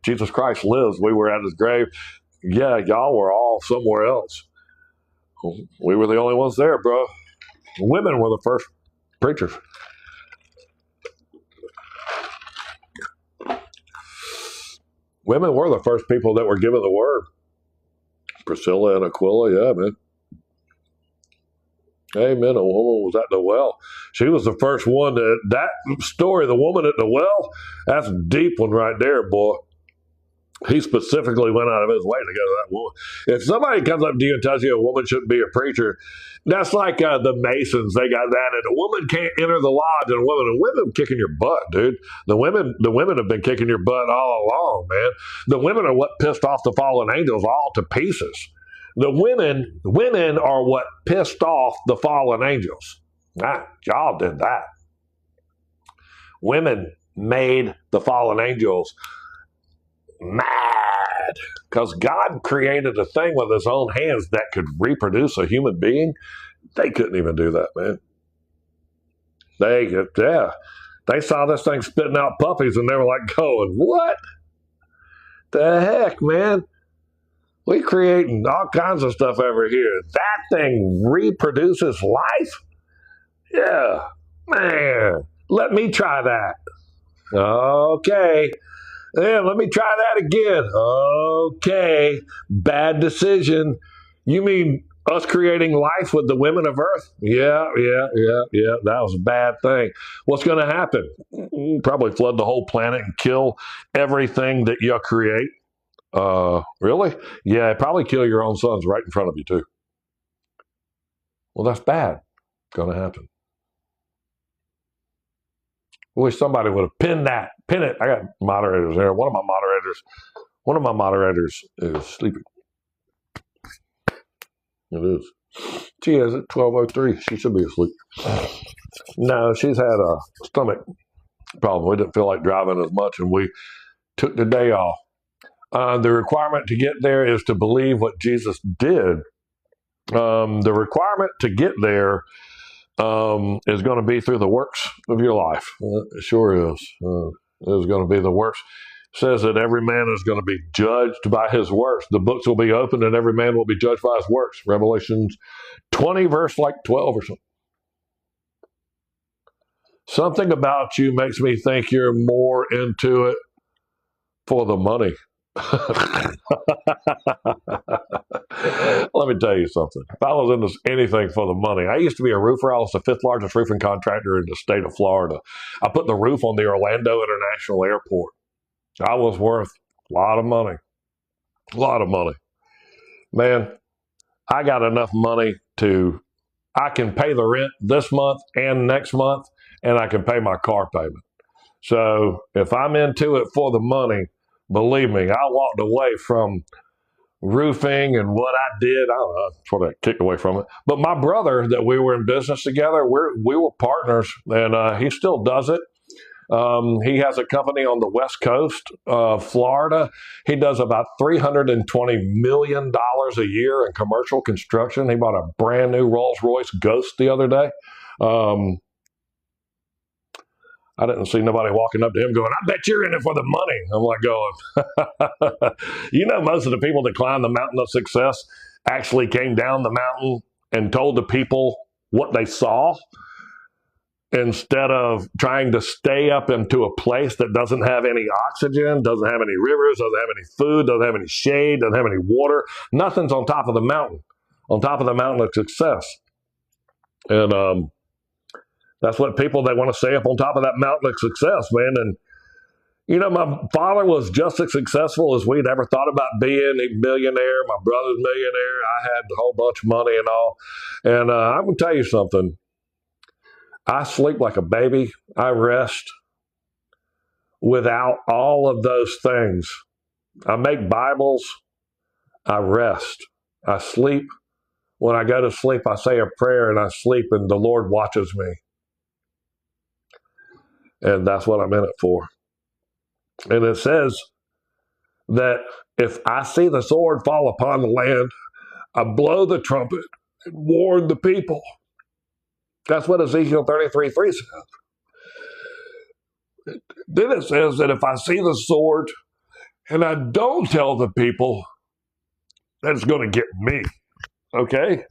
S2: Jesus Christ lives. We were at his grave. Yeah, y'all were all somewhere else. We were the only ones there, bro. Women were the first preachers. Women were the first people that were given the word. Priscilla and Aquila, yeah, man. Amen. A woman was at the well. She was the first one that story, the woman at the well, that's a deep one right there, boy. He specifically went out of his way to go to that woman. If somebody comes up to you and tells you a woman shouldn't be a preacher, that's like the Masons. They got that, and a woman can't enter the lodge, and women kicking your butt, dude. The women have been kicking your butt all along, man. The women are what pissed off the fallen angels all to pieces. The women are what pissed off the fallen angels. Y'all did that. Women made the fallen angels mad because God created a thing with his own hands that could reproduce a human being. They couldn't even do that, man. They saw this thing spitting out puppies and they were like going, what the heck, man? We creating all kinds of stuff over here. That thing reproduces life? Yeah, man. Let me try that. Okay. Yeah, let me try that again. Okay. Bad decision. You mean us creating life with the women of earth? Yeah. That was a bad thing. What's going to happen? Probably flood the whole planet and kill everything that you create. Really? Yeah, probably kill your own sons right in front of you too. Well, that's bad. Going to happen. I wish somebody would have pinned it. I got moderators there. One of my moderators is sleeping. It is. She is at 12:03. She should be asleep. No, she's had a stomach problem. We didn't feel like driving as much, and we took the day off. The requirement to get there is to believe what Jesus did. The requirement to get there is going to be through the works of your life. It sure is. It's going to be the works. It says that every man is going to be judged by his works. The books will be opened and every man will be judged by his works. Revelation 20, verse 12 or something. Something about you makes me think you're more into it for the money. Let me tell you something. If I was into anything for the money, I used to be a roofer. I was the 5th largest roofing contractor in the state of Florida. I put the roof on the Orlando International Airport. I was worth a lot of money. A lot of money. Man, I got enough money I can pay the rent this month and next month, and I can pay my car payment. So if I'm into it for the money, believe me, I walked away from roofing and what I did. I don't know, sort of kicked away from it. But my brother, that we were in business together, we were partners, and he still does it. He has a company on the west coast of Florida. He does about $320 million a year in commercial construction. He bought a brand new Rolls-Royce Ghost the other day. I didn't see nobody walking up to him going, I bet you're in it for the money. I'm like going, most of the people that climb the mountain of success actually came down the mountain and told the people what they saw instead of trying to stay up into a place that doesn't have any oxygen, doesn't have any rivers, doesn't have any food, doesn't have any shade, doesn't have any water. Nothing's on top of the mountain, on top of the mountain of success. And that's what people, they want to stay up on top of that mountain of success, man. And, my father was just as successful as we'd ever thought about being. A millionaire. My brother's millionaire. I had a whole bunch of money and all. And I'm going to tell you something. I sleep like a baby. I rest without all of those things. I make Bibles. I rest. I sleep. When I go to sleep, I say a prayer and I sleep, and the Lord watches me. And that's what I'm in it for. And it says that if I see the sword fall upon the land, I blow the trumpet and warn the people. That's what Ezekiel 33:3 says. Then it says that if I see the sword and I don't tell the people, that it's going to get me. Okay?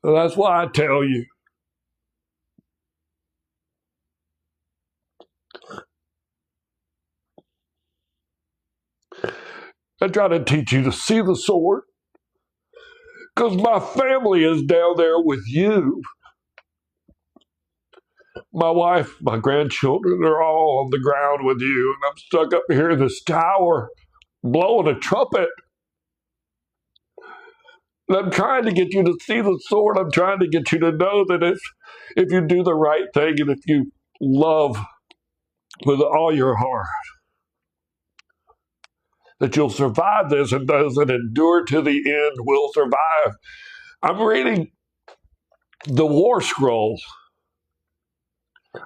S2: So that's why I tell you. I try to teach you to see the sword because my family is down there with you. My wife, my grandchildren are all on the ground with you, and I'm stuck up here in this tower blowing a trumpet. And I'm trying to get you to see the sword. I'm trying to get you to know that if you do the right thing and if you love with all your heart, that you'll survive this, and those that endure to the end will survive. I'm reading the War Scroll.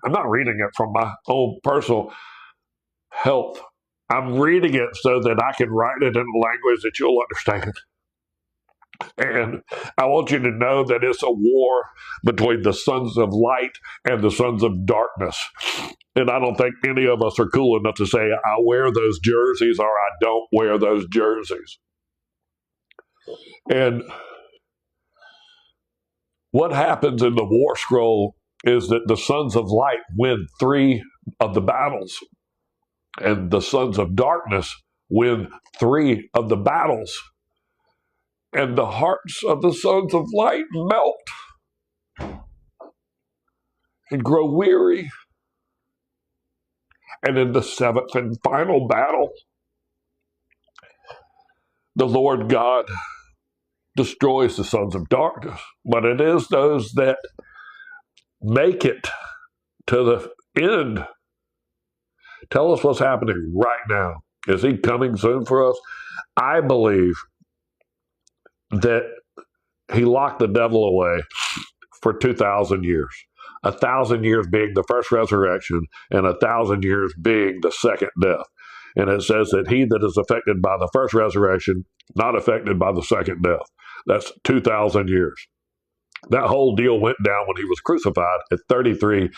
S2: I'm not reading it from my own personal health. I'm reading it so that I can write it in a language that you'll understand. And I want you to know that it's a war between the sons of light and the sons of darkness. And I don't think any of us are cool enough to say, I wear those jerseys or I don't wear those jerseys. And what happens in the War Scroll is that the sons of light win 3 of the battles, and the sons of darkness win 3 of the battles. And the hearts of the sons of light melt and grow weary. And in the 7th and final battle, the Lord God destroys the sons of darkness. But it is those that make it to the end. Tell us what's happening right now. Is he coming soon for us? I believe that he locked the devil away for 2,000 years. 1,000 years being the first resurrection and 1,000 years being the second death. And it says that he that is affected by the first resurrection, not affected by the second death. That's 2,000 years. That whole deal went down when he was crucified at 33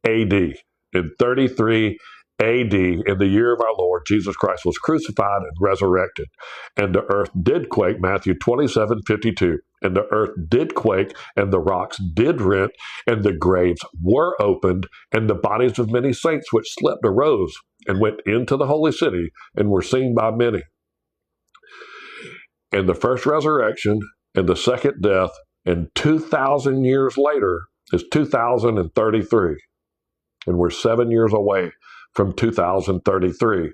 S2: AD. In 33 AD, in the year of our Lord, Jesus Christ was crucified and resurrected. And the earth did quake, Matthew 27:52. And the earth did quake, and the rocks did rent, and the graves were opened, and the bodies of many saints which slept arose and went into the holy city and were seen by many. And the first resurrection and the second death, and 2,000 years later, is 2033. And we're 7 years away from 2033.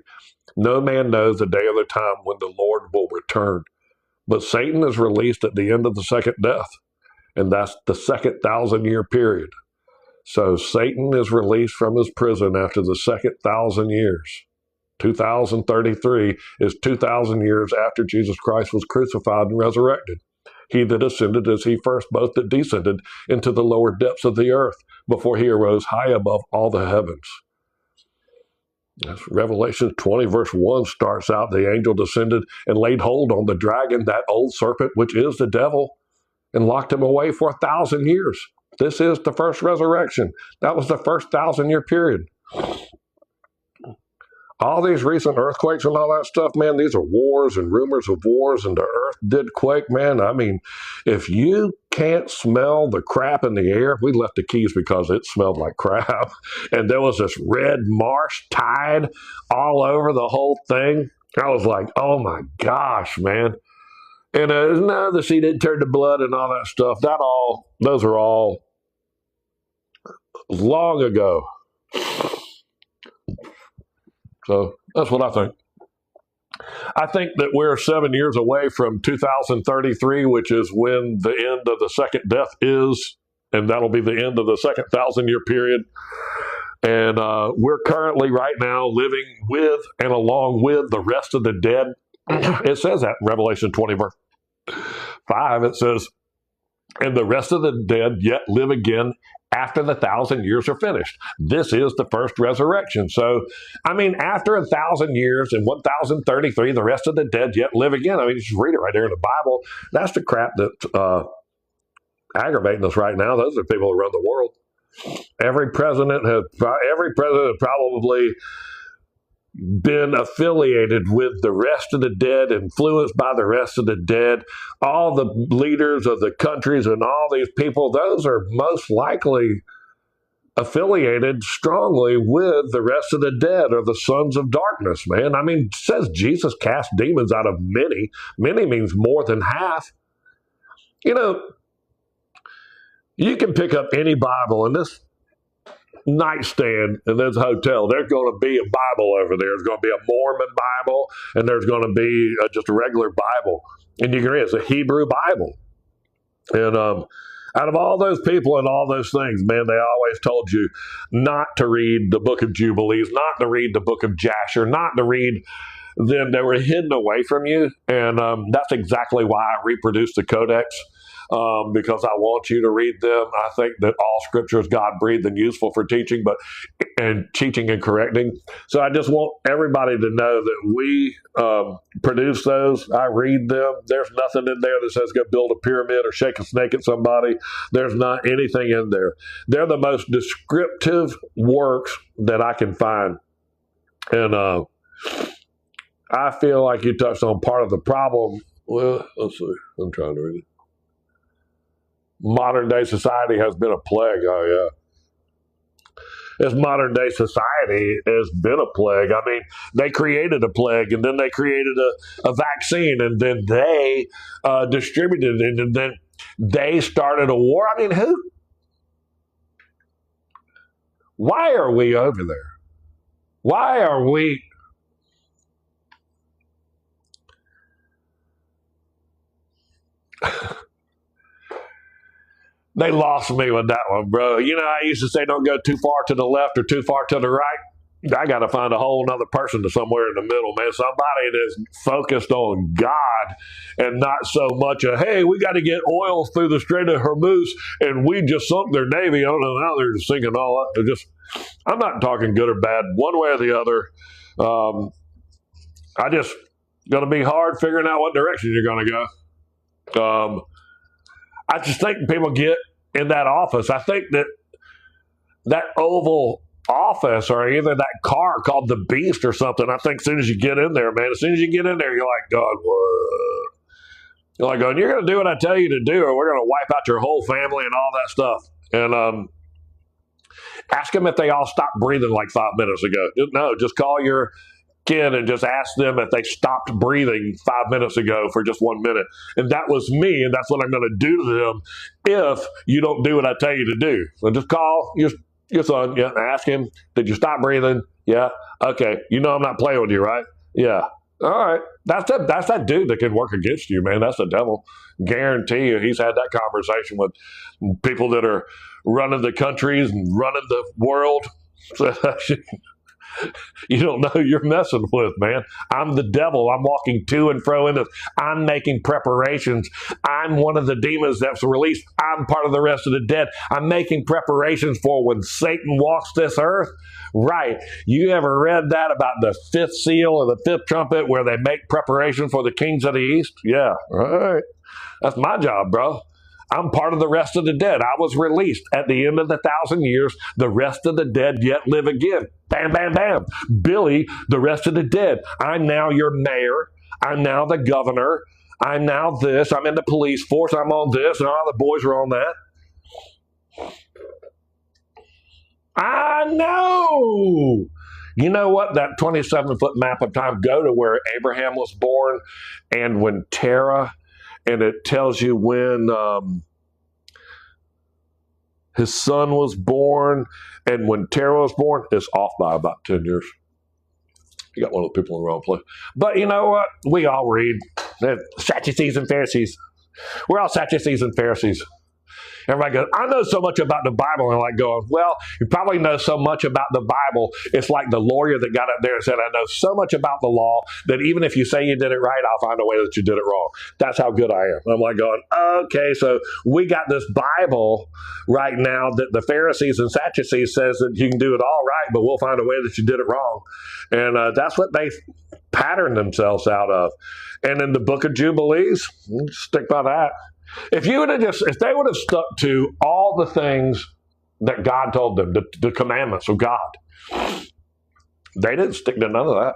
S2: No man knows the day or the time when the Lord will return. But Satan is released at the end of the second death, and that's the second 1,000-year period. So Satan is released from his prison after the second 1,000 years. 2033 is 2,000 years after Jesus Christ was crucified and resurrected. He that ascended is he first, both that descended into the lower depths of the earth before he arose high above all the heavens. As Revelation 20 verse 1 starts out, the angel descended and laid hold on the dragon, that old serpent, which is the devil, and locked him away for 1,000 years. This is the first resurrection. That was the first 1,000-year period. All these recent earthquakes and all that stuff, man, these are wars and rumors of wars, and the earth did quake, man. I mean, if you can't smell the crap in the air, we left the Keys because it smelled like crap, and there was this red marsh tide all over the whole thing. I was like, oh my gosh, man. And no, the sea didn't turn to blood and all that stuff. Those are all long ago. So that's what I think. I think that we're 7 years away from 2033, which is when the end of the second death is, and that'll be the end of the second 1,000-year period. And we're currently right now living with and along with the rest of the dead. It says that in Revelation 20, verse 5. It says, and the rest of the dead yet live again after the 1,000 years are finished. This is the first resurrection. So, I mean, after 1,000 years and 1,033, the rest of the dead yet live again. I mean, you just read it right there in the Bible. That's the crap that's aggravating us right now. Those are people around the world. Every president has probably been affiliated with the rest of the dead, influenced by the rest of the dead. All the leaders of the countries and all these people, those are most likely affiliated strongly with the rest of the dead or the sons of darkness, man. I mean, it says Jesus cast demons out of many. Many means more than half. You know, you can pick up any Bible, and this nightstand in this hotel, there's going to be a Bible over there. There's going to be a Mormon Bible, and there's going to be just a regular Bible. And you can read it's a Hebrew Bible. And out of all those people and all those things, man, they always told you not to read the book of Jubilees, not to read the book of Jasher, not to read them. They were hidden away from you. And that's exactly why I reproduced the Codex. Because I want you to read them. I think that all scripture is God-breathed and useful for teaching, and teaching and correcting. So I just want everybody to know that we produce those. I read them. There's nothing in there that says go build a pyramid or shake a snake at somebody. There's not anything in there. They're the most descriptive works that I can find. And I feel like you touched on part of the problem. Well, let's see. I'm trying to read it. Modern day society has been a plague. Oh, yeah. This modern day society has been a plague. I mean, they created a plague, and then they created a vaccine, and then they distributed it, and then they started a war. I mean, who? Why are we over there? Why are we? They lost me with that one, bro. You know, I used to say don't go too far to the left or too far to the right. I got to find a whole other person to somewhere in the middle, man. Somebody that's focused on God and not so much of, hey, we got to get oil through the Strait of Hormuz and we just sunk their Navy. I don't know how they're just sinking all up. I'm not talking good or bad one way or the other. I just going to be hard figuring out what direction you're going to go. I just think people get in that office. I think that Oval Office or either that car called the Beast or something, I think as soon as you get in there, man, as soon as you get in there, you're like, God, what? You're like going, you're going to do what I tell you to do, or we're going to wipe out your whole family and all that stuff. And ask them if they all stopped breathing like 5 minutes ago. No, just call your kid and just ask them if they stopped breathing 5 minutes ago for just 1 minute. And that was me, and that's what I'm going to do to them if you don't do what I tell you to do. So just call your son, yeah, and ask him, did you stop breathing? Yeah. Okay. You know I'm not playing with you, right? Yeah. All right. That's that dude that can work against you, man. That's the devil. Guarantee you he's had that conversation with people that are running the countries and running the world. You don't know who you're messing with, man. I'm the devil. I'm walking to and fro in this. I'm making preparations. I'm one of the demons that's released. I'm part of the rest of the dead. I'm making preparations for when Satan walks this earth. Right. You ever read that about the fifth seal or the fifth trumpet where they make preparation for the kings of the east? Yeah. Right. That's my job, bro. I'm part of the rest of the dead. I was released at the end of the 1,000 years. The rest of the dead yet live again. Bam, bam, bam. Billy, the rest of the dead. I'm now your mayor. I'm now the governor. I'm now this. I'm in the police force. I'm on this. And all the boys are on that. I know. You know what? That 27-foot map of time, go to where Abraham was born and when Terah, and it tells you when his son was born, and when Terah was born, it's off by about 10 years. You got one of the people in the wrong place. But you know what? We all read Sadducees and Pharisees. We're all Sadducees and Pharisees. Everybody goes, I know so much about the Bible. And I'm like going, well, you probably know so much about the Bible. It's like the lawyer that got up there and said, I know so much about the law that even if you say you did it right, I'll find a way that you did it wrong. That's how good I am. I'm like going, okay, so we got this Bible right now that the Pharisees and Sadducees says that you can do it all right, but we'll find a way that you did it wrong. And that's what they patterned themselves out of. And in the book of Jubilees, stick by that. If they would have stuck to all the things that God told them, the commandments of God, they didn't stick to none of that.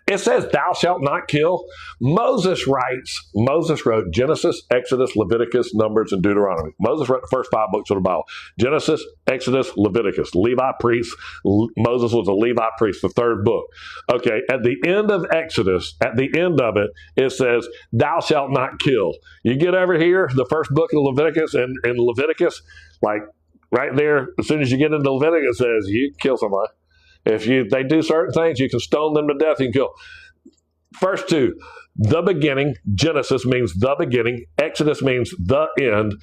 S2: It says, thou shalt not kill. Moses wrote Genesis, Exodus, Leviticus, Numbers, and Deuteronomy. Moses wrote the first 5 books of the Bible. Genesis, Exodus, Leviticus. Levi priest. Moses was a Levi priest, the third book. Okay, at the end of Exodus, at the end of it, it says, thou shalt not kill. You get over here, the first book of Leviticus, and in Leviticus, like right there, as soon as you get into Leviticus, it says, you kill somebody. If they do certain things, you can stone them to death. You can kill. First 2, the beginning. Genesis means the beginning. Exodus means the end.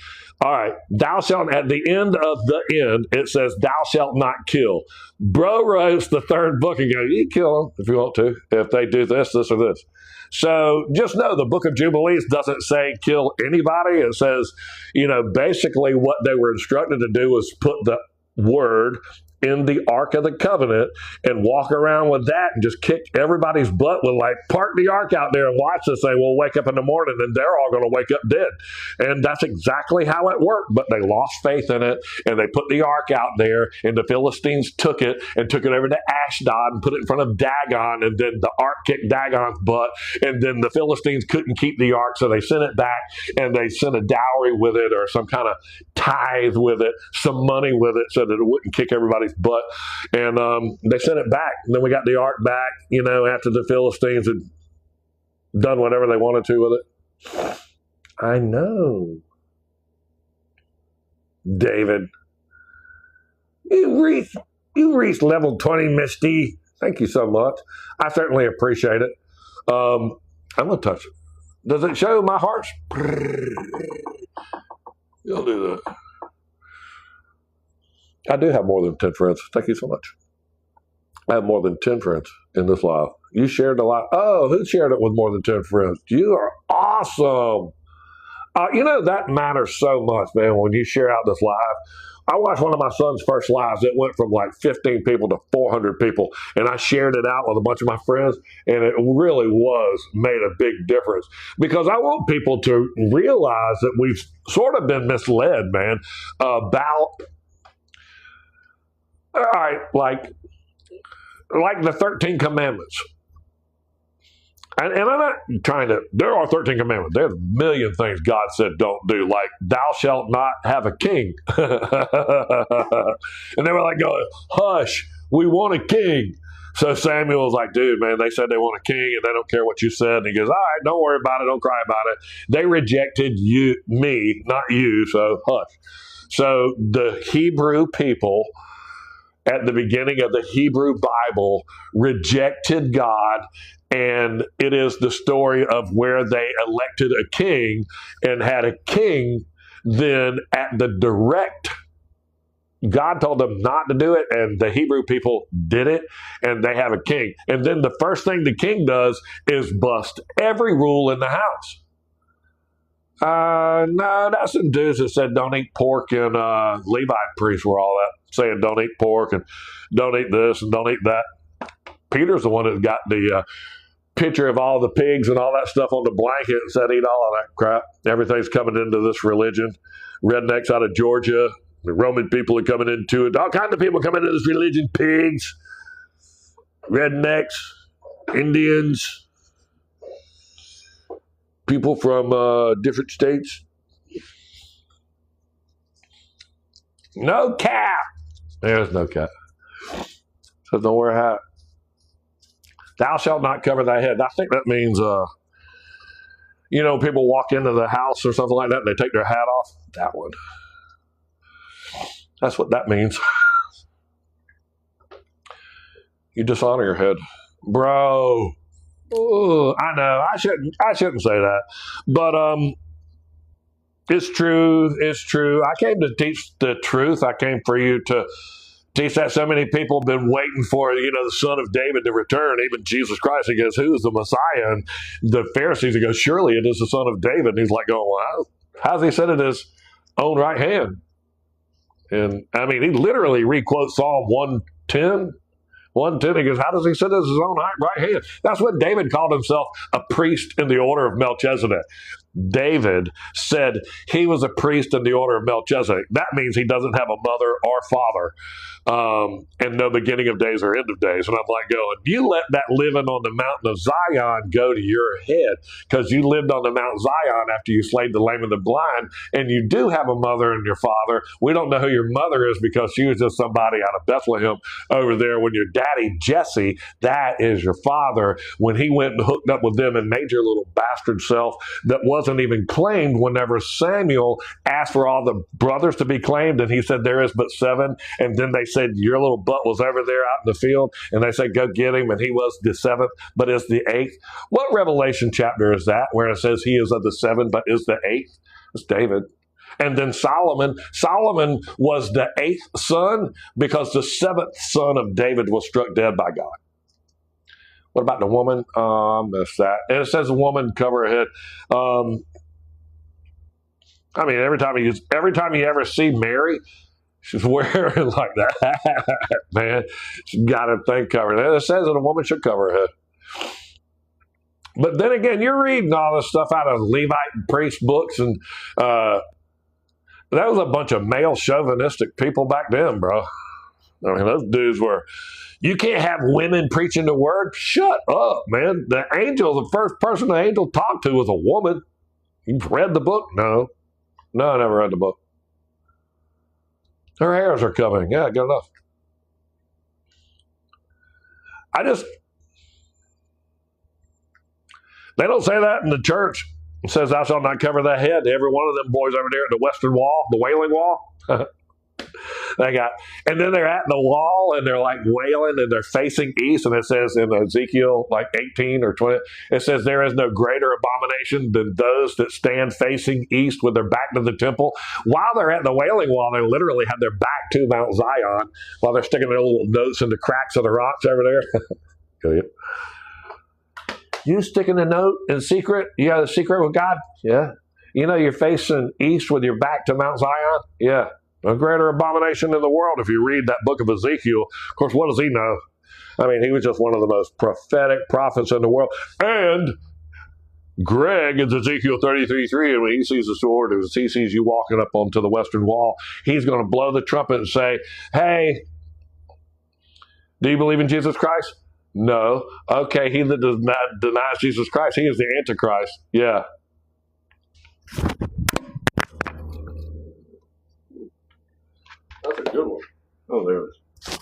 S2: All right. Thou shalt, at the end of the end, it says, thou shalt not kill. Bro writes the third book and goes, you kill them if you want to, if they do this, this, or this. So just know the book of Jubilees doesn't say kill anybody. It says, basically what they were instructed to do was put the word in the Ark of the Covenant and walk around with that and just kick everybody's butt with park the Ark out there and watch this thing. We'll wake up in the morning and they're all going to wake up dead. And that's exactly how it worked. But they lost faith in it and they put the Ark out there and the Philistines took it over to Ashdod and put it in front of Dagon, and then the Ark kicked Dagon's butt, and then the Philistines couldn't keep the Ark, so they sent it back and they sent a dowry with it or some kind of tithe with it, some money with it so that it wouldn't kick everybody's butt. And they sent it back. And then we got the Ark back, after the Philistines had done whatever they wanted to with it. I know. David, you reached level 20, Misty. Thank you so much. I certainly appreciate it. I'm going to touch it. Does it show my heart? You'll do that. I do have more than 10 friends. Thank you so much. I have more than 10 friends in this live. You shared a lot. Oh, who shared it with more than 10 friends? You are awesome. That matters so much, man, when you share out this live. I watched one of my son's first lives. It went from like 15 people to 400 people. And I shared it out with a bunch of my friends. And it really made a big difference. Because I want people to realize that we've sort of been misled, man, about, all right, like the 13 commandments. And I'm not trying to, there are 13 commandments. There's a million things God said don't do, like thou shalt not have a king. And they were like going, hush, we want a king. So Samuel was like, dude, man, they said they want a king and they don't care what you said. And he goes, all right, don't worry about it. Don't cry about it. They rejected me, not you. So hush. So the Hebrew people at the beginning of the Hebrew Bible rejected God. And it is the story of where they elected a king and had a king. Then at the direct, God told them not to do it, and the Hebrew people did it, and they have a king. And then the first thing the king does is bust every rule in the house. No, that's some dudes that said don't eat pork, and Levite priests were all that, saying don't eat pork, and don't eat this, and don't eat that. Peter's the one that got the picture of all the pigs and all that stuff on the blanket and said eat all of that crap. Everything's coming into this religion. Rednecks out of Georgia, the Roman people are coming into it. All kinds of people coming into this religion. Pigs, rednecks, Indians, people from different states. No cap. There's no cap. So don't wear a hat. Thou shalt not cover thy head. I think that means, people walk into the house or something like that and they take their hat off. That one. That's what that means. You dishonor your head. Bro. Ooh, I know. I shouldn't say that. But it's true. It's true. I came to teach the truth. I came for you to teach that. So many people have been waiting for, the son of David to return, even Jesus Christ. He goes, who is the Messiah? And the Pharisees, he goes, surely it is the son of David. And he's like, going, well, how's he sit at his own right hand? And I mean, he literally requotes Psalm 110. 110, he goes, how does he sit at his own right hand? That's what David called himself, a priest in the order of Melchizedek. David said he was a priest in the order of Melchizedek. That means he doesn't have a mother or father, and no beginning of days or end of days. And I'm like going, you let that living on the mountain of Zion go to your head, because you lived on the Mount Zion after you slayed the lame and the blind, and you do have a mother and your father. We don't know who your mother is because she was just somebody out of Bethlehem over there. When your daddy, Jesse, that is your father, when he went and hooked up with them and made your little bastard self that wasn't even claimed whenever Samuel asked for all the brothers to be claimed, and he said, there is but 7. And then they said, your little butt was over there out in the field. And they said, go get him. And he was the 7th, but is the 8th. What Revelation chapter is that where it says he is of the 7, but is the 8th? It's David. And then Solomon was the 8th son because the 7th son of David was struck dead by God. What about the woman? Missed that. And it says the woman cover her head. I mean, every time you ever see Mary, she's wearing like that. Man, she's got her thing covered. And it says that a woman should cover her head. But then again, you're reading all this stuff out of Levite priest books, and that was a bunch of male chauvinistic people back then, bro. I mean, those dudes were, you can't have women preaching the word. Shut up, man. The first person the angel talked to was a woman. You've read the book? No, I never read the book. Her hairs are coming. Yeah, good enough. They don't say that in the church. It says, thou shalt not cover thy head. Every one of them boys over there at the western wall, the Wailing Wall. And then they're at the wall and they're like wailing and they're facing east. And it says in Ezekiel like 18 or 20, it says, there is no greater abomination than those that stand facing east with their back to the temple. While they're at the Wailing Wall, they literally have their back to Mount Zion while they're sticking their little notes in the cracks of the rocks over there. You sticking a note in secret? You got a secret with God? Yeah. You're facing east with your back to Mount Zion? Yeah. A greater abomination in the world. If you read that book of Ezekiel, of course, what does he know? I mean, he was just one of the most prophetic prophets in the world. And Greg is Ezekiel 33:3, and when he sees the sword, as he sees you walking up onto the western wall, he's going to blow the trumpet and say, hey, do you believe in Jesus Christ? No. Okay, he that does not denies Jesus Christ, he is the Antichrist. Yeah. That's a good one. Oh, there it is.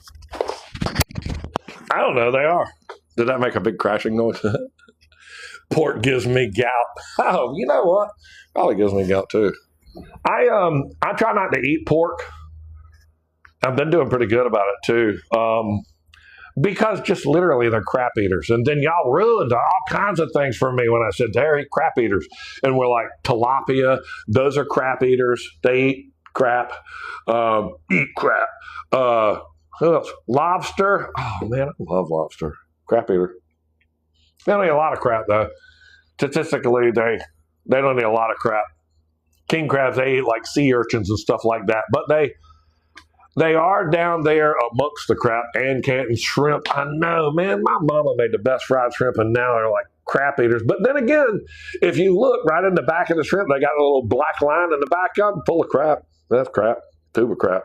S2: I don't know, they are. Did that make a big crashing noise? Pork gives me gout. Oh, you know what? Probably gives me gout too. I try not to eat pork. I've been doing pretty good about it too. Because just literally they're crap eaters. And then y'all ruined all kinds of things for me when I said they're crap eaters. And we're like, tilapia, those are crap eaters. They eat crap. Eat crap. Who else? Lobster. Oh man, I love lobster. Crap eater. They don't eat a lot of crap though. Statistically, they don't eat a lot of crap. King crabs, they eat like sea urchins and stuff like that. But they are down there amongst the crap and Canton shrimp. I know, man, my mama made the best fried shrimp and now they're like crap eaters. But then again, if you look right in the back of the shrimp, they got a little black line in the back of them full of crap. That's crap. Tube of crap.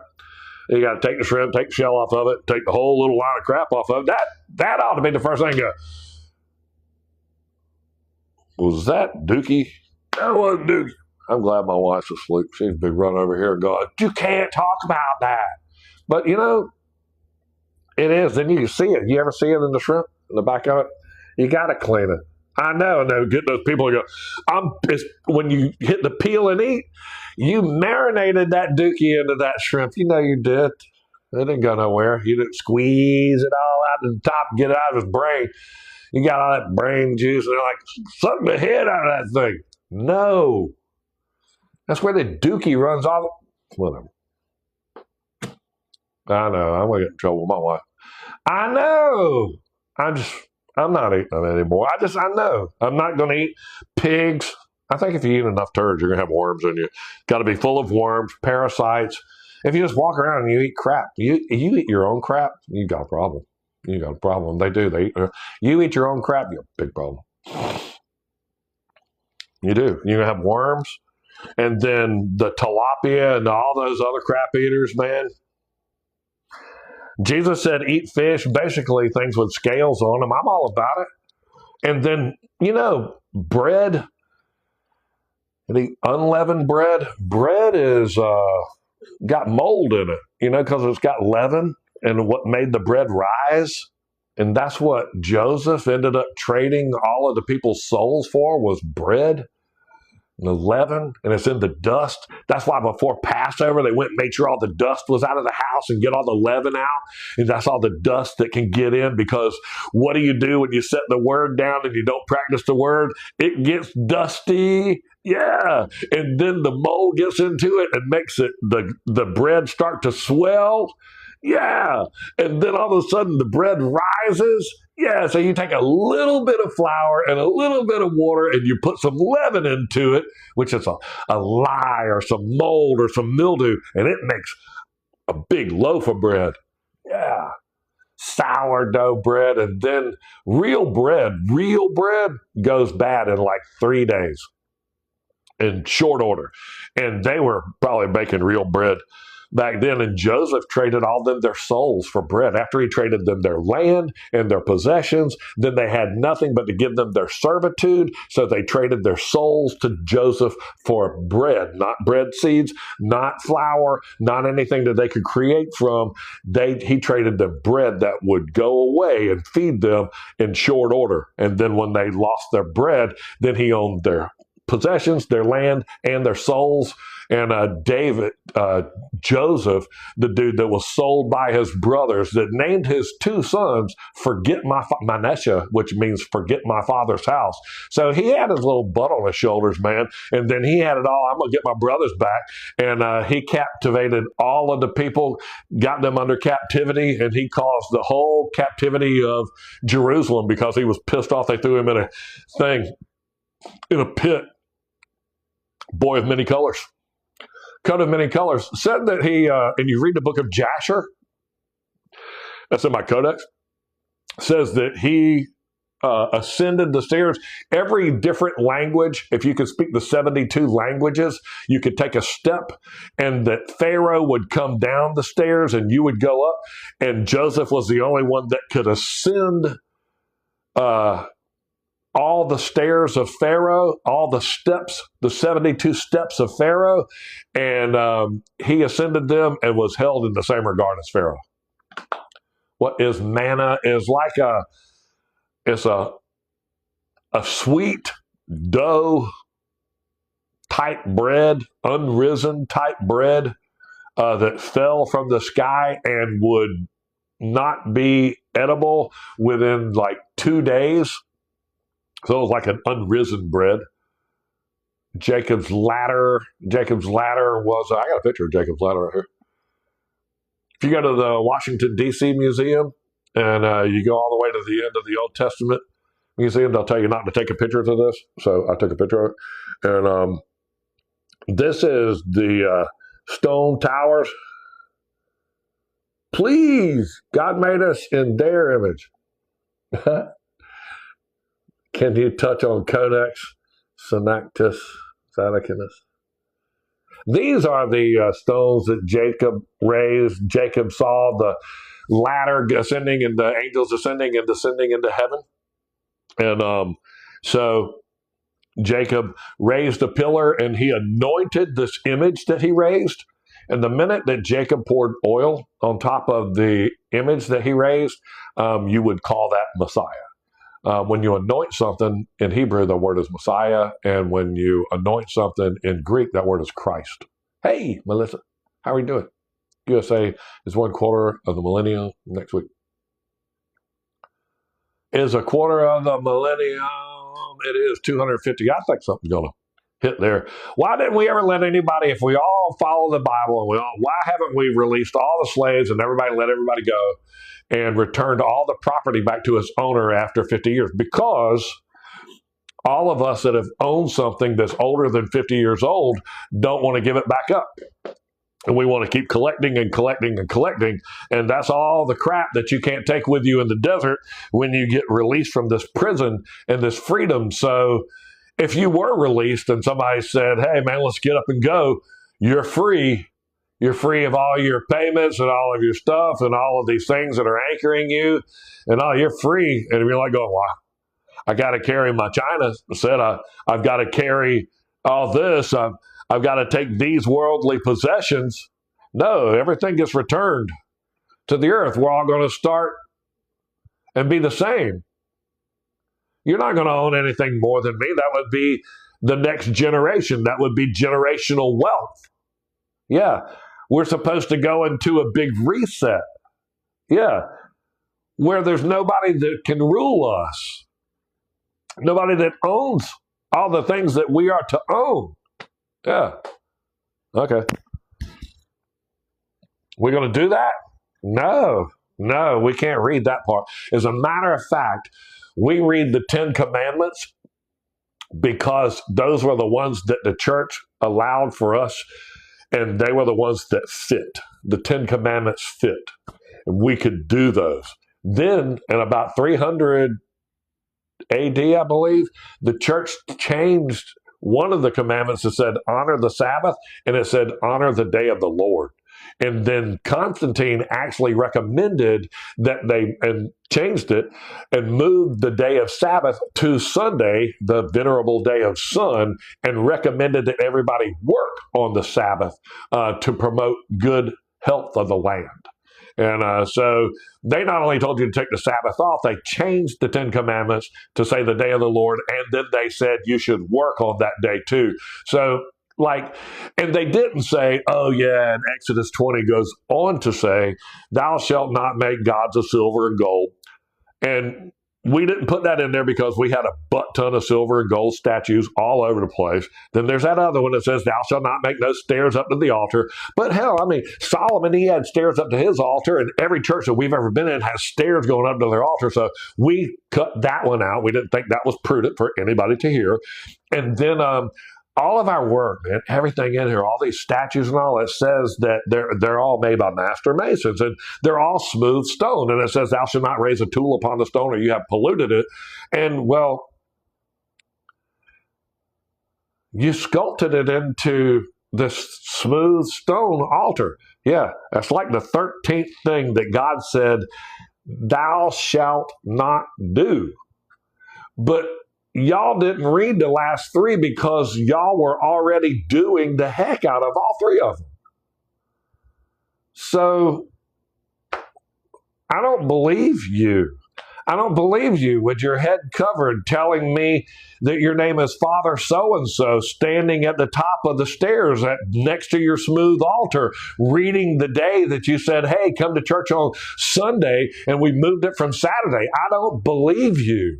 S2: You got to take the shrimp, take the shell off of it, take the whole little line of crap off of it. That ought to be the first thing to go. Was that Dookie? That wasn't Dookie. I'm glad my wife's asleep. She's been running over here and going, you can't talk about that. But, you know, it is. Then you can see it. You ever see it in the shrimp, in the back of it? You got to clean it. I know. And they get those people who go, when you hit the peel and eat, you marinated that Dookie into that shrimp. You know you did. It didn't go nowhere. You didn't squeeze it all out to the top and get it out of his brain. You got all that brain juice, and they're like, suck the head out of that thing. No. That's where the Dookie runs off. Whatever. I know. I'm going to get in trouble with my wife. I know. I'm not eating them anymore. I know. I'm not going to eat pigs. I think if you eat enough turds, you're going to have worms in you. Got to be full of worms, parasites. If you just walk around and you eat crap, you eat your own crap, you got a problem. You got a problem. They do. You eat your own crap, you have a big problem. You do. You're going to have worms. And then the tilapia and all those other crap eaters, man. Jesus said, eat fish, basically things with scales on them. I'm all about it. And then, you know, bread, the unleavened bread. Bread is got mold in it, you know, because it's got leaven. And what made the bread rise, and that's what Joseph ended up trading all of the people's souls for, was bread and the leaven, and it's in the dust. That's why before Passover, they went and made sure all the dust was out of the house and get all the leaven out. And that's all the dust that can get in, because what do you do when you set the word down and you don't practice the word? It gets dusty. Yeah. And then the mold gets into it and makes it the bread start to swell. Yeah. And then all of a sudden the bread rises. Yeah. So you take a little bit of flour and a little bit of water and you put some leaven into it, which is a lye or some mold or some mildew, and it makes a big loaf of bread. Yeah. Sourdough bread. And then real bread goes bad in like 3 days in short order. And they were probably baking real bread back then, and Joseph traded all them their souls for bread. After he traded them their land and their possessions, then they had nothing but to give them their servitude, so they traded their souls to Joseph for bread, not bread seeds, not flour, not anything that they could create from. He traded them bread that would go away and feed them in short order. And then when they lost their bread, then he owned their possessions, their land, and their souls. And Joseph, the dude that was sold by his brothers, that named his 2 sons Manasseh, which means forget my father's house. So he had his little butt on his shoulders, man. And then he had it all. I'm going to get my brothers back. And he captivated all of the people, got them under captivity, and he caused the whole captivity of Jerusalem because he was pissed off. They threw him in a pit. Boy of many colors. coat of many colors, said that he, and you read the book of Jasher, that's in my codex, says that he ascended the stairs. Every different language, if you could speak the 72 languages, you could take a step, and that Pharaoh would come down the stairs and you would go up. And Joseph was the only one that could ascend all the stairs of Pharaoh, all the steps, the 72 steps of Pharaoh. And he ascended them and was held in the same regard as Pharaoh. What is manna is like it's a sweet dough type bread, unrisen type bread that fell from the sky and would not be edible within like 2 days. So it was like an unrisen bread. Jacob's ladder was, I got a picture of Jacob's ladder right here. If you go to the Washington, D.C. Museum, and you go all the way to the end of the Old Testament Museum, they'll tell you not to take a picture of this. So I took a picture of it. And this is the stone towers. Please, God made us in their image. Can you touch on Codex Sinaiticus Vaticanus? These are the stones that Jacob raised. Jacob saw the ladder ascending and the angels ascending and descending into heaven. And so Jacob raised a pillar and he anointed this image that he raised. And the minute that Jacob poured oil on top of the image that he raised, you would call that Messiah. When you anoint something in Hebrew, the word is Messiah. And when you anoint something in Greek, that word is Christ. Hey, Melissa, how are you doing? USA is 1/4 of the millennium next week. Is a quarter of the millennium. It is 250. I think something's going to hit there. Why didn't we ever let anybody, if we all follow the Bible, and why haven't we released all the slaves and everybody let everybody go and returned all the property back to its owner after 50 years? Because all of us that have owned something that's older than 50 years old don't want to give it back up. And we want to keep collecting and collecting and collecting. And that's all the crap that you can't take with you in the desert when you get released from this prison and this freedom. So if you were released and somebody said, hey, man, let's get up and go, you're free. You're free of all your payments and all of your stuff and all of these things that are anchoring you. And you're free. And you're like going, wow, I got to carry my China set. I've got to carry all this. I've got to take these worldly possessions. No, everything gets returned to the earth. We're all going to start and be the same. You're not going to own anything more than me. That would be the next generation. That would be generational wealth. Yeah, we're supposed to go into a big reset. Yeah, where there's nobody that can rule us. Nobody that owns all the things that we are to own. Yeah. Okay. We're going to do that? No, we can't read that part. As a matter of fact, we read the 10 Commandments because those were the ones that the church allowed for us, and they were the ones that fit. The 10 Commandments fit. And we could do those. Then, in about 300 AD, I believe, the church changed one of the commandments that said, honor the Sabbath, and it said, honor the day of the Lord. And then Constantine actually recommended that they and changed it and moved the day of Sabbath to Sunday, the venerable day of sun, and recommended that everybody work on the Sabbath to promote good health of the land. And so they not only told you to take the Sabbath off, they changed the 10 Commandments to say the day of the Lord, and then they said you should work on that day too. So, and they didn't say, oh yeah, and Exodus 20 goes on to say, thou shalt not make gods of silver and gold. And we didn't put that in there because we had a butt ton of silver and gold statues all over the place. Then there's that other one that says, thou shalt not make no stairs up to the altar. But hell, I mean, Solomon, he had stairs up to his altar, and every church that we've ever been in has stairs going up to their altar. So we cut that one out. We didn't think that was prudent for anybody to hear. And then all of our work, man, everything in here, all these statues and all, it says that they're all made by master masons, and they're all smooth stone. And it says, "Thou shalt not raise a tool upon the stone, or you have polluted it." And well, you sculpted it into this smooth stone altar. Yeah, that's like the 13th thing that God said, "Thou shalt not do." But y'all didn't read the last three because y'all were already doing the heck out of all three of them. So I don't believe you. I don't believe you with your head covered telling me that your name is Father so-and-so standing at the top of the stairs next to your smooth altar, reading the day that you said, "Hey, come to church on Sunday," and we moved it from Saturday. I don't believe you.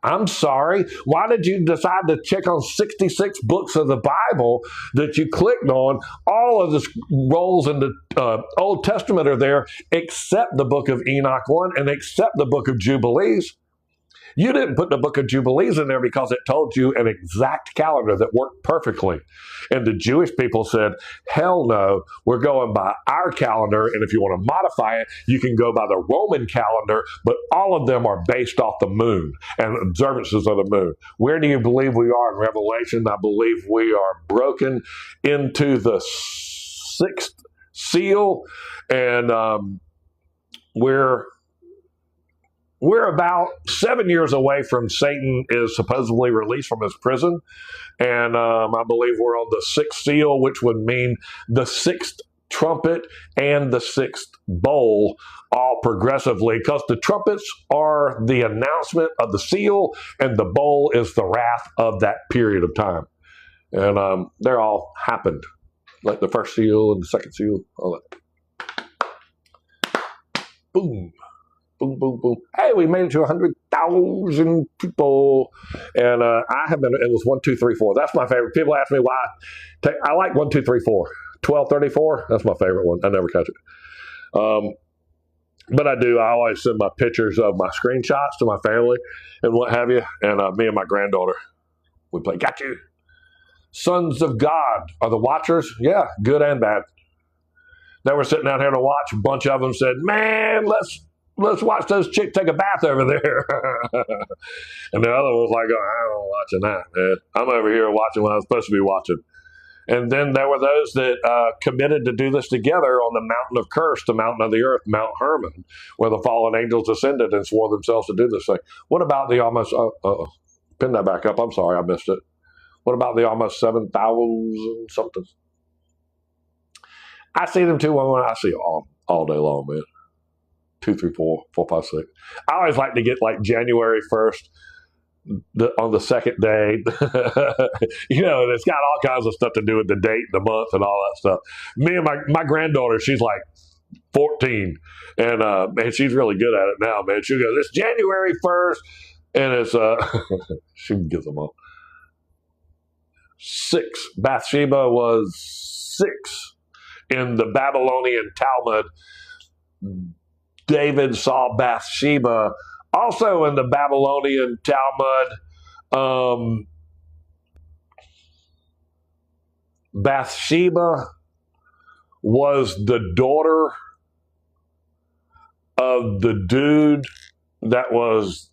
S2: I'm sorry. Why did you decide to check on 66 books of the Bible that you clicked on? All of the rolls in the Old Testament are there except the book of Enoch 1 and except the book of Jubilees. You didn't put the book of Jubilees in there because it told you an exact calendar that worked perfectly. And the Jewish people said, "Hell no, we're going by our calendar. And if you want to modify it, you can go by the Roman calendar, but all of them are based off the moon and observances of the moon." Where do you believe we are in Revelation? I believe we are broken into the sixth seal, and we're about 7 years away from Satan is supposedly released from his prison. And I believe we're on the sixth seal, which would mean the sixth trumpet and the sixth bowl, all progressively, because the trumpets are the announcement of the seal, and the bowl is the wrath of that period of time. And they're all happened, like the first seal and the second seal, all that. Boom. Boom, boom, boom. Hey, we made it to 100,000 people. And I have been, it was 1, 2, 3, 4. That's my favorite. People ask me why. I like 1, 2, 3, 4. 1234, that's my favorite one. I never catch it. But I do. I always send my pictures of my screenshots to my family and what have you. And me and my granddaughter, we play, got you. Sons of God are the watchers. Yeah, good and bad. They were sitting out here to watch. A bunch of them said, "Man, let's watch those chicks take a bath over there." And the other one was like, "Oh, I don't watching that, man. I'm over here watching what I'm supposed to be watching." And then there were those that committed to do this together on the mountain of curse, the mountain of the earth, Mount Hermon, where the fallen angels ascended and swore themselves to do this thing. What about the almost, pin that back up. I'm sorry, I missed it. What about the almost 7,000 something? I see them too. I see them all day long, man. 2, 3, 4, 4, 5, 6. I always like to get like January 1st on the second day. And it's got all kinds of stuff to do with the date, the month, and all that stuff. Me and my granddaughter, she's like 14, and man, she's really good at it now, man. She goes, "It's January 1st, and it's she gives them all 6. Bathsheba was 6 in the Babylonian Talmud. David saw Bathsheba. Also in the Babylonian Talmud, Bathsheba was the daughter of the dude that was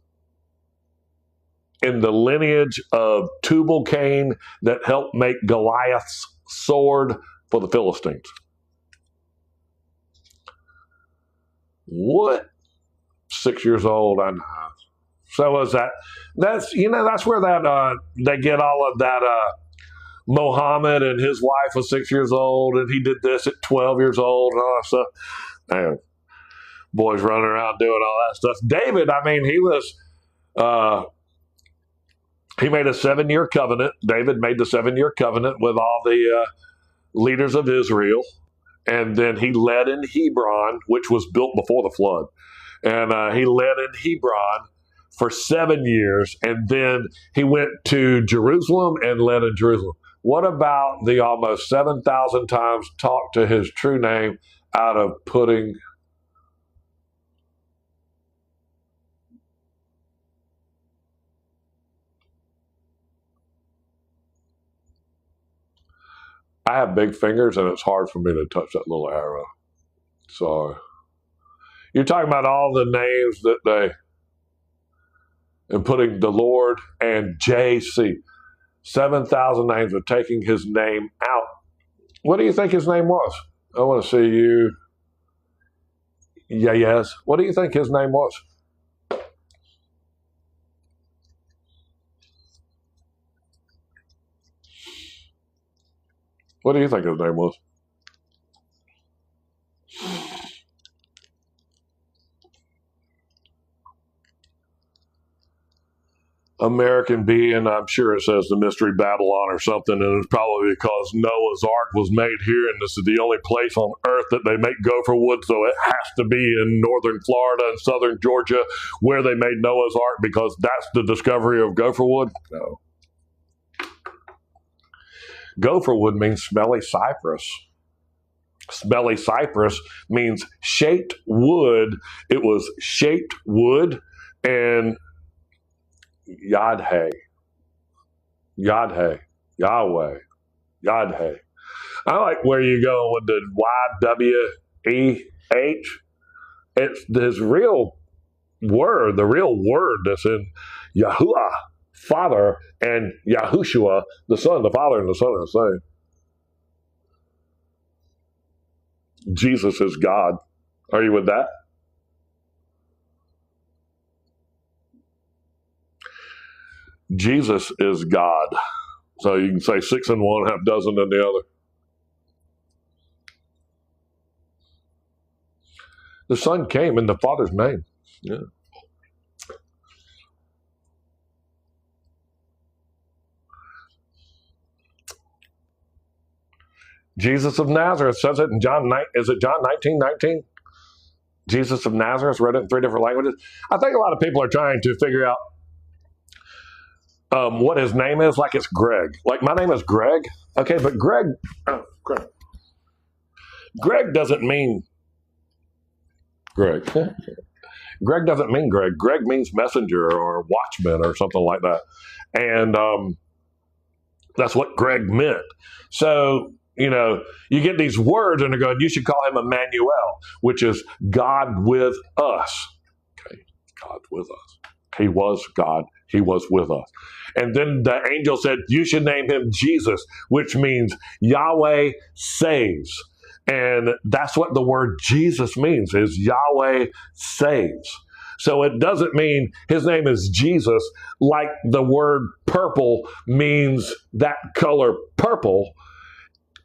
S2: in the lineage of Tubal-Cain that helped make Goliath's sword for the Philistines. What? 6 years old, I know. So was that? That's where that they get all of that. Mohammed and his wife was 6 years old, and he did this at 12 years old, and all that stuff. Man, boys running around doing all that stuff. David, I mean, he made a 7-year covenant. David made the 7-year covenant with all the leaders of Israel, and then he led in Hebron, which was built before the flood. And he led in Hebron for 7 years, and then he went to Jerusalem and led in Jerusalem. What about the almost 7,000 times talked to his true name out of putting I have big fingers and it's hard for me to touch that little arrow. Sorry. You're talking about all the names that they, and putting the Lord and JC. 7,000 names of taking his name out. What do you think his name was? I want to see you. Yeah, yes. What do you think his name was? What do you think his name was? American being, I'm sure it says the Mystery Babylon or something, and it's probably because Noah's Ark was made here, and this is the only place on earth that they make gopher wood, so it has to be in northern Florida and southern Georgia where they made Noah's Ark because that's the discovery of gopher wood. No. Gopher wood means smelly cypress. Smelly cypress means shaped wood. It was shaped wood, and Yadhe, Yahweh. I like where you go with the YWEH. It's this real word, the real word that's in Yahuwah, Father, and Yahushua, the Son. The Father and the Son are the same. Jesus is God. Are you with that? Jesus is God. So you can say 6 in one, half dozen in the other. The Son came in the Father's name. Yeah. Jesus of Nazareth says it in John 9. Is it John 19:19? Jesus of Nazareth, read it in 3 different languages. I think a lot of people are trying to figure out what his name is, like it's Greg. Like my name is Greg. Okay, but Greg doesn't mean Greg. Greg doesn't mean Greg. Greg means messenger or watchman or something like that. And that's what Greg meant. So, you get these words and they're going, you should call him Emmanuel, which is God with us. Okay, God with us. He was God. He was with us. And then the angel said, you should name him Jesus, which means Yahweh saves. And that's what the word Jesus means, is Yahweh saves. So it doesn't mean his name is Jesus like the word purple means that color purple.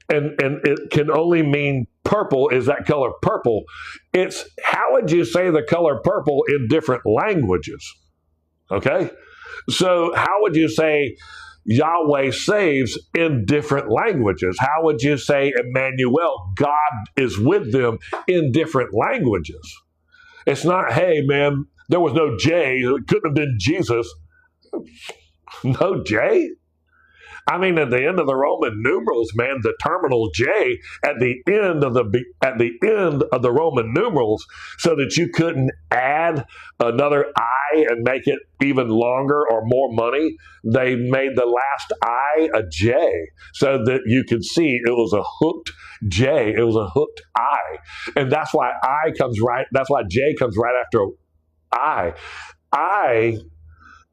S2: And it can only mean purple is that color purple. It's how would you say the color purple in different languages? Okay? So how would you say Yahweh saves in different languages? How would you say Emmanuel, God is with them in different languages? It's not, hey, man, there was no J. It couldn't have been Jesus. No J? I mean, at the end of the Roman numerals, man, the terminal J at the end of the Roman numerals, so that you couldn't add another I and make it even longer or more money. They made the last I a J, so that you could see it was a hooked J. It was a hooked I, and that's why I comes right. That's why J comes right after I. I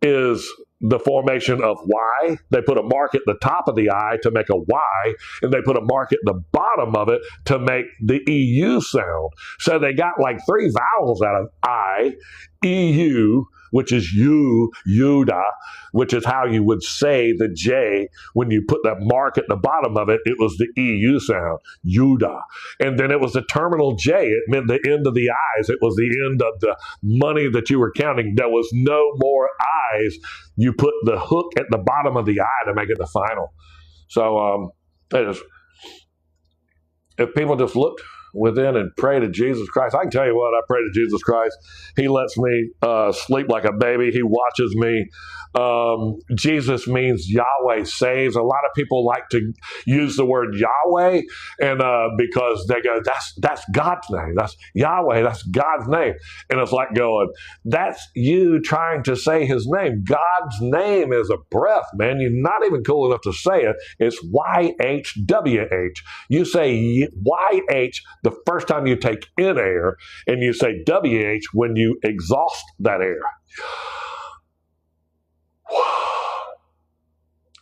S2: is the formation of Y. They put a mark at the top of the I to make a Y, and they put a mark at the bottom of it to make the EU sound. So they got like 3 vowels out of I, EU, which is Yuda, which is how you would say the J. When you put that mark at the bottom of it, it was the EU sound, Yuda. And then it was the terminal J. It meant the end of the I's. It was the end of the money that you were counting. There was no more I's. You put the hook at the bottom of the I to make it the final. So if people just looked within and pray to Jesus Christ. I can tell you what, I pray to Jesus Christ. He lets me sleep like a baby. He watches me. Jesus means Yahweh saves. A lot of people like to use the word Yahweh, and because they go, that's God's name. That's Yahweh. That's God's name. And it's like going, that's you trying to say his name. God's name is a breath, man. You're not even cool enough to say it. It's YHWH. You say YH the first time you take in air, and you say WH when you exhaust that air.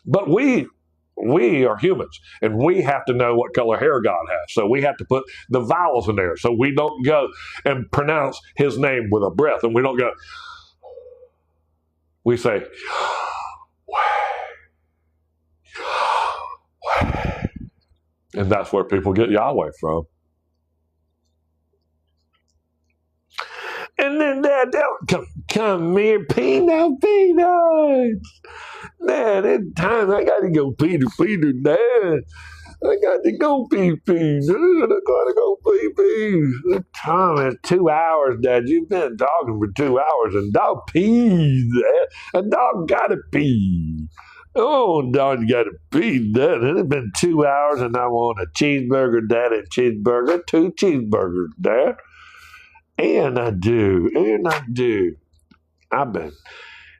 S2: But we are humans, and we have to know what color hair God has. So we have to put the vowels in there. So we don't go and pronounce his name with a breath, and we don't go. We say, Yahweh. And that's where people get Yahweh from. And then they'll come here, peanuts. Dad, it's time. I got to go Peter, Dad. I got to go pee. I got to go pee. The time is 2 hours, Dad. You've been talking for 2 hours, and dog pees, Dad. A dog got to pee. Oh, dog, you got to pee, Dad. It's been 2 hours, and I want a cheeseburger, Dad, and cheeseburger, 2 cheeseburgers, Dad. And I do. I've been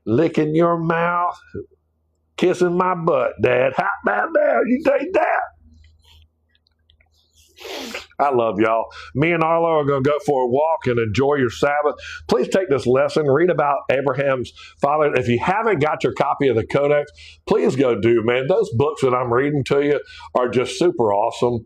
S2: licking your mouth, kissing my butt, Dad. How about that? You take that? I love y'all. Me and Arlo are going to go for a walk and enjoy your Sabbath. Please take this lesson. Read about Abraham's father. If you haven't got your copy of the Codex, please go do, man. Those books that I'm reading to you are just super awesome.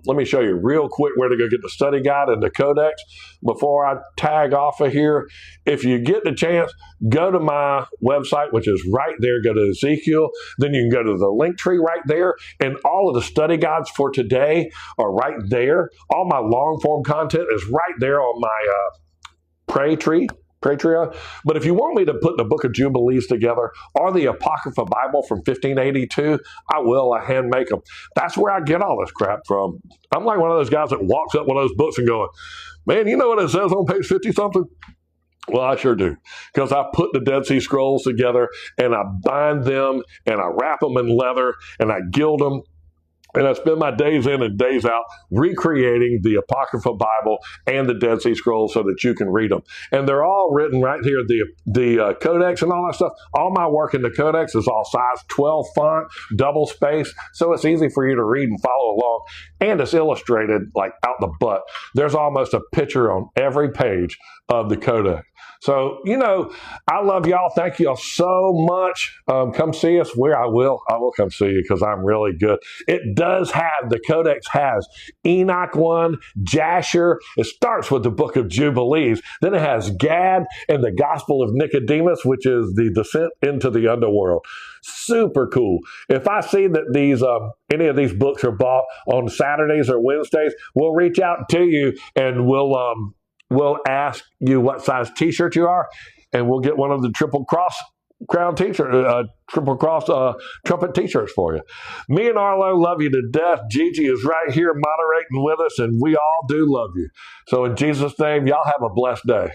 S2: Let me show you real quick where to go get the study guide and the Codex before I tag off of here. If you get the chance, go to my website, which is right there. Go to Ezekiel. Then you can go to the link tree right there. And all of the study guides for today are right there. All my long form content is right there on my Patreon. But if you want me to put the Book of Jubilees together or the Apocrypha Bible from 1582, I will. I hand make them. That's where I get all this crap from. I'm like one of those guys that walks up one of those books and going, man, you know what it says on page 50 something? Well, I sure do, because I put the Dead Sea Scrolls together and I bind them and I wrap them in leather and I gild them. And I spend my days in and days out recreating the Apocrypha Bible and the Dead Sea Scrolls so that you can read them. And they're all written right here, the Codex and all that stuff. All my work in the Codex is all size 12 font, double space, so it's easy for you to read and follow along. And it's illustrated like out the butt. There's almost a picture on every page of the Codex. So, I love y'all. Thank y'all so much. Come see us where I will come see you because I'm really good. It does have, the Codex has Enoch 1, Jasher. It starts with the Book of Jubilees. Then it has Gad and the Gospel of Nicodemus, which is the descent into the underworld. Super cool. If I see that these any of these books are bought on Saturdays or Wednesdays, we'll reach out to you and we'll ask you what size T-shirt you are, and we'll get one of the Triple Cross Crown T-shirt, Triple Cross trumpet T-shirts for you. Me and Arlo love you to death. Gigi is right here moderating with us, and we all do love you. So in Jesus' name, y'all have a blessed day.